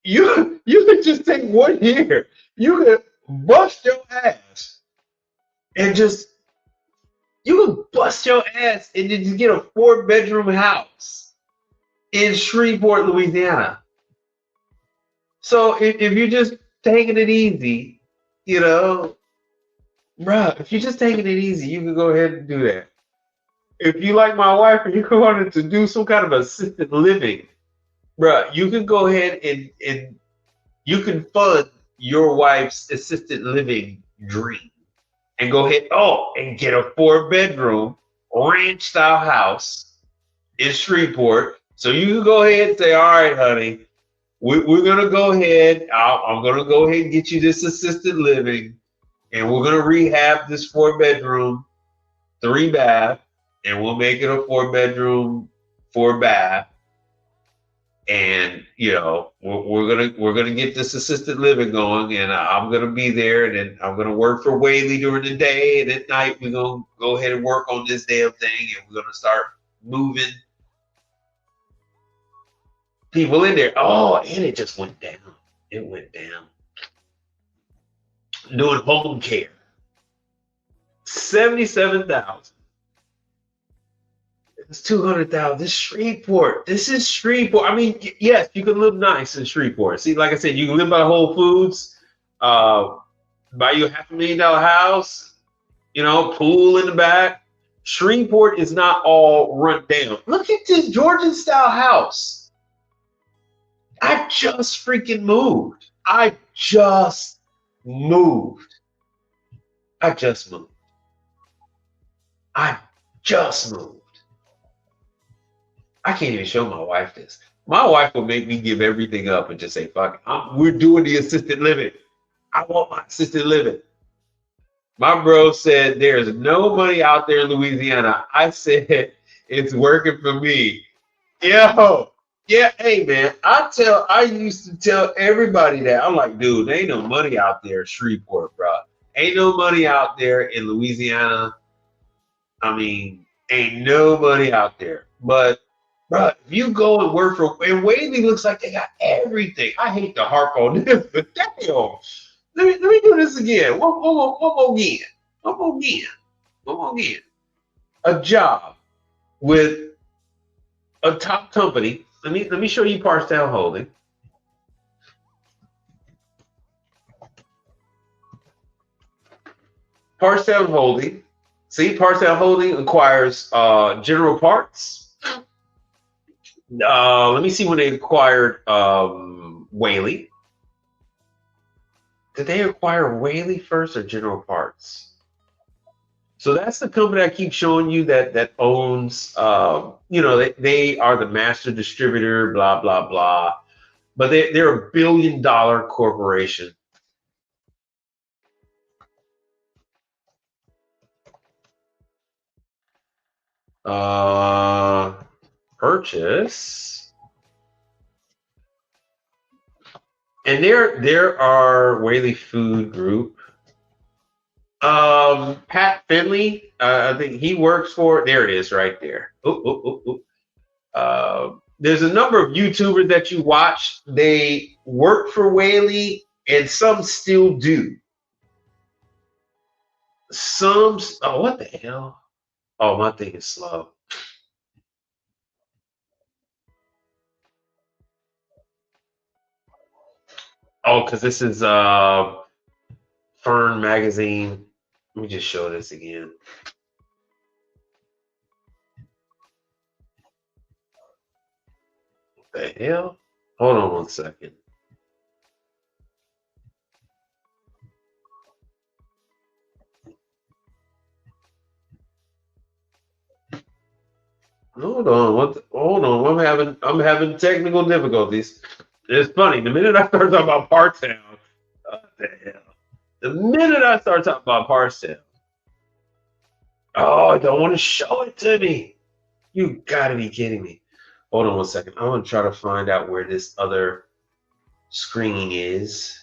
you could just take 1 year, you could bust your ass and just you could bust your ass and then just get a 4-bedroom house in Shreveport, Louisiana. So if you're just taking it easy, you know, bruh, if you're just taking it easy, you can go ahead and do that. If you like my wife and you wanted to do some kind of assisted living, bruh, you can go ahead and you can fund your wife's assisted living dream and go ahead, and get a 4-bedroom ranch style house in Shreveport. So you can go ahead and say, all right, honey, we're going to go ahead. I'm going to go ahead and get you this assisted living, and we're going to rehab this 4-bedroom, 3-bath, and we'll make it a 4-bedroom, 4-bath. And we're gonna get this assisted living going, and I'm gonna be there, and then I'm gonna work for Whaley during the day, and at night we're gonna go ahead and work on this damn thing, and we're gonna start moving people in there. Oh, and it just went down. It went down. Doing home care, 77,000. It's 200,000. This is Shreveport. I mean, yes, you can live nice in Shreveport. See, like I said, you can live by Whole Foods, buy you a $500,000 house, pool in the back. Shreveport is not all run down. Look at this Georgian style house. I just freaking moved. I just moved. I can't even show my wife this. My wife will make me give everything up and just say, fuck it. We're doing the assisted living. I want my assisted living. My bro said, there's no money out there in Louisiana. I said, it's working for me. Yo, yeah, hey, man. I used to tell everybody that. I'm like, dude, there ain't no money out there in Shreveport, bro. Ain't no money out there in Louisiana. I mean, ain't no money out there. But bro, if you go and work for, and Whaley looks like they got everything. I hate to harp on this, but damn, let me do this again. One more again. A job with a top company. Let me show you Parstown Holding. Parstown Holding. See, Parstown Holding acquires General Parts. Let me see when they acquired Whaley. Did they acquire Whaley first or General Parts? So that's the company I keep showing you that owns, they are the master distributor, blah, blah, blah. But they're $1 billion corporation. Purchase. And there are Whaley Food Group. Pat Finley, I think he works for, there it is right there. There's a number of YouTubers that you watch. They work for Whaley, and some still do. What the hell? Oh, my thing is slow. Oh, because this is Fern Magazine. Let me just show this again. What the hell? Hold on 1 second. Hold on. I'm having technical difficulties. It's funny. The minute I start talking about Parktown, what the hell? The minute I start talking about Parktown, oh, I don't want to show it to me. You gotta be kidding me. Hold on one second. I'm gonna try to find out where this other screen is.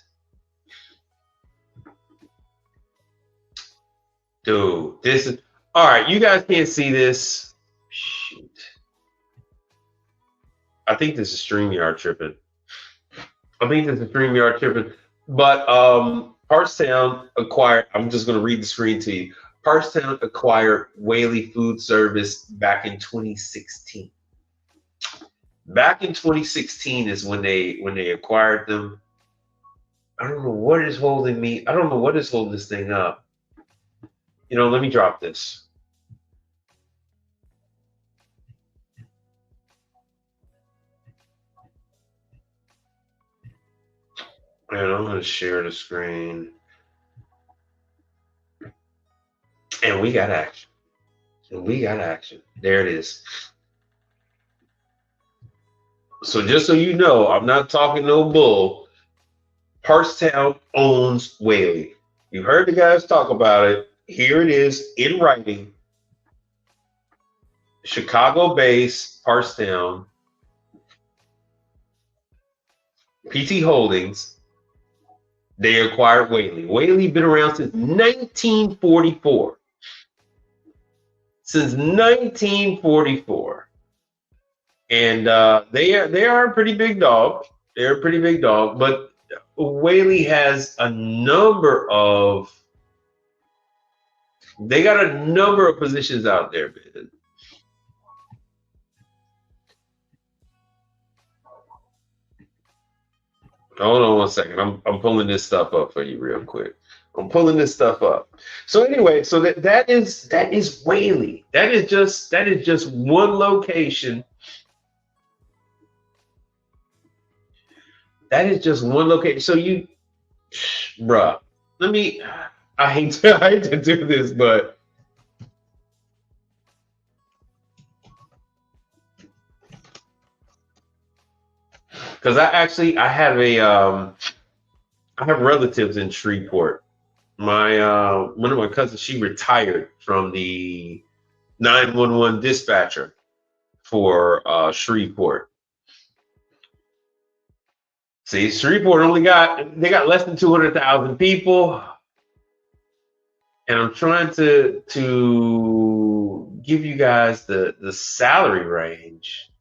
Dude, this is all right. You guys can't see this. Shoot. I think this is StreamYard tripping. But Parkstown acquired, I'm just gonna read the screen to you. Parkstown acquired Whaley Food Service back in 2016. Back in 2016 is when they acquired them. I don't know what is holding me. I don't know what is holding this thing up. You know, let me drop this. And I'm going to share the screen. And we got action. There it is. So just so you know, I'm not talking no bull. Parkstown owns Whaley. You heard the guys talk about it. Here it is in writing. Chicago-based Parkstown, PT Holdings, they acquired Whaley. Whaley been around since 1944. Since 1944. And they are a pretty big dog. They're a pretty big dog, but Whaley has a number of positions out there, man. Hold on one second. I'm pulling this stuff up for you real quick. I'm pulling this stuff up. So anyway, so that is Whaley. That is just one location. That is just one location. So you, bruh, I hate to do this, but because I have relatives in Shreveport. One of my cousins, she retired from the 911 dispatcher for Shreveport. See, Shreveport they got less than 200,000 people, and I'm trying to give you guys the salary range.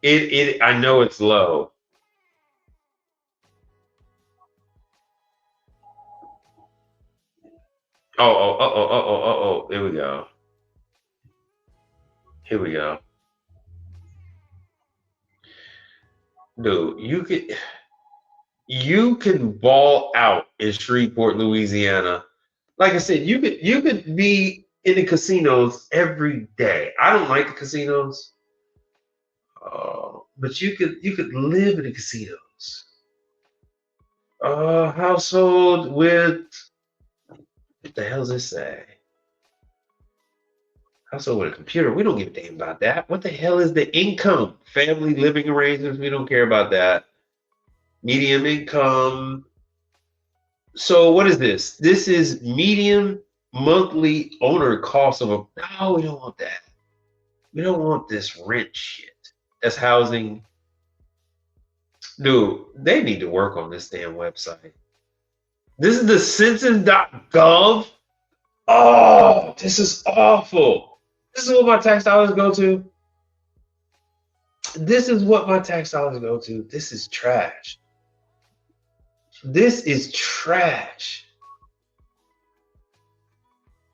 I know it's low. Oh, here we go. Dude, you can ball out in Shreveport, Louisiana. Like I said, you could be in the casinos every day. I don't like the casinos. But you could live in the casinos. Household with, what the hell does this say? Household with a computer. We don't give a damn about that. What the hell is the income? Family living arrangements. We don't care about that. Medium income. So what is this? This is medium monthly owner cost of no, we don't want that. We don't want this rent shit. That's housing. Dude, they need to work on this damn website. This is the census.gov. Oh, this is awful. This is what my tax dollars go to. This is trash. This is trash.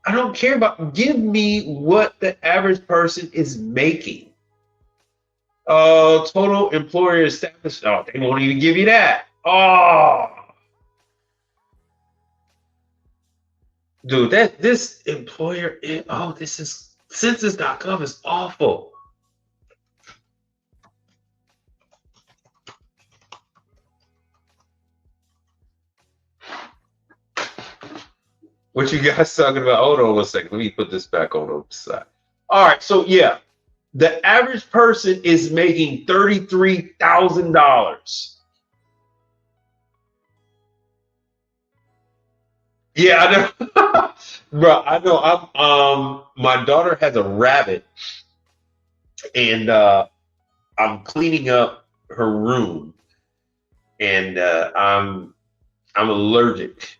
I don't care about, give me what the average person is making. Total employer established. Oh, they won't even give you that. Oh, dude, this employer. This is census.gov is awful. What you guys talking about? Hold on one second. Let me put this back on the side. All right, so yeah. The average person is making $33,000. Yeah, I know. Bro, I know. My daughter has a rabbit, and I'm cleaning up her room, and I'm allergic.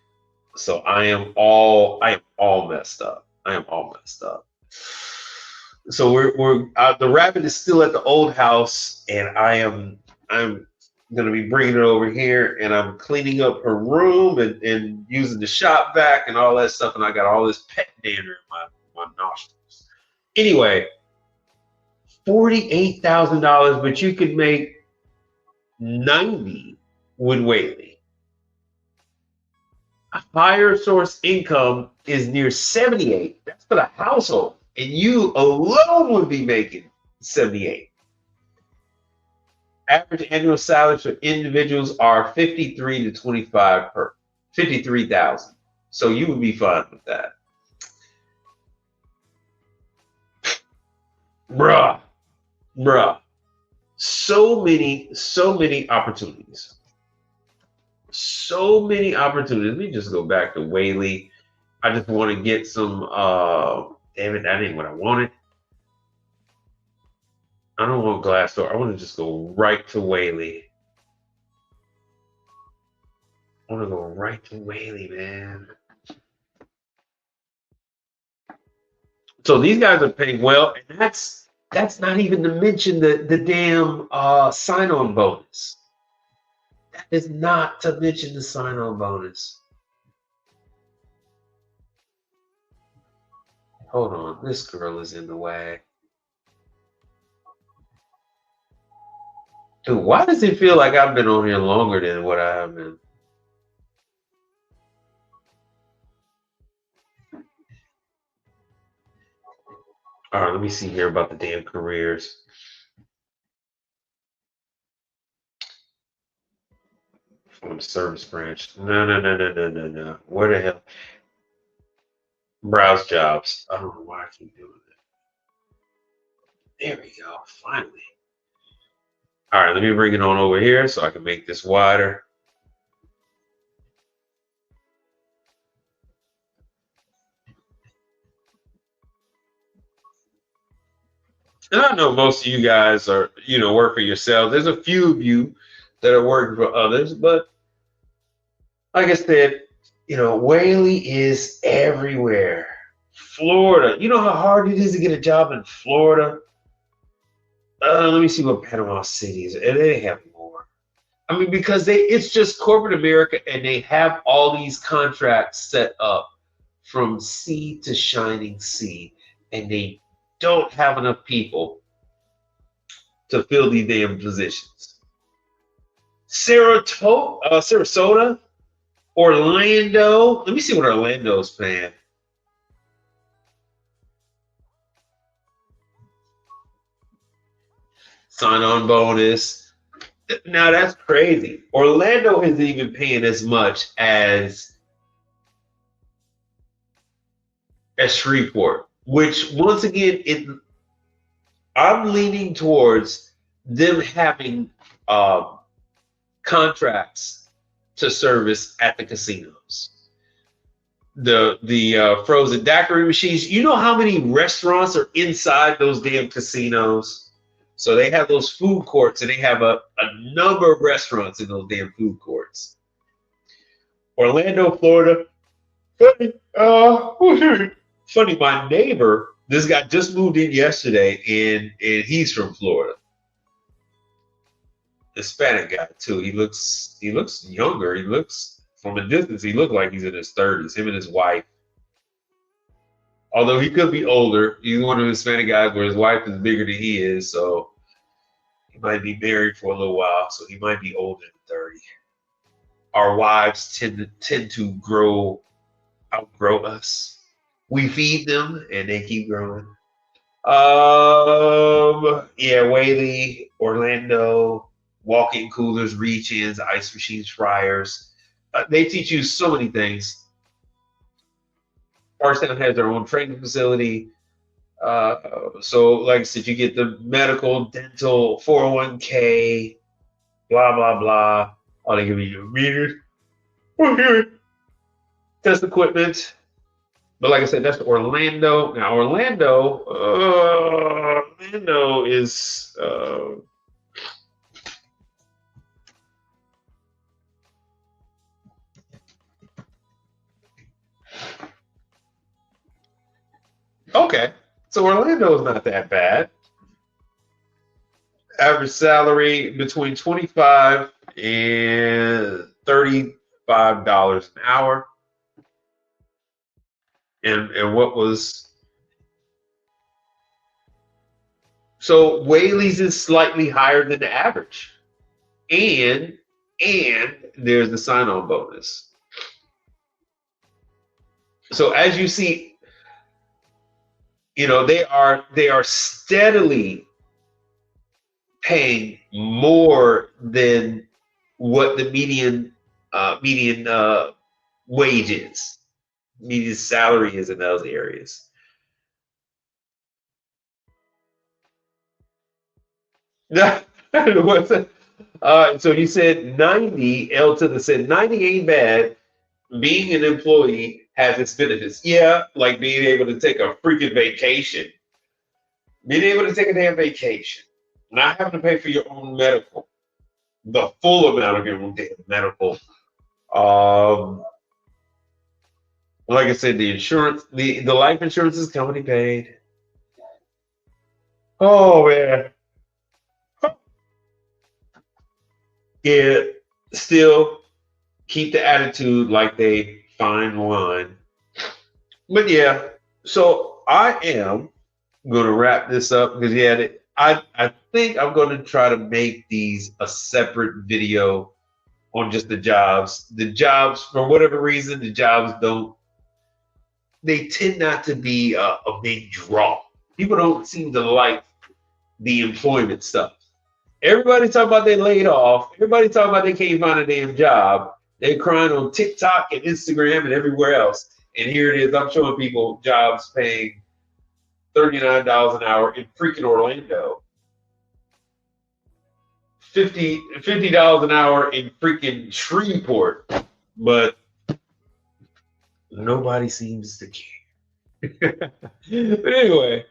So I am all messed up. I am all messed up. So the rabbit is still at the old house, and I'm gonna be bringing it over here, and I'm cleaning up her room and using the shop vac and all that stuff, and I got all this pet dander in my nostrils. Anyway, $48,000, but you could make 90 with Whaley. A higher source income is near 78. That's for the household. And you alone would be making 78. Average annual salaries for individuals are 53 to 25 per 53,000. So you would be fine with that. Bruh. So many opportunities. So many opportunities. Let me just go back to Whaley. I just want to get some damn it, that ain't what I wanted. I don't want Glassdoor. I want to just go right to Whaley. I want to go right to Whaley, man. So these guys are paying well, and that's not even to mention the damn sign-on bonus. That is not to mention the sign-on bonus. Hold on, this girl is in the way. Dude, why does it feel like I've been on here longer than what I have been? All right, let me see here about the damn careers. From the service branch. No. Where the hell? Browse jobs. I don't know why I keep doing that. There we go. Finally. All right, let me bring it on over here so I can make this wider. And I know most of you guys are, work for yourselves. There's a few of you that are working for others, but like I said, Whaley is everywhere. Florida. You know how hard it is to get a job in Florida? Let me see what Panama City is. And they have more. I mean, because it's just corporate America, and they have all these contracts set up from sea to shining sea, and they don't have enough people to fill these damn positions. Sarasota, Orlando. Let me see what Orlando's paying. Sign-on bonus. Now that's crazy. Orlando isn't even paying as much as Shreveport, which once again, I'm leaning towards them having contracts to service at the casinos. The frozen daiquiri machines. You know how many restaurants are inside those damn casinos? So they have those food courts, and they have a number of restaurants in those damn food courts. Orlando, Florida. Funny, my neighbor, this guy just moved in yesterday, and he's from Florida. Hispanic guy too. He looks younger. He looks, from a distance, he looked like he's in his 30s. Him and his wife. Although he could be older. He's one of the Hispanic guys where his wife is bigger than he is, so he might be married for a little while, so he might be older than 30. Our wives tend to outgrow us. We feed them, and they keep growing. Whaley, Orlando, walk-in coolers, reach-ins, ice machines, fryers. They teach you so many things. Parkstown has their own training facility. So like I said, you get the medical, dental, 401k, blah blah blah. Oh, they give you your meters, test equipment. But like I said, that's Orlando. Now Orlando is okay. So Orlando is not that bad. Average salary between 25 and $35 an hour. And what was so Whaley's is slightly higher than the average. And there's the sign-on bonus. So as you see, they are steadily paying more than what the median wage is, median salary is in those areas. What's that? So you said 90. Elton said 90 ain't bad. Being an employee has its benefits. Yeah, like being able to take a freaking vacation, being able to take a damn vacation, not having to pay for your own medical, the full amount of your own damn medical. Um, like I said, the insurance, the life insurance is company paid. Oh man, yeah. Still keep the attitude like they fine wine. But yeah, so I am going to wrap this up because yeah, I think I'm going to try to make these a separate video on just the jobs. The jobs, for whatever reason, the jobs don't. They tend not to be a big draw. People don't seem to like the employment stuff. Everybody talking about they laid off. Everybody talking about they can't find a damn job. They're crying on TikTok and Instagram and everywhere else. And here it is. I'm showing people jobs paying $39 an hour in freaking Orlando. $50 an hour in freaking Shreveport. But nobody seems to care. But anyway,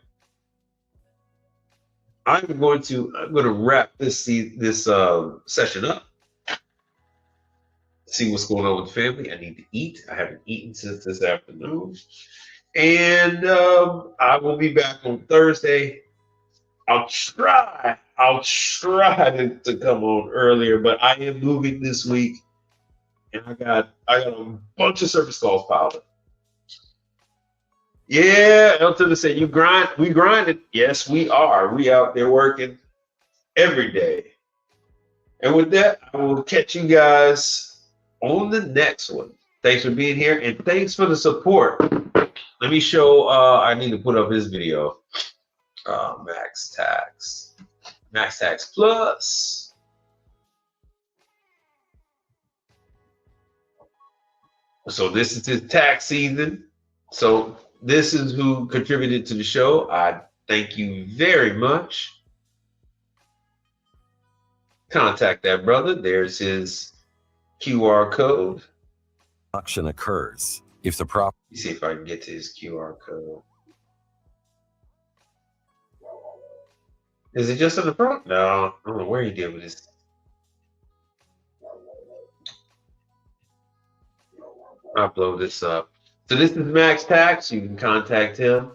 I'm going to wrap this session up. See what's going on with the family. I need to eat. I haven't eaten since this afternoon. And I will be back on Thursday. I'll try to come on earlier, but I am moving this week, and I got a bunch of service calls piled up. Yeah, Elton said we grinded. Yes, we are. We out there working every day. And with that, I will catch you guys on the next one. Thanks for being here, and thanks for the support. Let me show. I need to put up his video. Max Tax Plus. So this is his tax season. So this is who contributed to the show. I thank you very much. Contact that brother. There's his QR code. Auction occurs if the property. Let me see if I can get to his QR code. Is it just in the front? No, I don't know where he did with this. Upload this up. So this is Max Tax. You can contact him.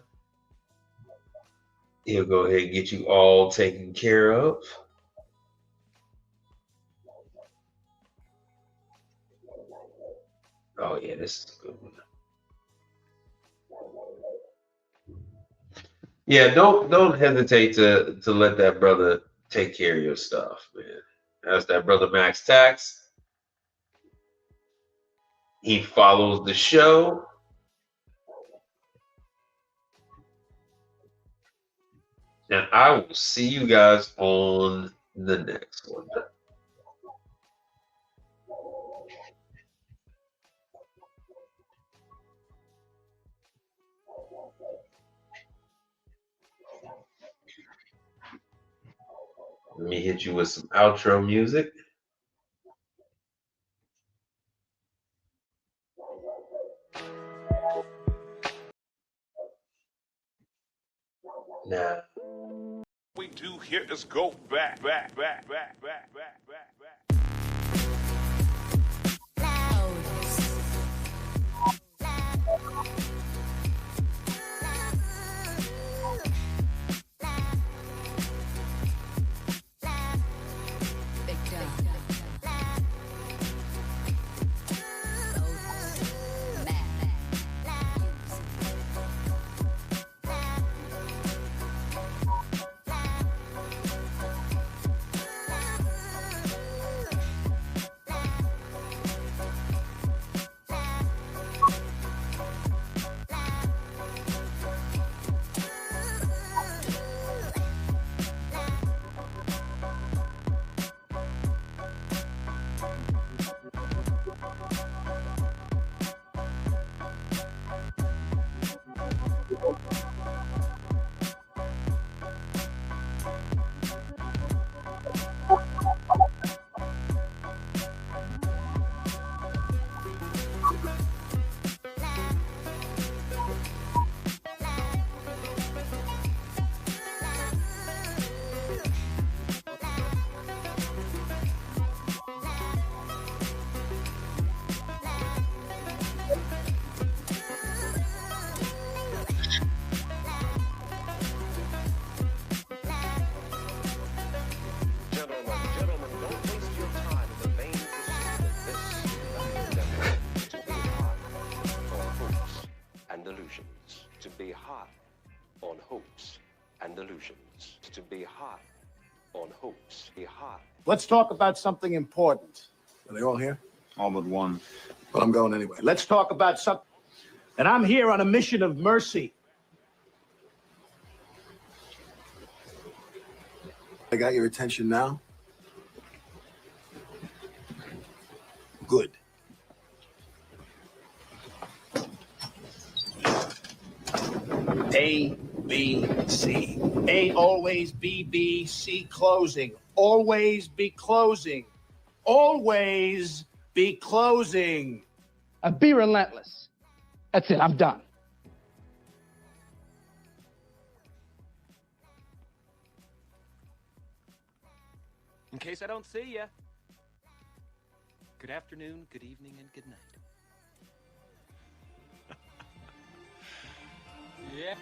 He'll go ahead and get you all taken care of. Oh yeah, this is a good one. Yeah, don't hesitate to let that brother take care of your stuff, man. That's that brother Max Tax. He follows the show. And I will see you guys on the next one. Let me hit you with some outro music. Now, we do here is go back. Gentlemen, don't waste your time in the vain pursuit of this to be hot on hopes and delusions, to be hot on hopes, be hot. Let's talk about something important. Are they all here? All but one. Well, I'm going anyway. Let's talk about something. And I'm here on a mission of mercy. I got your attention now? Good. A, B, C. A always B, B, C closing. Always be closing. Always be closing. Be relentless. That's it. I'm done. In case I don't see you, good afternoon, good evening, and good night. Yeah.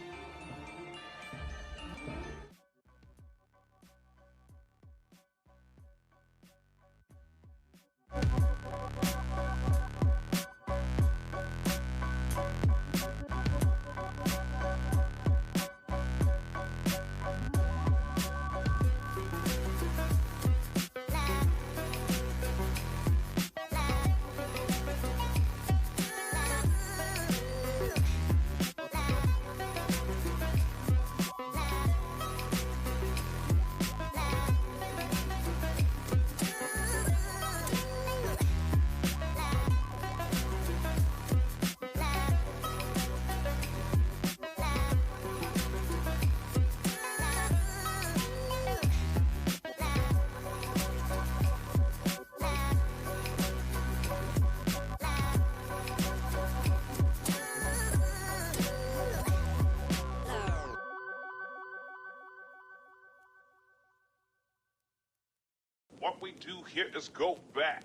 What we do here is go back.